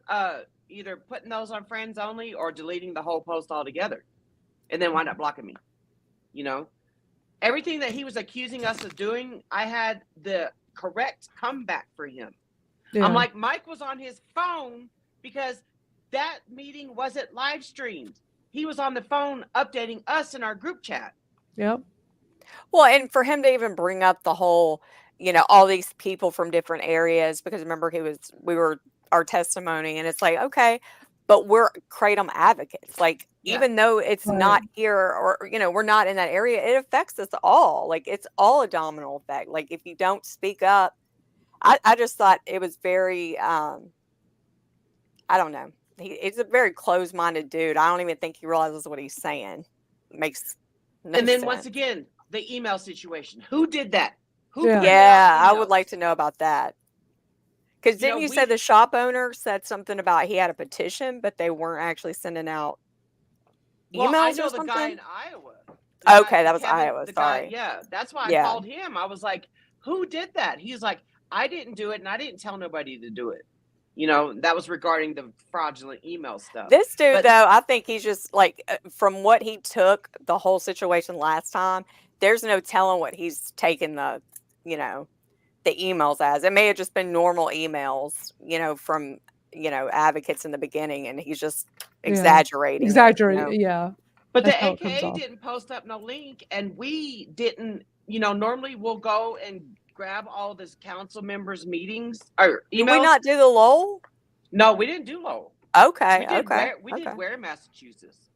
either putting those on friends only or deleting the whole post altogether, and then wound up blocking me. You know, everything that he was accusing us of doing, I had the correct comeback for him. Yeah. I'm like, Mike was on his phone because that meeting wasn't live streamed. He was on the phone updating us in our group chat. Yep. Well, and for him to even bring up the whole, you know, all these people from different areas, because remember we were our testimony, and it's like, okay, but we're Kratom advocates. Like, Yeah. even though it's not here, or, we're not in that area, it affects us all. Like, it's all a domino effect. Like, if you don't speak up, I just thought it was very, I don't know. He's a very closed-minded dude. I don't even think he realizes what he's saying. Makes no And then sense. once again, the email situation. Who did that? Who Yeah. printed Yeah, out I would emails? like to know about that. Because You know, didn't you say the shop owner said something about he had a petition, but they weren't actually sending out Well, I emails know or the something? guy in Iowa. The guy- Okay, that was Kevin, Iowa. the guy, Sorry. yeah, that's why I Yeah. called him. I was like, who did that? He's like, I didn't do it, and I didn't tell nobody to do it. That was regarding the fraudulent email stuff. This dude, But- though, I think he's just like, from what he took the whole situation last time, there's no telling what he's taken the emails as. It may have just been normal emails, from, advocates in the beginning, and he's just exaggerating. Yeah. But the That's how it comes AKA off. didn't post up no link, and we didn't. Normally we'll go and grab all this council members' meetings or emails. Did we not do the Lowell? No, we didn't do Lowell. Okay, We did okay, we did Ware, Massachusetts.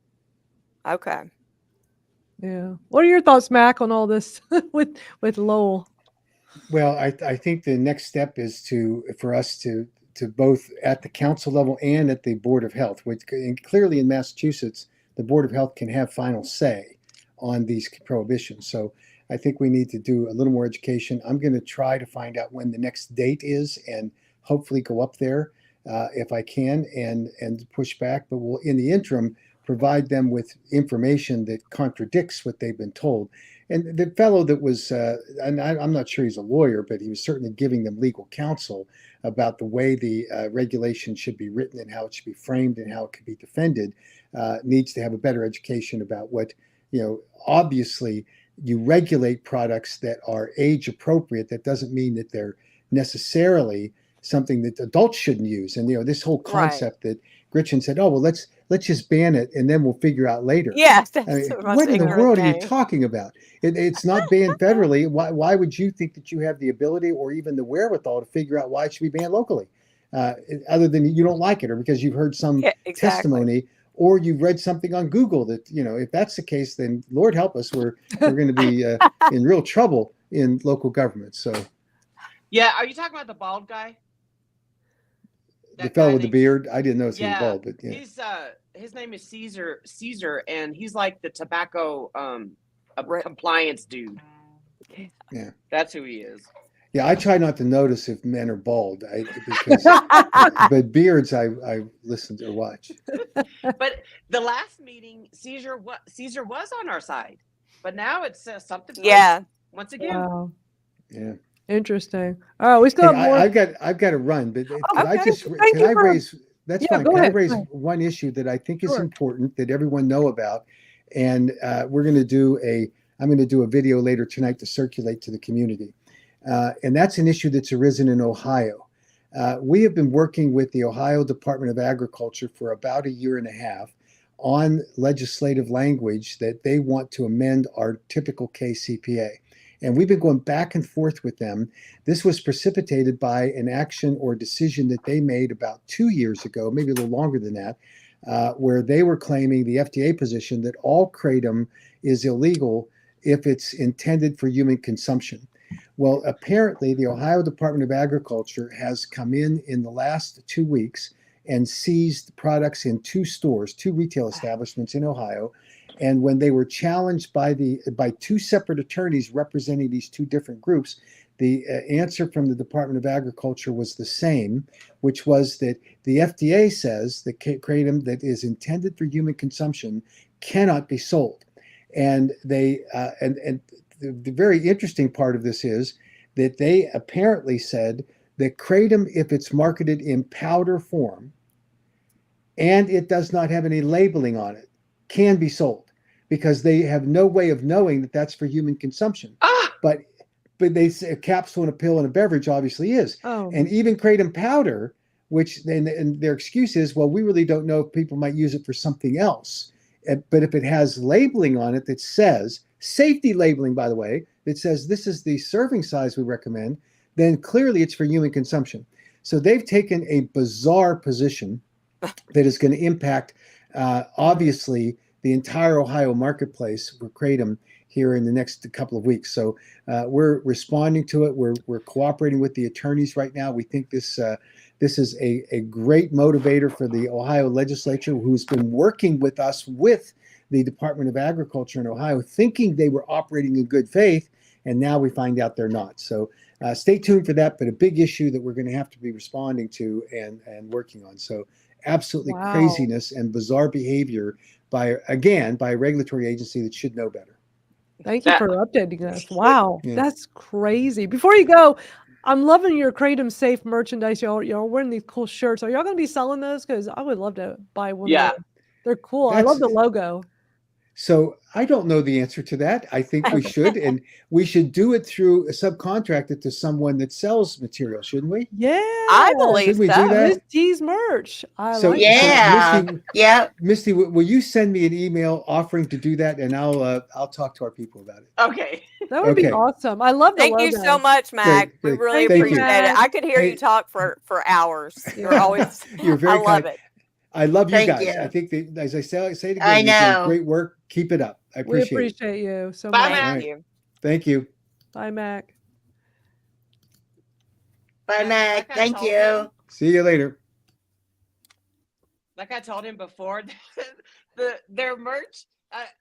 okay. Yeah. What are your thoughts, Mac, on all this with Lowell? Well, I think the next step is for us to both at the council level and at the Board of Health, which and clearly in Massachusetts, the Board of Health can have final say on these prohibitions. So I think we need to do a little more education. I'm going to try to find out when the next date is and hopefully go up there if I can and push back. But we'll, in the interim, provide them with information that contradicts what they've been told. And the fellow that was, and I'm not sure he's a lawyer, but he was certainly giving them legal counsel about the way the regulation should be written and how it should be framed and how it could be defended, needs to have a better education about what, obviously you regulate products that are age appropriate. That doesn't mean that they're necessarily something that adults shouldn't use. And, this whole concept that Gretchen said, oh, well, let's just ban it and then we'll figure out later. Yeah, I mean, that's the most what in the ignorant world are you thing. talking about? It's not banned federally. Why would you think that you have the ability or even the wherewithal to figure out why it should be banned locally? Other than you don't like it or because you've heard some testimony or you've read something on Google that, if that's the case, then Lord help us, we're going to be in real trouble in local government. So Yeah, are you talking about the bald guy? the fellow with the beard, I didn't notice he was bald, but yeah. He's his name is Caesar, and he's like the tobacco compliance dude. Yeah. That's who he is. Yeah, I try not to notice if men are bald, because but beards I listen to or watch. But the last meeting, Caesar was on our side, but now it's something. Yeah. Once again. Wow. Yeah. Interesting. All right, we still have more. I've got to run, but can I Okay. just Thank can you I for- raise? That's Yeah, fine. go Can ahead, I raise go ahead. one issue that I think is Sure. important that everyone know about? And we're going to do I'm going to do a video later tonight to circulate to the community. And that's an issue that's arisen in Ohio. We have been working with the Ohio Department of Agriculture for about a year and a half on legislative language that they want to amend our typical KCPA. And we've been going back and forth with them. This was precipitated by an action or decision that they made about 2 years ago, maybe a little longer than that, where they were claiming the FDA position that all kratom is illegal if it's intended for human consumption. Well, apparently the Ohio Department of Agriculture has come in the last 2 weeks and seized products in 2 stores, 2 retail establishments in Ohio. And when they were challenged by 2 separate attorneys representing these 2 different groups, the answer from the Department of Agriculture was the same, which was that the FDA says that kratom that is intended for human consumption cannot be sold. And they and the very interesting part of this is that they apparently said that kratom, if it's marketed in powder form and it does not have any labeling on it, can be sold because they have no way of knowing that that's for human consumption. But they say a capsule and a pill and a beverage obviously is. Oh. And even kratom powder, which then and their excuse is, well, we really don't know if people might use it for something else. But if it has labeling on it that says, safety labeling, by the way, that says this is the serving size we recommend, then clearly it's for human consumption. So they've taken a bizarre position that is going to impact, obviously, the entire Ohio marketplace for Kratom here in the next couple of weeks. So we're responding to it. We're cooperating with the attorneys right now. We think this is a great motivator for the Ohio legislature, who's been working with us with the Department of Agriculture in Ohio, thinking they were operating in good faith, and now we find out they're not. So stay tuned for that, but a big issue that we're going to have to be responding to and working on. So absolutely craziness and bizarre behavior by a regulatory agency that should know better. Thank you for updating us. Wow, that's crazy. Before you go, I'm loving your Kratom Safe merchandise. Y'all wearing these cool shirts. Are y'all going to be selling those? Because I would love to buy one. Yeah. Of those. They're cool. I love the logo. So I don't know the answer to that. I think we should, and we should do it through a subcontractor to someone that sells material, shouldn't we? Yeah, I believe Should we so. do that? Misty's merch. So, Yeah. Misty, Yep. Misty, will you send me an email offering to do that, and I'll talk to our people about it. Okay. That would be Okay. awesome. I love the Thank logo. you so much, Mac. Great, We great. really Thank appreciate you. it. I could hear Hey. you talk for hours. You're always. You're very I love kind. it. I love you Thank guys. you. I think that, as I say it again, I you're doing know. great work. Keep it up. I We appreciate it. appreciate you so Bye, much. Mac. All right. You. Thank you. Bye, Mac. Bye, Mac. Like I Thank told you. him- See you later. Like I told him before, their merch,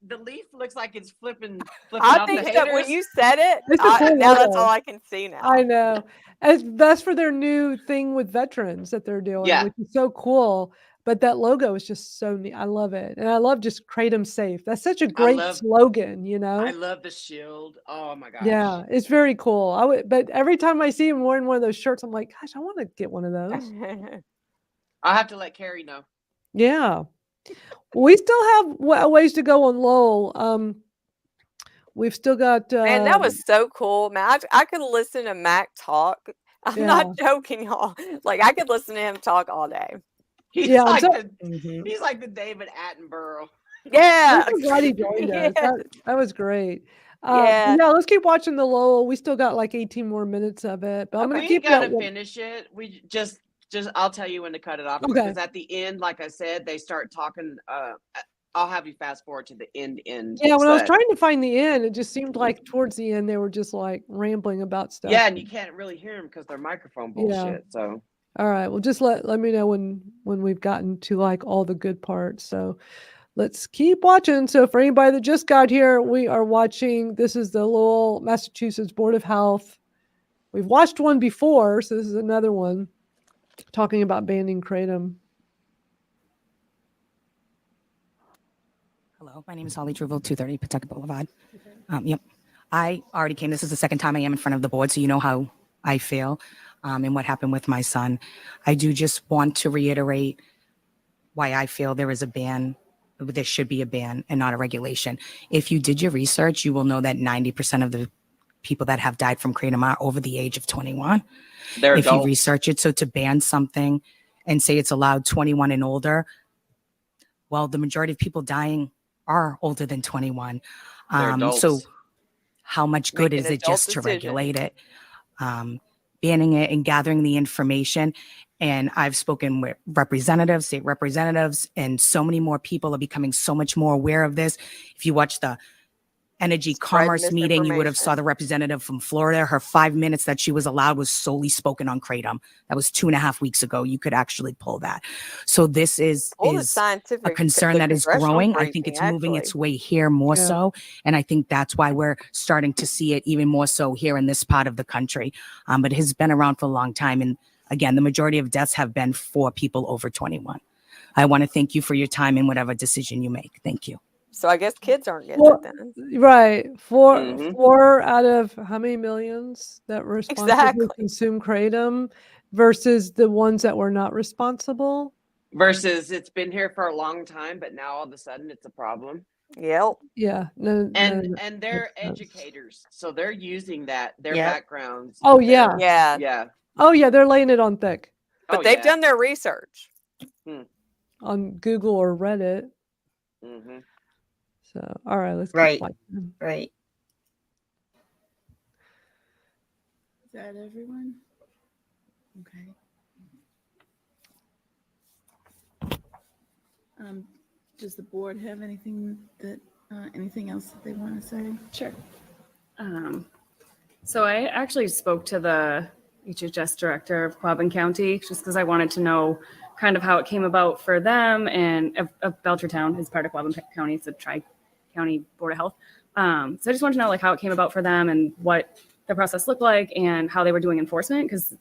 the leaf looks like it's flipping I off think the that when haters. you said it, It's a cool now that's logo. all I can see now. I know. That's for their new thing with veterans that they're doing, Yeah. which is so cool. But that logo is just so neat. I love it. And I love just Kratom Safe. That's such a great slogan, you know? I love the shield. Oh my gosh. Yeah, it's very cool. But every time I see him wearing one of those shirts, I'm like, gosh, I want to get one of those. I'll have to let Carrie know. Yeah. We still have ways to go on Lowell. We've still got. Man, that was so cool, man. I could listen to Mac talk. I'm not joking, y'all. Like I could listen to him talk all day. He's Yeah, like Mhm. he's like the David Attenborough. Yeah. I'm so glad he joined us. Yeah. That was great. Yeah. Yeah, let's keep watching the Lowell. We still got like 18 more minutes of it, but I'm gonna We keep gotta that. finish it. We just I'll tell you when to cut it off Okay. because at the end, like I said, they start talking. I'll have you fast forward to the end. Yeah, when I was So- trying to find the end, it just seemed like towards the end they were just like rambling about stuff. Yeah, and you can't really hear them because they're microphone bullshit. So All right. Well, just let me know when we've gotten to like all the good parts. So let's keep watching. So for anybody that just got here, we are watching. This is the Lowell, Massachusetts Board of Health. We've watched one before, so this is another one talking about banning Kratom. Hello, my name is Holly Truval, 230 Pawtucket Boulevard. Yep. I already came. This is the second time I am in front of the board, so you know how I feel and what happened with my son. I do just want to reiterate why I feel there is a ban. There should be a ban and not a regulation. If you did your research, you will know that 90% of the people that have died from Kratom are over the age of 21. They're if you adults. research it, so to ban something and say it's allowed 21 and older, well, the majority of people dying are older than 21. They're adults. So how much good Make is an it just adult to decision. regulate it? Banning it and gathering the information. And I've spoken with representatives, state representatives, and so many more people are becoming so much more aware of this. If you watch the energy commerce meeting, you would have saw the representative from Florida. Her 5 minutes that she was allowed was solely spoken on Kratom. That was 2.5 weeks ago. You could actually pull that. So this is All the a scientific, concern the that is congressional growing. I think briefing, it's moving its actually. way here more Yeah. so. And I think that's why we're starting to see it even more so here in this part of the country. But it has been around for a long time. And again, the majority of deaths have been for people over 21. I want to thank you for your time and whatever decision you make. Thank you. So I guess kids aren't getting Well, it then. right. Four Mhm. four out of how many millions that responsibly Exactly. consume Kratom versus the ones that were not responsible? versus it's been here for a long time, but now all of a sudden it's a problem. Yep. Yeah. No, And no, and they're makes sense. educators, so they're using that their Yeah. backgrounds. Oh yeah. Yeah. Yeah. Oh yeah, they're laying it on thick But Oh, they've yeah. done their research. on Google or Reddit. Mm-hmm. So all right, let's keep Right. watching. Right. Is that everyone? Okay. Does the board have anything else that they want to say? Sure. So I actually spoke to the HHS director of Quabbin County just because I wanted to know kind of how it came about for them, and Belchertown is part of Quabbin County. It's a tri-county board of health. So I just wanted to know like how it came about for them and what the process looked like and how they were doing enforcement, because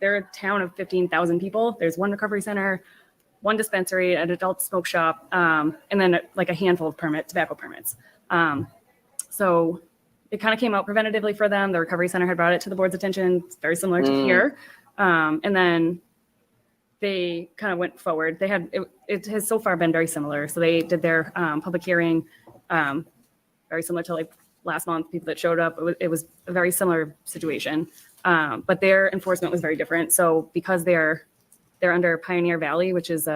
they're a town of 15,000 people. There's one recovery center, one dispensary, an adult smoke shop, and then like a handful of tobacco permits. So it kind of came out preventatively for them. The recovery center had brought it to the board's attention. It's very similar to here. And then they kind of went forward. They had, it has so far been very similar. So they did their public hearing, very similar to like last month, people that showed up. It was a very similar situation. But their enforcement was very different. So because they're under Pioneer Valley, which is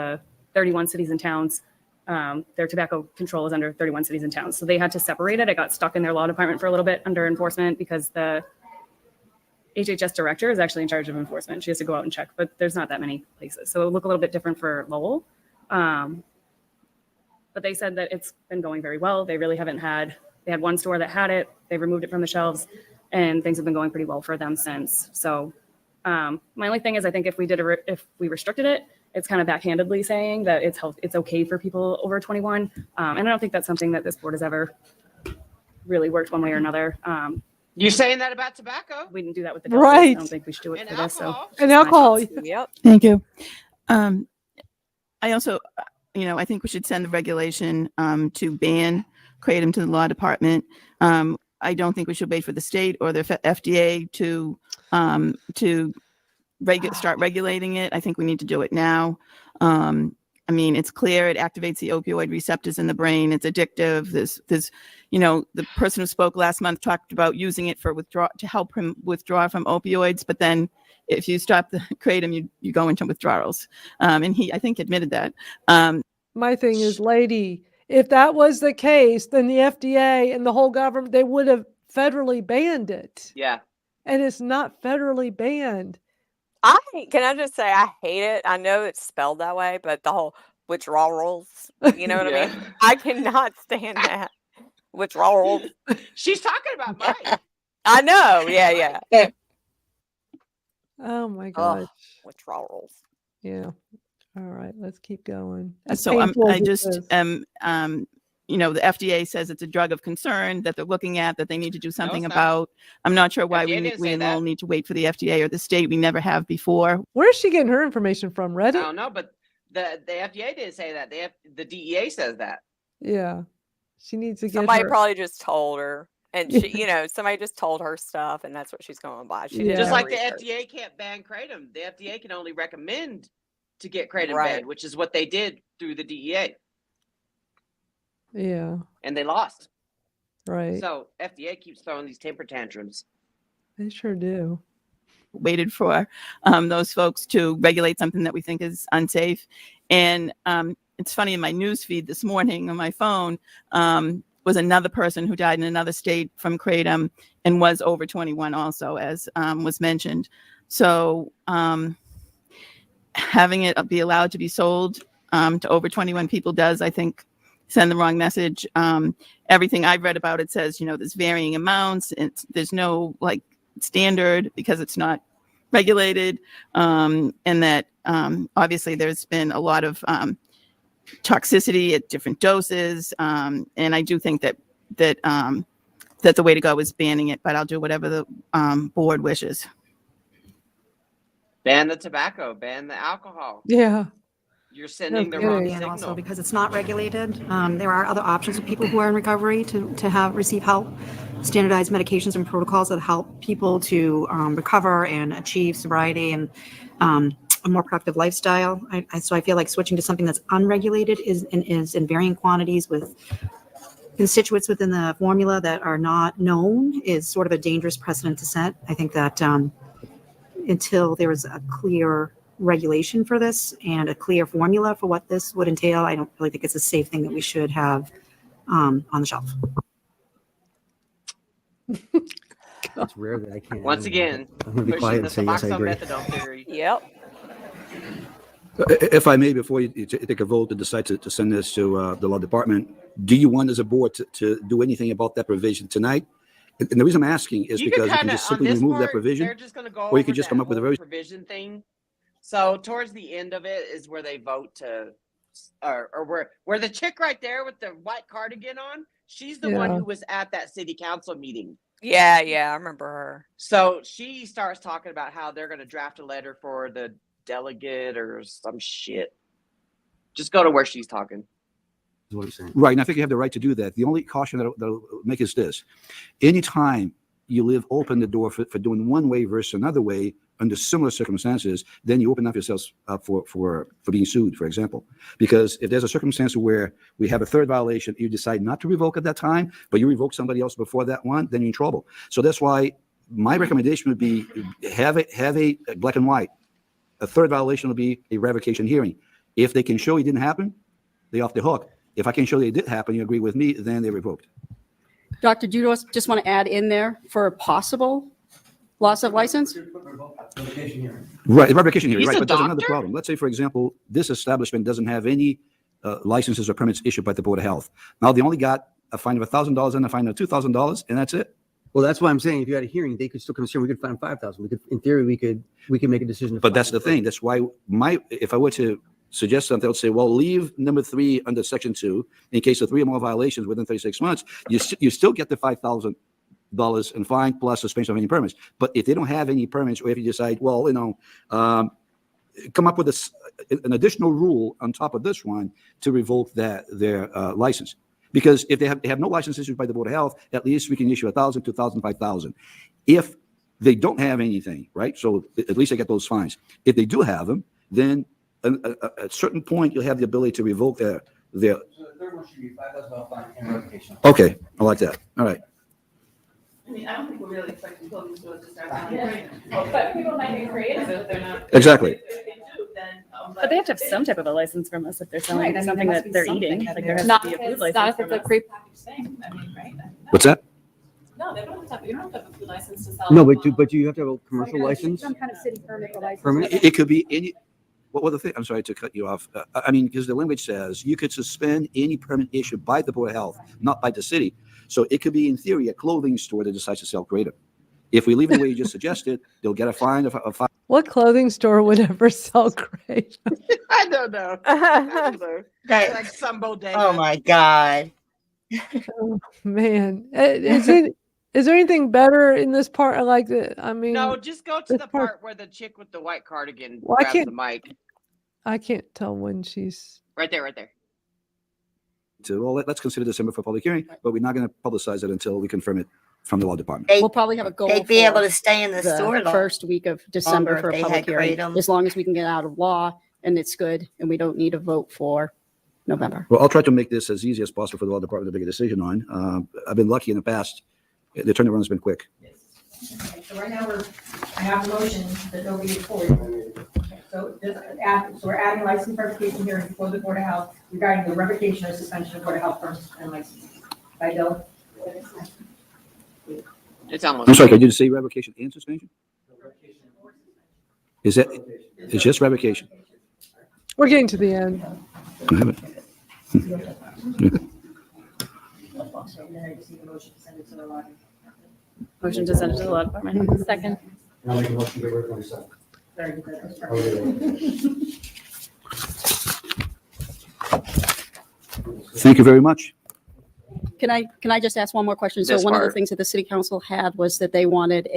31 cities and towns. Their tobacco control is under 31 cities and towns. So they had to separate it. I got stuck in their law department for a little bit under enforcement because the HHS director is actually in charge of enforcement. She has to go out and check, but there's not that many places. So it will look a little bit different for Lowell. But they said that it's been going very well. They really haven't they had one store that had it. They removed it from the shelves and things have been going pretty well for them since. So my only thing is I think if we restricted it, it's kind of backhandedly saying that it's okay for people over 21. And I don't think that's something that this board has ever really worked one way or another. You're saying that about tobacco? We didn't do that with the Deltas. Right. I don't think we should do it and for alcohol. this. So And alcohol. Yep. Thank you. I also, I think we should send the regulation to ban Kratom to the law department. I don't think we should wait for the state or the FDA to start regulating it. I think we need to do it now. It's clear it activates the opioid receptors in the brain. It's addictive. There's the person who spoke last month talked about using it to help him withdraw from opioids. But then if you stop the Kratom, you go into withdrawals. And he, I think, admitted that. My thing is, lady, if that was the case, then the FDA and the whole government, they would have federally banned it. Yeah. And it's not federally banned. Can I just say I hate it? I know it's spelled that way, but the whole withdrawal rules, you know what I mean? I cannot stand that. Withdrawal rules. She's talking about mine. I know. Yeah. Oh my gosh. Withdrawal rules. Yeah. All right, let's keep going. So the FDA says it's a drug of concern that they're looking at, that they need to do something about. I'm not sure why we all need to wait for the FDA or the state. We never have before. Where's she getting her information from? Reddit? I don't know, but the FDA didn't say that. The DEA says that. Yeah. She needs to get Somebody probably just told her. And she, somebody just told her stuff and that's what she's going by. She Just like the FDA can't ban Kratom. The FDA can only recommend to get Kratom banned, which is what they did through the DEA. Yeah. And they lost. Right. So FDA keeps throwing these temper tantrums. They sure do. Waited for those folks to regulate something that we think is unsafe. And it's funny, in my news feed this morning on my phone was another person who died in another state from Kratom and was over 21 also, as was mentioned. So having it be allowed to be sold to over 21 people does, I think, send the wrong message. Everything I've read about it says, there's varying amounts. There's no standard because it's not regulated. And that obviously there's been a lot of toxicity at different doses. And I do think that the way to go is banning it, but I'll do whatever the board wishes. Ban the tobacco, ban the alcohol. Yeah. You're sending the wrong signal. Also, because it's not regulated, there are other options for people who are in recovery to receive help. Standardized medications and protocols that help people to recover and achieve sobriety and a more productive lifestyle. So I feel like switching to something that's unregulated is in varying quantities with constituents within the formula that are not known is sort of a dangerous precedent to set. I think that until there is a clear regulation for this and a clear formula for what this would entail, I don't really think it's a safe thing that we should have on the shelf. It's rare that I can't. Once again, I'm going to be quiet and say yes, I agree. Yep. If I may, before you take a vote to decide to send this to the law department, do you want as a board to do anything about that provision tonight? And the reason I'm asking is You because you can kinda, just on simply this remove that part, provision, they're just going to go or you over could just that come up with a whole very provision thing. So towards the end of it is where they vote to, or where the chick right there with the white cardigan on, she's the one Yeah. who was at that city council meeting. Yeah, I remember her. So she starts talking about how they're going to draft a letter for the delegate or some shit. Just go to where she's talking. is what I'm saying. Right, and I think you have the right to do that. The only caution that'll make is this: anytime you open the door for doing one way versus another way under similar circumstances, then you open up yourselves up for being sued, for example. Because if there's a circumstance where we have a third violation, you decide not to revoke at that time, but you revoke somebody else before that one, then you're in trouble. So that's why my recommendation would be have a black and white. A third violation would be a revocation hearing. If they can show it didn't happen, they're off the hook. If I can show that it did happen, you agree with me, then they're revoked. Dr. do you just want to add in there for possible loss of license? Right, revocation hearing, He's right, a but there's another doctor? problem. Let's say, for example, this establishment doesn't have any licenses or permits issued by the Board of Health. Now, they only got a fine of $1,000 and a fine of $2,000, and that's it. Well, that's why I'm saying if you had a hearing, they could still come here. We could find 5,000. We could, in theory, we could make a decision. But that's the thing. That's why if I were to suggest something, I would say, well, leave number 3 under section 2 in case of 3 or more violations within 36 months. You still get the $5,000 in fine plus suspension of any permits. But if they don't have any permits, or if you decide, well, come up with an additional rule on top of this one to revoke their license. Because if they have no license issued by the Board of Health, at least we can issue 1,000, 2,000, 5,000. If they don't have anything, right? So at least they get those fines. If they do have them, then at a certain point, you'll have the ability to revoke their. So the third one should be $5,000 fine and revocation. Okay, I like that. All right. I mean, I don't think we're really expecting clothing stores to start. But people might be creative if they're not. Exactly. But they have to have some type of a license from us if they're selling Right, I mean, something there must that be they're something eating. that Like there has Not to be a if food it's- license not if from it's a us. creep. What's that? No, they don't have to, you don't have to have a food license to sell. No, but you have to have a commercial license. Some kind of city permit or license. Permit? It could be any. Well, the thing, I'm sorry to cut you off. I mean, because the language says you could suspend any permit issued by the Board of Health, not by the city. So it could be, in theory, a clothing store that decides to sell Kratom. If we leave it the way you just suggested, they'll get a fine of $5,000. What clothing store would ever sell Kratom? I don't know. I don't know. That- Like some bodega. Oh my God. Oh, man, is there anything better in this part? Like, I mean, No, just go to this the part where the chick with the white cardigan Well, I grabs can't- the mic. I can't tell when she's. Right there, right there. Well, let's consider December for public hearing, but we're not going to publicize it until we confirm it from the law department. We'll probably have a goal. They'd be able for to stay in the store long- first week of December longer for if a they public had hearing, Kratom. as long as we can get out of law and it's good and we don't need a vote for November. Well, I'll try to make this as easy as possible for the law department to make a decision on. I've been lucky in the past. The turnaround has been quick. So right now I have a motion that they'll be recorded. So we're adding license verification hearing before the Board of Health regarding the revocation or suspension of Board of Health permits and license. By Bill? It's almost. I'm sorry, could you say revocation and suspension? Is that, it's just revocation? We're getting to the end. I have it. Motion to send it to the law department. Second. I'll make a motion to get rid of 27. Very good. Thank you very much. Can I just ask one more question? So This one of the part. things that the city council had was that they wanted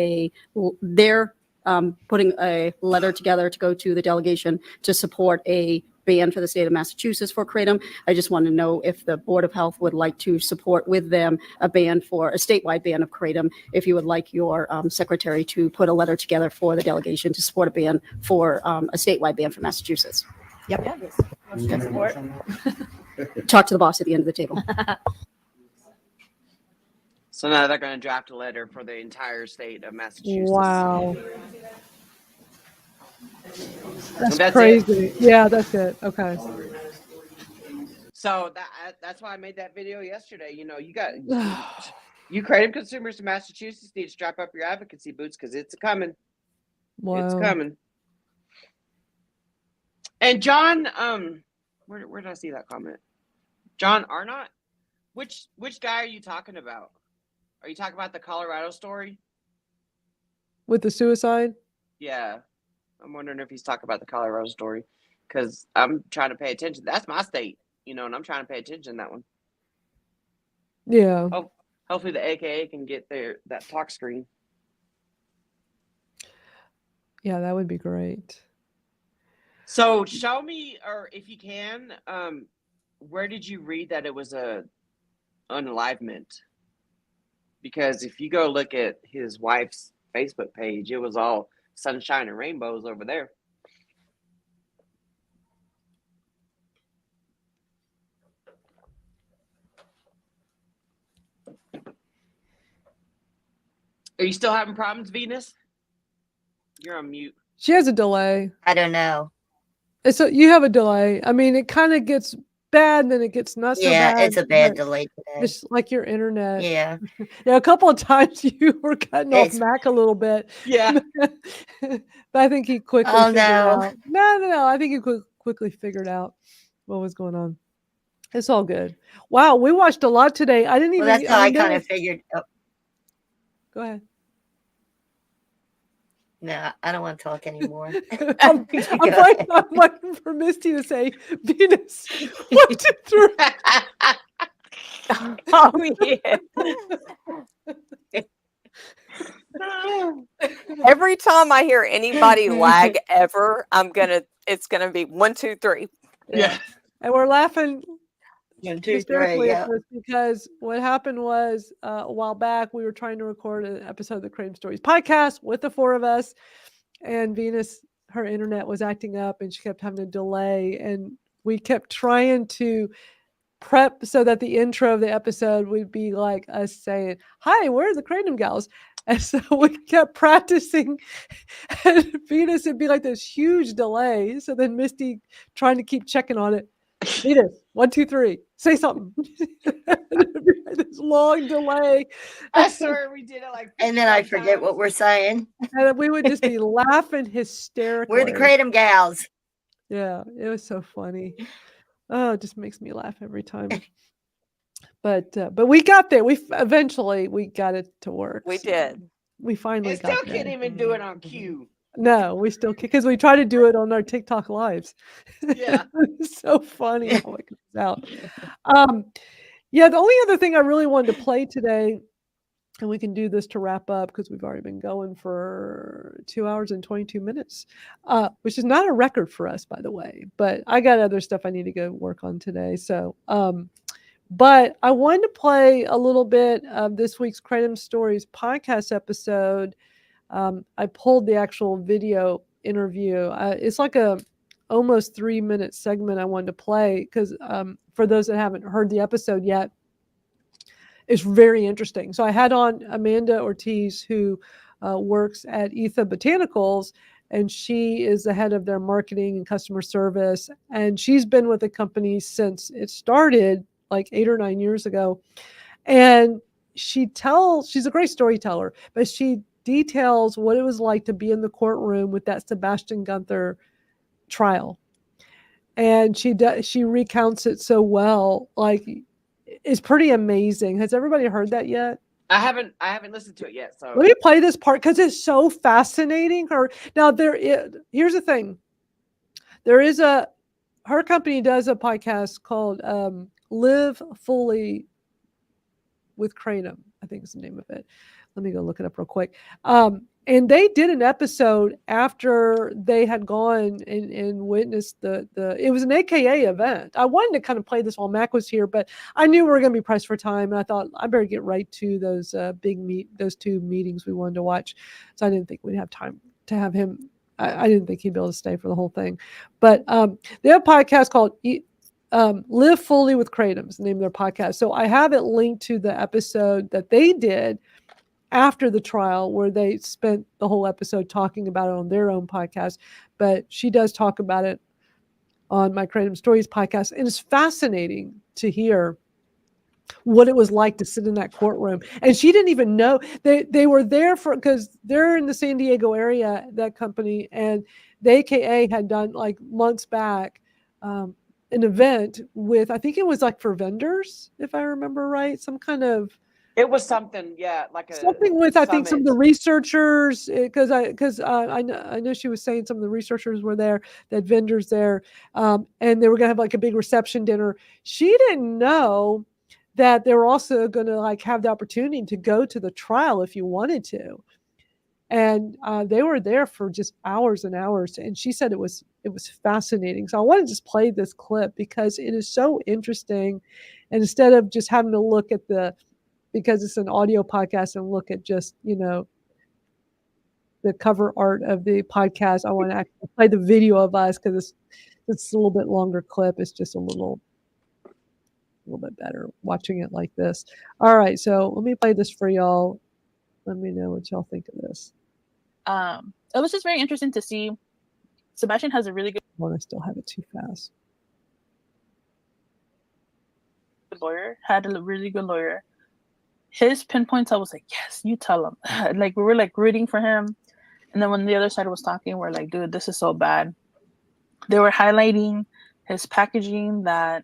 they're putting a letter together to go to the delegation to support a ban for the state of Massachusetts for Kratom. I just want to know if the Board of Health would like to support with them a statewide ban of Kratom. If you would like your secretary to put a letter together for the delegation to support a ban for a statewide ban for Massachusetts. Yep. Support. Talk to the boss at the end of the table. So now they're going to draft a letter for the entire state of Massachusetts. Wow. That's That's crazy. Yeah, that's it. Okay. So that's why I made that video yesterday. You know, you Kratom consumers in Massachusetts need to strap up your advocacy boots because it's coming. Wow. It's coming. And John, where did I see that comment? John Arnott? Which guy are you talking about? Are you talking about the Colorado story? With the suicide? Yeah. I'm wondering if he's talking about the Colorado story. Because I'm trying to pay attention. That's my state, and I'm trying to pay attention to that one. Yeah. Oh, hopefully the AKA can get that talk screen. Yeah, that would be great. So show me, or if you can, where did you read that it was a unalivement? Because if you go look at his wife's Facebook page, it was all sunshine and rainbows over there. Are you still having problems, Venus? You're on mute. She has a delay. I don't know. So you have a delay. I mean, it kind of gets bad, and then it gets not so bad. Yeah, it's a bad but delay today. It's like your internet. Yeah. Yeah, a couple of times you were cutting off It's- Mac a little bit. Yeah. But I think he quickly Oh, figured no. out. No. I think he quickly figured out what was going on. It's all good. Wow, we watched a lot today. I didn't even. Well, that's how I there kind of was- figured. Oh, Go ahead. no, I don't want to talk anymore. I'm waiting for Misty to say Venus. 1, 2, 3. Oh yeah. Every time I hear anybody lag ever, it's gonna be 1, 2, 3. Yeah. And we're laughing 1, 2, 3. hysterically at Yeah. this because what happened was a while back we were trying to record an episode of the Kratom Stories podcast with the 4 of us, and Venus, her internet was acting up and she kept having a delay, and we kept trying to prep so that the intro of the episode would be like us saying, "Hi, we're the Kratom Gals." And so we kept practicing, and Venus would be like this huge delay. So then Misty trying to keep checking on it. Venus, 1, 2, 3, say something. This long delay. I swear we did it like. And then I 55 forget times. what we're saying. And we would just be laughing hysterically. We're the Kratom Gals. Yeah, it was so funny. Oh, it just makes me laugh every time. But we got there. Eventually we got it to work. We So did. We finally It still got there. can't even do it on cue. No, we still because we try to do it on our TikTok lives. Yeah. It's so funny how it comes out. Yeah, the only other thing I really wanted to play today, and we can do this to wrap up because we've already been going for 2 hours and 22 minutes, which is not a record for us, by the way. But I got other stuff I need to go work on today. So, but I wanted to play a little bit of this week's Kratom Stories podcast episode. I pulled the actual video interview. It's like a almost 3-minute segment I wanted to play because for those that haven't heard the episode yet, it's very interesting. So I had on Amanda Ortiz, who works at Etha Botanicals, and she is the head of their marketing and customer service. And she's been with the company since it started like 8 or 9 years ago. And she's a great storyteller, but she details what it was like to be in the courtroom with that Sebastian Gunther trial. And she recounts it so well. Like, it's pretty amazing. Has everybody heard that yet? I haven't listened to it yet. So Let me play this part because it's so fascinating. Here's the thing. Her company does a podcast called Live Fully with Kratom, I think is the name of it. Let me go look it up real quick. And they did an episode after they had gone and witnessed it was an AKA event. I wanted to kind of play this while Mac was here, but I knew we were going to be pressed for time. And I thought I better get right to those those 2 meetings we wanted to watch. So I didn't think we'd have time to have him. I didn't think he'd be able to stay for the whole thing. But they have a podcast called Live Fully with Kratom is the name of their podcast. So I have it linked to the episode that they did after the trial, where they spent the whole episode talking about it on their own podcast. But she does talk about it on my Kratom Stories podcast. And it's fascinating to hear what it was like to sit in that courtroom. And she didn't even know they were there because they're in the San Diego area, that company, and the AKA had done like months back an event with, I think it was like for vendors, if I remember right, some kind of It was something, yeah, like a something with I think some of the summit. researchers, because I know she was saying some of the researchers were there, that vendors there, and they were gonna have like a big reception dinner. She didn't know that they were also gonna like have the opportunity to go to the trial if you wanted to, and they were there for just hours and hours. And she said it was fascinating. So I want to just play this clip because it is so interesting, and instead of just having to look at because it's an audio podcast and look at just, the cover art of the podcast, I want to actually play the video of us because it's a little bit longer clip. It's just a little bit better watching it like this. All right, so let me play this for y'all. Let me know what y'all think of this. It was just very interesting to see. Sebastian has a really good. I want to still have it too fast. Lawyer, had a really good lawyer. His pinpoints, I was like, yes, you tell him. Like, we were like rooting for him. And then when the other side was talking, we're like, dude, this is so bad. They were highlighting his packaging, that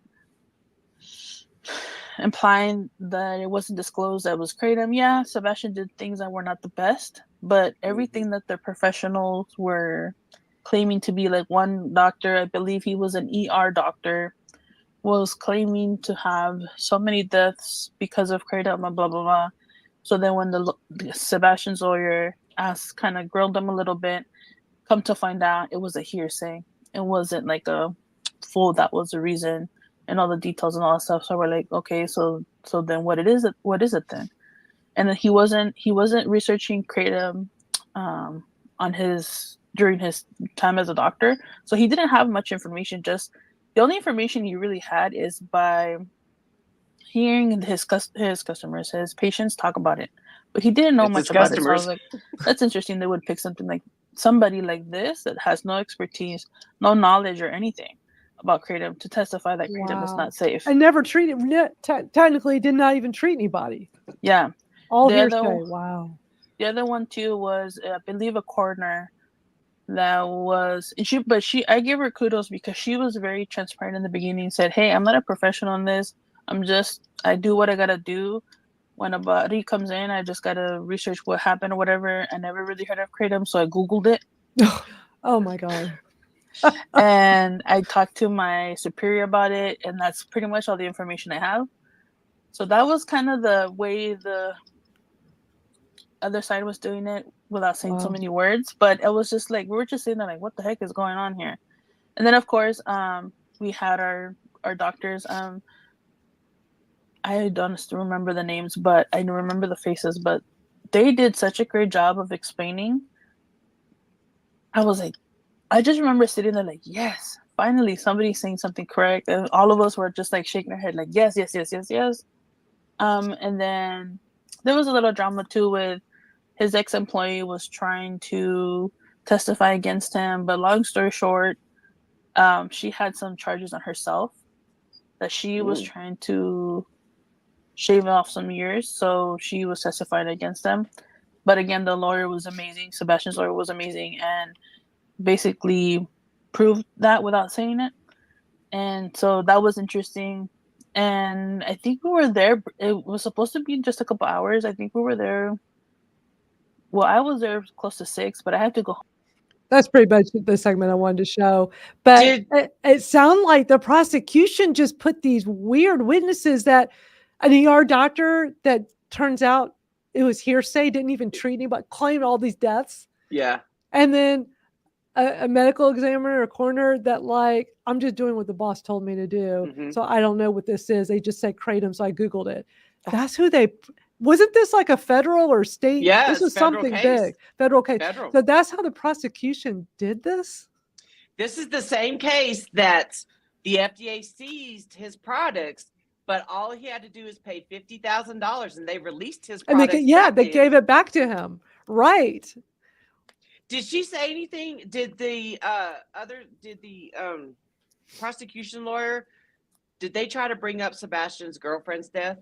implying that it wasn't disclosed that it was Kratom. Yeah, Sebastian did things that were not the best, but everything that the professionals were claiming to be, like one doctor, I believe he was an ER doctor, was claiming to have so many deaths because of Kratom and blah, blah, blah. So then when the Sebastian's lawyer kind of grilled him a little bit, come to find out it was a hearsay. It wasn't like a full, that was the reason, and all the details and all that stuff. So we're like, okay, so then what is it then? And then he wasn't researching Kratom during his time as a doctor. So he didn't have much information. Just the only information he really had is by hearing his customers, his patients talk about it. But he didn't know much about it. So I was like, that's interesting. They would pick somebody like this that has no expertise, no knowledge or anything about Kratom to testify that Kratom is not safe. I never treated, technically did not even treat anybody. Yeah. All hearsay. Wow. The other one too was, I believe, a coroner that was, I give her kudos because she was very transparent in the beginning, said, hey, I'm not a professional in this. I do what I gotta do. When a body comes in, I just gotta research what happened or whatever. I never really heard of Kratom, so I Googled it. Oh my God. And I talked to my superior about it, and that's pretty much all the information I have. So that was kind of the way the other side was doing it without saying so many words. But it was just like, we were just saying that, like, what the heck is going on here? And then of course, we had our doctors. I don't remember the names, but I remember the faces. But they did such a great job of explaining. I was like, I just remember sitting there like, yes, finally somebody's saying something correct. And all of us were just like shaking our head like, yes, yes, yes, yes, yes. And then there was a little drama too with his ex-employee was trying to testify against him. But long story short, she had some charges on herself that she was trying to shave off some years. So she was testifying against them. But again, the lawyer was amazing. Sebastian's lawyer was amazing and basically proved that without saying it. And so that was interesting. And I think we were there. It was supposed to be just a couple hours. I think we were there. Well, I was there close to 6, but I had to go home. That's pretty much the segment I wanted to show. But it sounded like the prosecution just put these weird witnesses that an ER doctor that turns out it was hearsay, didn't even treat anybody, claimed all these deaths. Yeah. And then a medical examiner or coroner that like, I'm just doing what the boss told me to do. So I don't know what this is. They just said Kratom, so I Googled it. That's who wasn't this like a federal or state? Yeah, this was something big. Federal case. So that's how the prosecution did this? This is the same case that the FDA seized his products, but all he had to do is pay $50,000 and they released his products. And they gave it back to him. Right. Did she say anything? Did the prosecution lawyer, did they try to bring up Sebastian's girlfriend's death?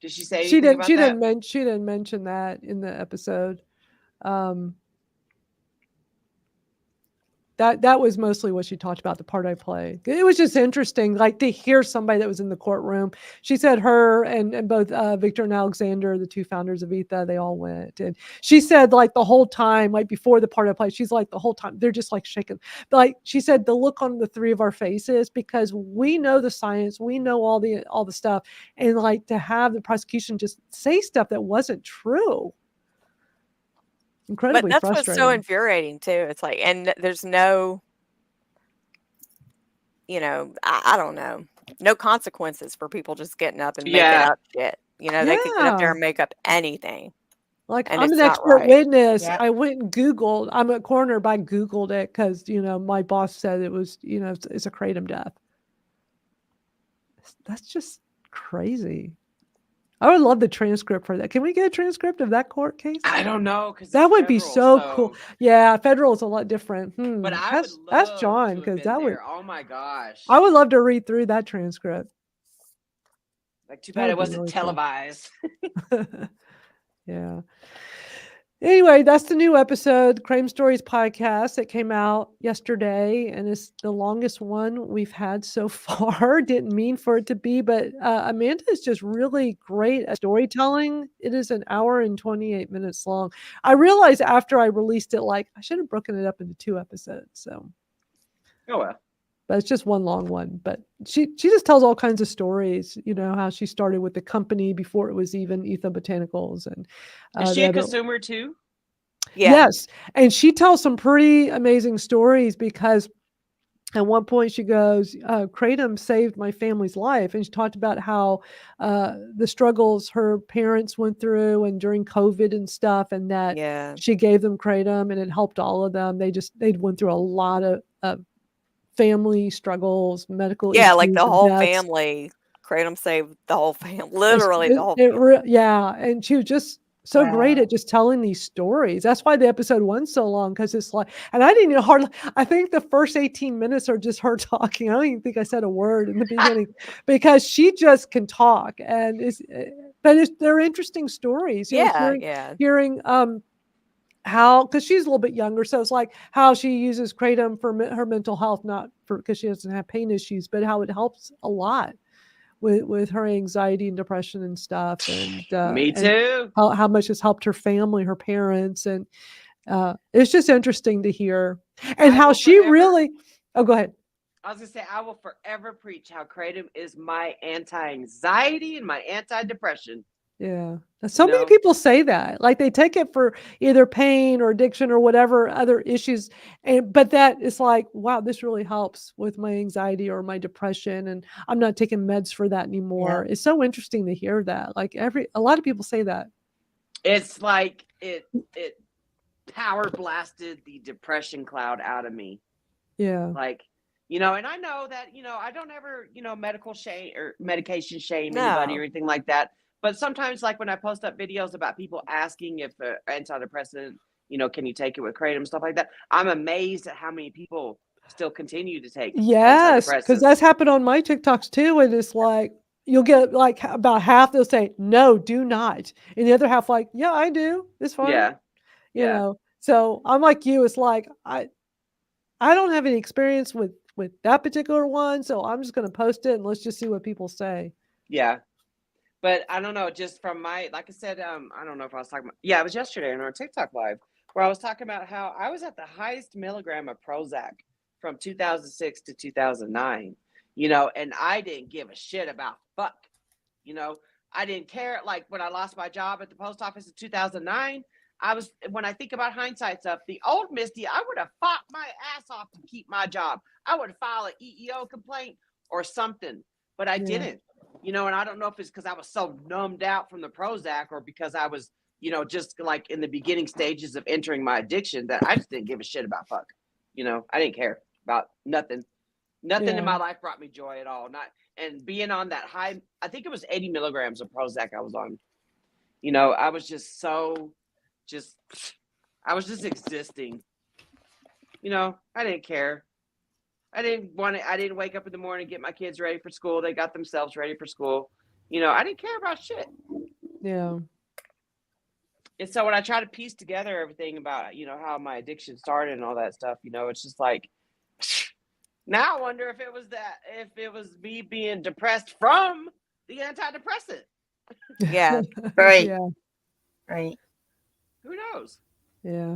Did she say anything about that? She didn't mention that in the episode. that was mostly what she talked about, the part I play. It was just interesting, like to hear somebody that was in the courtroom. She said her and both Victor and Alexander, the two founders of ETHA, they all went. And she said like the whole time, like before the part I play, she's like the whole time, they're just like shaking. Like she said, the look on the three of our faces, because we know the science, we know all the stuff. And like to have the prosecution just say stuff that wasn't true. Incredibly But that's frustrating. what's so infuriating too. It's like, and there's no, I don't know, no consequences for people just getting up and making up shit. They could get up there and make up anything. Like, and I'm it's an not expert right. witness. Yep. I went and Googled. I'm a coroner, but I Googled it because, my boss said it was, it's a kratom death. That's just crazy. I would love the transcript for that. Can we get a transcript of that court case? I don't know, because That would be so cool. Yeah, federal is a lot different. But I would Ask love John, to have because been that would. there. Oh my gosh! I would love to read through that transcript. Like, too That bad would it be wasn't really cool. televised. Yeah. Anyway, that's the new episode, Crime Stories podcast, that came out yesterday, and it's the longest one we've had so far. Didn't mean for it to be, but Amanda is just really great at storytelling. It is an hour and 28 minutes long. I realized after I released it, like I should have broken it up into 2 episodes. So, Oh well. but it's just one long one. But she just tells all kinds of stories. How she started with the company before it was even ETHA Botanicals, and Is she the a other- consumer too? Yeah. Yes. And she tells some pretty amazing stories, because at one point she goes, Kratom saved my family's life. And she talked about how the struggles her parents went through and during COVID and stuff, and that Yeah. she gave them Kratom and it helped all of them. They went through a lot of family struggles, medical Yeah, like issues, the and whole deaths. family. Kratom saved the whole family. Literally the whole Yeah. And she was just so great at just telling these stories. That's why the episode 1's so long, because it's like, and I didn't even I think the first 18 minutes are just her talking. I don't even think I said a word in the beginning, because she just can talk, and they're interesting stories. Hearing how, because she's a little bit younger, so it's like how she uses Kratom for her mental health, not because she doesn't have pain issues, but how it helps a lot with her anxiety and depression and stuff. And Me too. And how much has helped her family, her parents. And it's just interesting to hear. And how she really, oh, go ahead. I was gonna say, I will forever preach how Kratom is my anti-anxiety and my anti-depression. Yeah. So many people say that, like they take it for either pain or addiction or whatever other issues. But that is like, wow, this really helps with my anxiety or my depression. And I'm not taking meds for that anymore. Yeah. It's so interesting to hear that. Like a lot of people say that. It's like it power blasted the depression cloud out of me. Yeah. Like, and I know that, I don't ever, medical shame or medication shame No. anybody or anything like that. But sometimes, like when I post up videos about people asking if antidepressant, can you take it with Kratom, stuff like that, I'm amazed at how many people still continue to take Yes, because antidepressants. that's happened on my TikToks too. And it's like, you'll get like about half, they'll say, no, do not. And the other half like, yeah, I do. It's fine. Yeah. You know, so I'm like you. It's like, I don't have any experience with that particular one. So I'm just going to post it and let's just see what people say. Yeah. But I don't know, just from like I said, I don't know if I was talking about, it was yesterday on our TikTok live where I was talking about how I was at the highest milligram of Prozac from 2006 to 2009, and I didn't give a shit about fuck, I didn't care. Like when I lost my job at the post office in 2009, when I think about hindsight stuff, the old Misty, I would have fought my ass off to keep my job. I would file an EEO complaint or something, but I didn't. And I don't know if it's because I was so numbed out from the Prozac or because I was, just like in the beginning stages of entering my addiction that I just didn't give a shit about fuck. I didn't care about nothing. Nothing in my life brought me joy at all. And being on that high, I think it was 80 milligrams of Prozac I was on. I was just I was just existing. I didn't care. I didn't wake up in the morning, get my kids ready for school. They got themselves ready for school. I didn't care about shit. Yeah. And so when I try to piece together everything about, how my addiction started and all that stuff, it's just like, now I wonder if it was me being depressed from the antidepressant. Yeah. Right. Yeah. Right. Who knows? Yeah.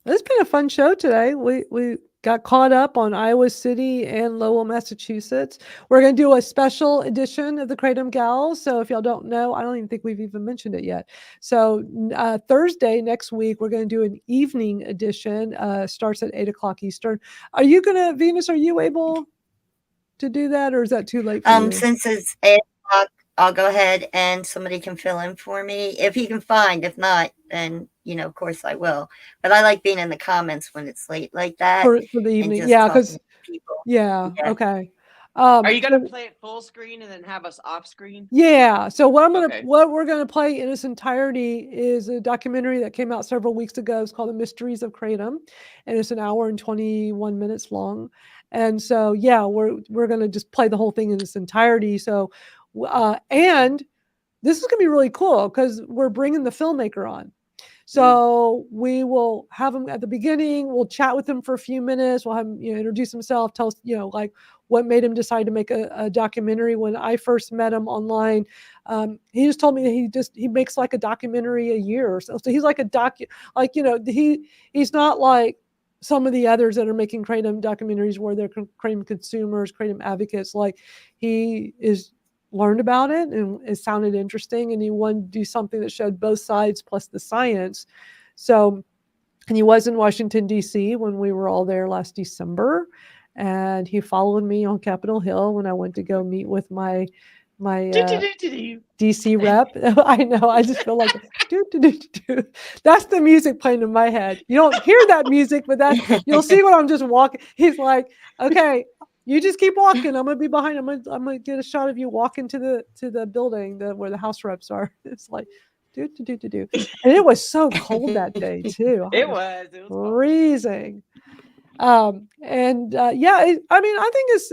It's been a fun show today. We got caught up on Iowa City and Lowell, Massachusetts. We're going to do a special edition of the Kratom Gals. So if y'all don't know, I don't even think we've even mentioned it yet. So Thursday next week, we're going to do an evening edition. Starts at 8:00 Eastern. Are you going to, Venus, are you able to do that, or is that too late for you? Since it's 8:00, I'll go ahead and somebody can fill in for me if he can find. If not, then of course I will. But I like being in the comments when it's late like that For the and evening. just Yeah, talking because, to people. yeah, Yeah. okay. Are you going to so- play it full screen and then have us off screen? Yeah. So what Okay. we're gonna play in its entirety is a documentary that came out several weeks ago. It's called The Mysteries of Kratom, and it's an hour and 21 minutes long. And so yeah, we're gonna just play the whole thing in its entirety. So, and this is gonna be really cool because we're bringing the filmmaker on. So we will have him at the beginning. We'll chat with him for a few minutes. We'll have him, introduce himself, tell us, like what made him decide to make a documentary. When I first met him online, he just told me that he makes like a documentary a year or so. So he's like he's not like some of the others that are making Kratom documentaries where they're Kratom consumers, Kratom advocates. Like he is learned about it and it sounded interesting, and he wanted to do something that showed both sides plus the science. So, and he was in Washington, D.C. when we were all there last December, and he followed me on Capitol Hill when I went to go meet with my DC rep. I know, I just feel like that's the music playing in my head. You don't hear that music, but you'll see when I'm just walking. He's like, okay, you just keep walking. I'm gonna be behind. I'm gonna get a shot of you walking to the building where the House reps are. It's like, and it was so cold that day too. It was freezing. I think it's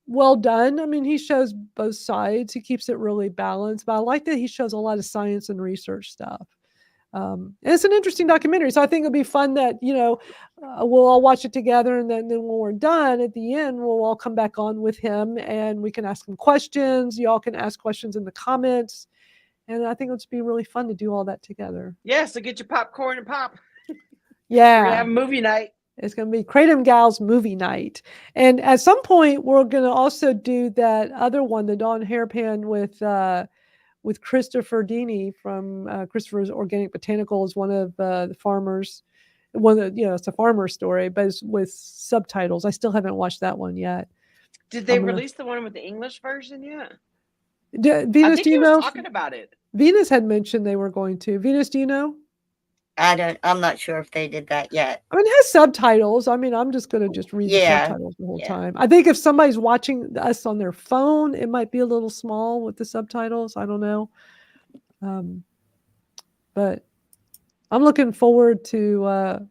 well done. I mean, he shows both sides. He keeps it really balanced, but I like that he shows a lot of science and research stuff. And it's an interesting documentary. So I think it'll be fun that, we'll all watch it together. And then when we're done at the end, we'll all come back on with him and we can ask him questions. Y'all can ask questions in the comments. And I think it'll be really fun to do all that together. Yeah, so get your popcorn and pop. Yeah. We're going to have a movie night. It's going to be Kratom Gals movie night. And at some point, we're going to also do that other one, the Dawn Hairpan with Christopher Dini from Christopher's Organic Botanicals, one of the farmers. It's a farmer story, but it's with subtitles. I still haven't watched that one yet. Did they release the one with the English version yet? Venus, do you know? Talking about it. Venus had mentioned they were going to. Venus, do you know? I'm not sure if they did that yet. I mean, it has subtitles. I mean, I'm just going to just read the subtitles the whole time. I think if somebody's watching us on their phone, it might be a little small with the subtitles. I don't know. But I'm looking forward to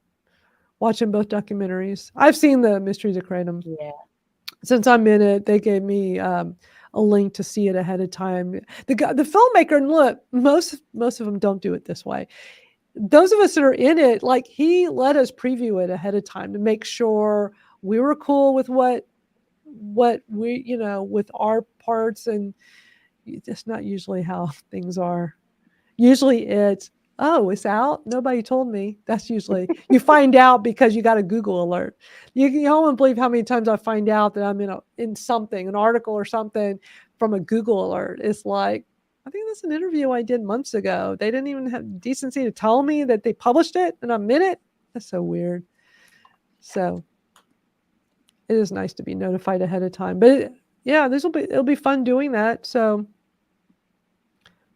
watching both documentaries. I've seen the Mysteries of Kratom. Yeah. Since I'm in it, they gave me a link to see it ahead of time. The filmmaker, and look, most of them don't do it this way. Those of us that are in it, like he let us preview it ahead of time to make sure we were cool with what we, with our parts. And it's not usually how things are. Usually it's, oh, it's out. Nobody told me. That's usually, you find out because you got a Google alert. You won't believe how many times I find out that I'm in something, an article or something from a Google alert. It's like, I think that's an interview I did months ago. They didn't even have decency to tell me that they published it and I'm in it. That's so weird. So it is nice to be notified ahead of time. But it'll be fun doing that. So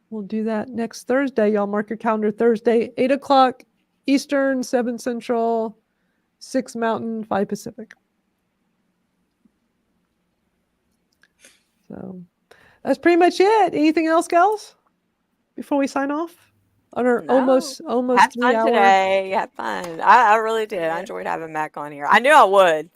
we'll do that next Thursday. Y'all mark your calendar. Thursday, 8:00 Eastern, 7 Central, 6 Mountain, 5 Pacific. So that's pretty much it. Anything else, gals? Before we sign off on our almost Had 3 fun hour. today. Had fun. I really did. I enjoyed having Mac on here. I knew I would.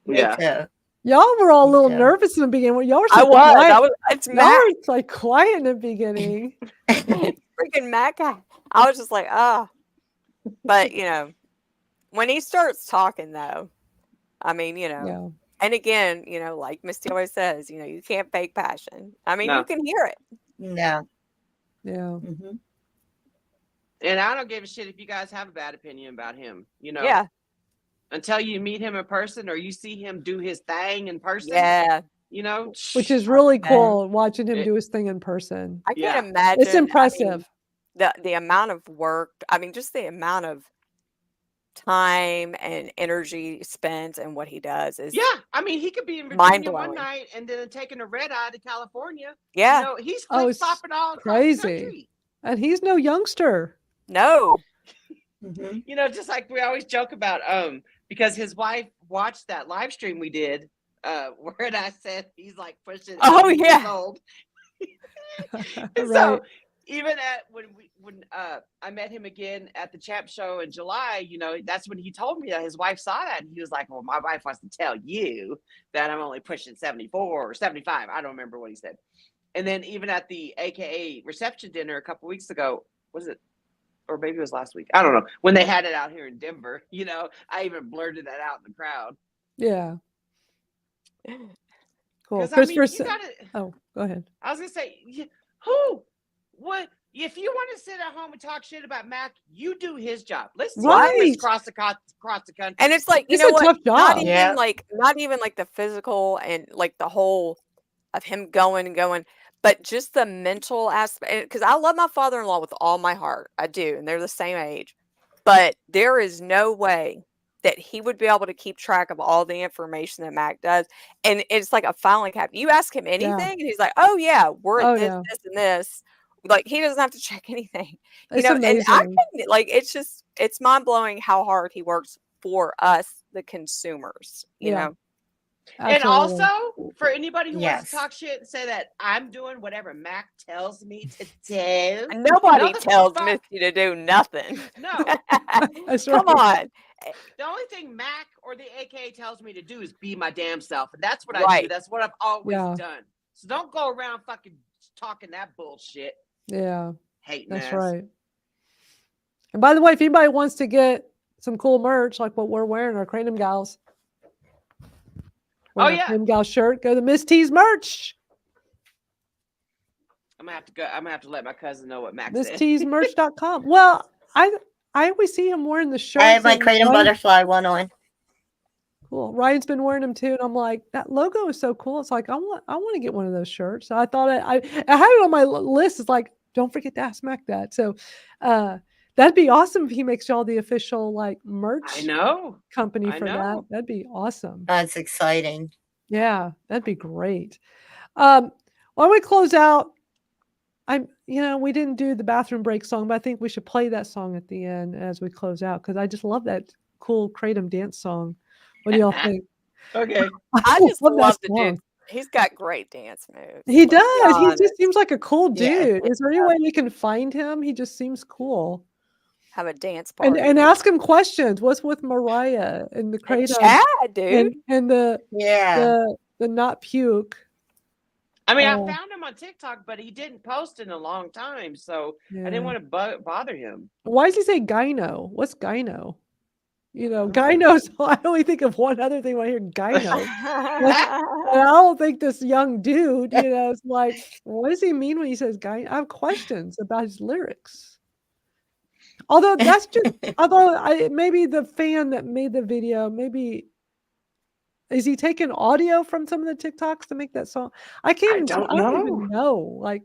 Yeah. Y'all were all a little nervous in the beginning. Well, y'all were so I quiet. was. It's Y'all Mac. were like quiet in the beginning. Freaking Mac I was just like, ah. But, when he starts talking, though, I mean, Yeah. and again, like Misty always says, you can't fake passion. I mean, No. you can hear it. No. Yeah. And I don't give a shit if you guys have a bad opinion about him, Yeah. Until you meet him in person or you see him do his thing in person. Yeah. Which is really Yeah. cool watching him do his thing in person. I Yeah. can't imagine. It's impressive. The amount of work, just the amount of time and energy spent and what he does is Yeah, he could be in Virginia one mind-blowing. night and then taking a red eye to California. Yeah. He's Oh, flip it's flopping all across the crazy. country. And he's no youngster. No. Just like we always joke about, because his wife watched that live stream we did, where I said he's like pushing 80 years old. And so even when I met him again at the Champ show in July, that's when he told me that his wife saw that, and he was like, well, my wife wants to tell you that I'm only pushing 74 or 75. I don't remember what he said. And then even at the AKA reception dinner a couple weeks ago, was it, or maybe it was last week, I don't know, when they had it out here in Denver, I even blurted that out in the crowd. Yeah. Cool. 'Cause, Christopher, you gotta, oh, go ahead. I was gonna say, what? If you want to sit at home and talk shit about Mac, you do his job. Let's see him across the country. And it's like, It's a tough Not job. even like the physical and like the whole of him going and going, but just the mental aspect. Because I love my father-in-law with all my heart. I do. And they're the same age. But there is no way that he would be able to keep track of all the information that Mac does. And it's like a filing cabinet. You ask him anything, and he's like, oh, yeah, we're at this, this, and this. Like, he doesn't have to check anything. It's And I amazing. can, it's mind-blowing how hard he works for us, the consumers, you know? And Absolutely. also, for anybody who wants Yes. to talk shit and say that I'm doing whatever Mac tells me to do. Nobody the tells fuck- Misty to do nothing. No. That's Come right. on. The only thing Mac or the AKA tells me to do is be my damn self. And that's what I do. Right. That's what I've always Yeah. done. So don't go around fucking talking that bullshit. Yeah. Hating That's ass. right. And by the way, if anybody wants to get some cool merch like what we're wearing, our Kratom Gals. Oh, yeah. Kratom Gals shirt, go to Miss T's merch. I'm gonna have to go. I'm gonna have to let my cousin know what Mac said. MissT'smerch.com. Well, I always see him wearing the shirt. I have my Kratom butterfly one on. Cool. Ryan's been wearing them too, and I'm like, that logo is so cool. It's like I want to get one of those shirts. So I thought I had it on my list. It's like, don't forget to ask Mac that. So that'd be awesome if he makes y'all the official like merch I know. company I for that. know. That'd be awesome. That's exciting. Yeah, that'd be great. While we close out, we didn't do the bathroom break song, but I think we should play that song at the end as we close out because I just love that cool Kratom dance song. What do y'all think? Okay. I just love that love the song. dude. He's got great dance moves. He let's be does. He honest. just seems like a cool Yeah. dude. Is there any way we can find him? He just seems cool. Have a dance party. And ask him questions. What's with Mariah and the And Kratom Chad, dude. and the Yeah. the not puke? I mean, I Oh. found him on TikTok, but he didn't post in a long time, so I Yeah. didn't want to bother him. Why does he say gyno? What's gyno? Gyno's. I only think of one other thing when I hear gyno. And I don't think this young dude, is like, what does he mean when he says gyno? I have questions about his lyrics. Although that's just, maybe the fan that made the video, maybe is he taking audio from some of the TikToks to make that song? I can't even, I don't even know. Like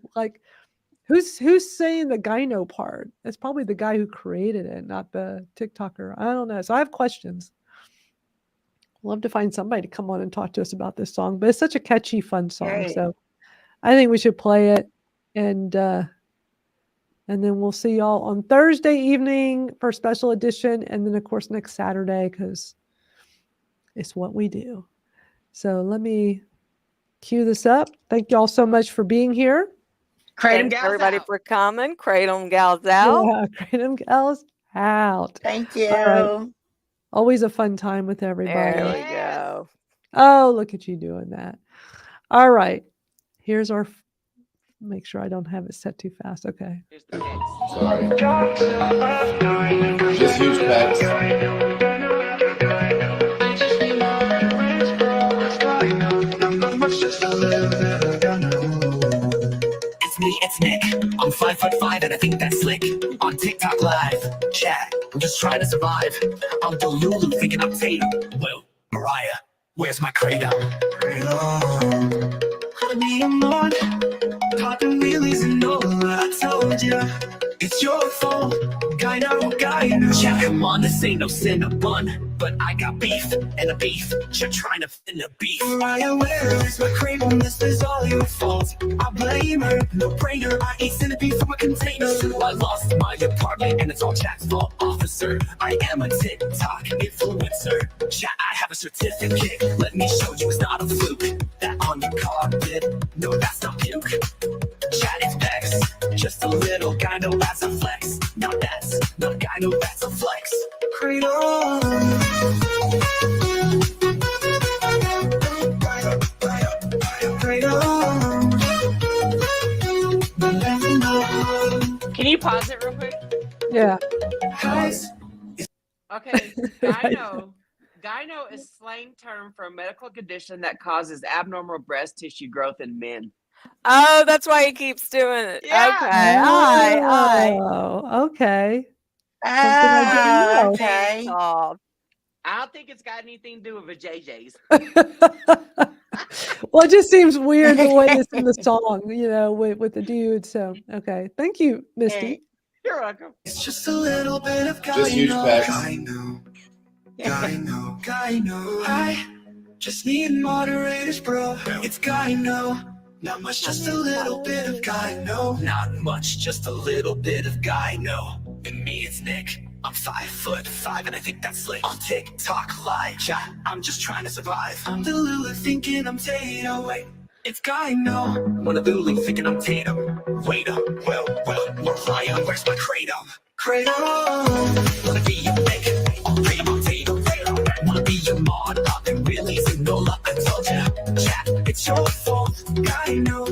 who's saying the gyno part? It's probably the guy who created it, not the TikToker. I don't know. So I have questions. Love to find somebody to come on and talk to us about this song, but it's such a catchy, fun song. Right. So I think we should play it, and then we'll see y'all on Thursday evening for special edition, and then of course next Saturday because it's what we do. So let me cue this up. Thank y'all so much for being here. Kratom Thanks Gals everybody out. for coming. Kratom Gals out. Yeah, Kratom Gals out. Thank you. All right. Always a fun time with everybody. There we go. Oh, look at you doing that. All right. Here's our make sure I don't have it set too fast. Okay. Sorry. Just huge packs. It's Nick. I'm 5'5" and I think that's slick. On TikTok live, chat. I'm just trying to survive. I'm Delulu thinking I'm Tatum. Well, Mariah, where's my Kratom? Honey, I'm on. Popping wheelies and all. I told ya, it's your fault. Guy no. Chat, come on, this ain't no Cinnabon. But I got beef and a beef. You're trying to fin a beef. Mariah, where is my Kratom? This is all your fault. I blame her, no brainer. I ate centipede from a container. So I lost my apartment and it's all Chat's fault, officer. I am a TikTok influencer. Chat, I have a certificate. Let me show you it's not a fluke. That on the carpet, no, that's not puke. Chat, it's Bex. Just a little guy, no, that's a flex. Now that's not guy, no, that's a flex. Kratom. Can you pause it real quick? Yeah. Okay, gyno. Gyno is slang term for a medical condition that causes abnormal breast tissue growth in men. Oh, that's why he keeps doing it. Yeah. Okay. All right. Oh, okay. Something I didn't know. Okay. Oh, I don't think it's got anything to do with the JJs. Well, it just seems weird the way it's in the song, with the dude. So, okay. Thank you, Misty. You're welcome. It's just a little bit of Just huge packs. Gyno. I just need moderators, bro. It's gyno. Not much, just a little bit of gyno. Not much, just a little bit of gyno. And me, it's Nick. I'm 5'5" and I think that's slick. On TikTok live chat, I'm just trying to survive. I'm the Lulu thinking I'm Tatum. Wait, it's gyno. One of the Lulu thinking I'm Tatum. Wait up, well, Mariah, where's my Kratom? Kratom. Wanna be your Nick? I'm Tatum. Wanna be your mod? Popping wheelies and Nola. I told ya, chat, it's your fault. Gyno.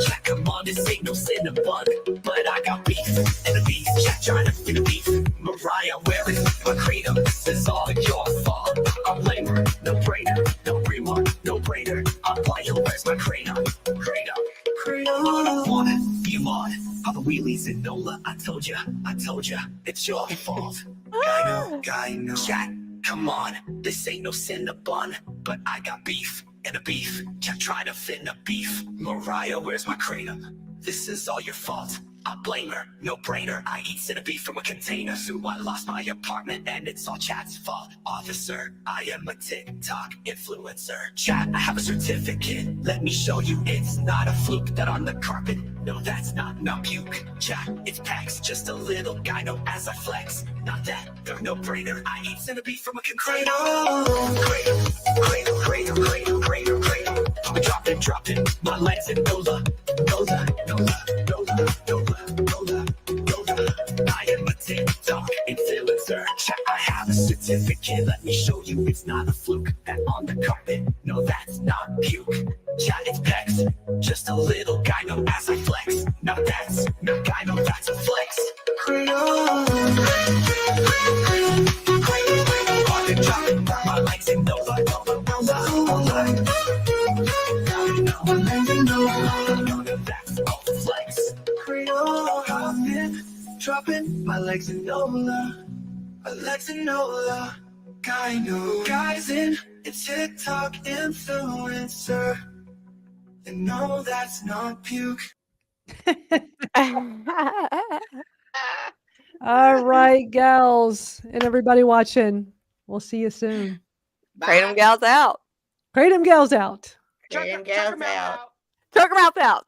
Chat, come on, this ain't no Cinnabon. But I got beef and a beef. Chat, trying to fin a beef. Mariah, where is my Kratom? This is all your fault. I blame her, no brainer. No remark, no brainer. I blame her, where's my Kratom? Kratom. Want it, you on. All the wheelies and Nola. I told ya, it's your fault. Gyno. Chat, come on, this ain't no Cinnabon. But I got beef and a beef. Chat, trying to fin a beef. Mariah, where's my Kratom? This is all your fault. I blame her, no brainer. I eat centipede from a container. So I lost my apartment and it's all Chat's fault. Officer, I am a TikTok influencer. Chat, I have a certificate. Let me show you it's not a fluke. That on the carpet, no, that's not puke. Chat, it's packs, just a little gyno as I flex. Not that, they're no brainer. I eat centipede from a container. Kratom. I'm dropping my legs in Nola. I am a TikTok influencer. Chat, I have a certificate. Let me show you it's not a fluke. That on the carpet, no, that's not puke. Chat, it's pecs, just a little gyno as I flex. Now that's not gyno, that's a flex. Kratom. I've been dropping my legs in Nola. That's all flex. Kratom. Dropping my legs in Nola. Gyno. Guys in a TikTok influencer. And no, that's not puke. All right, gals, and everybody watching. We'll see you soon. Kratom Gals out. Kratom Gals out. Kratom Gals out. Chuck 'em out.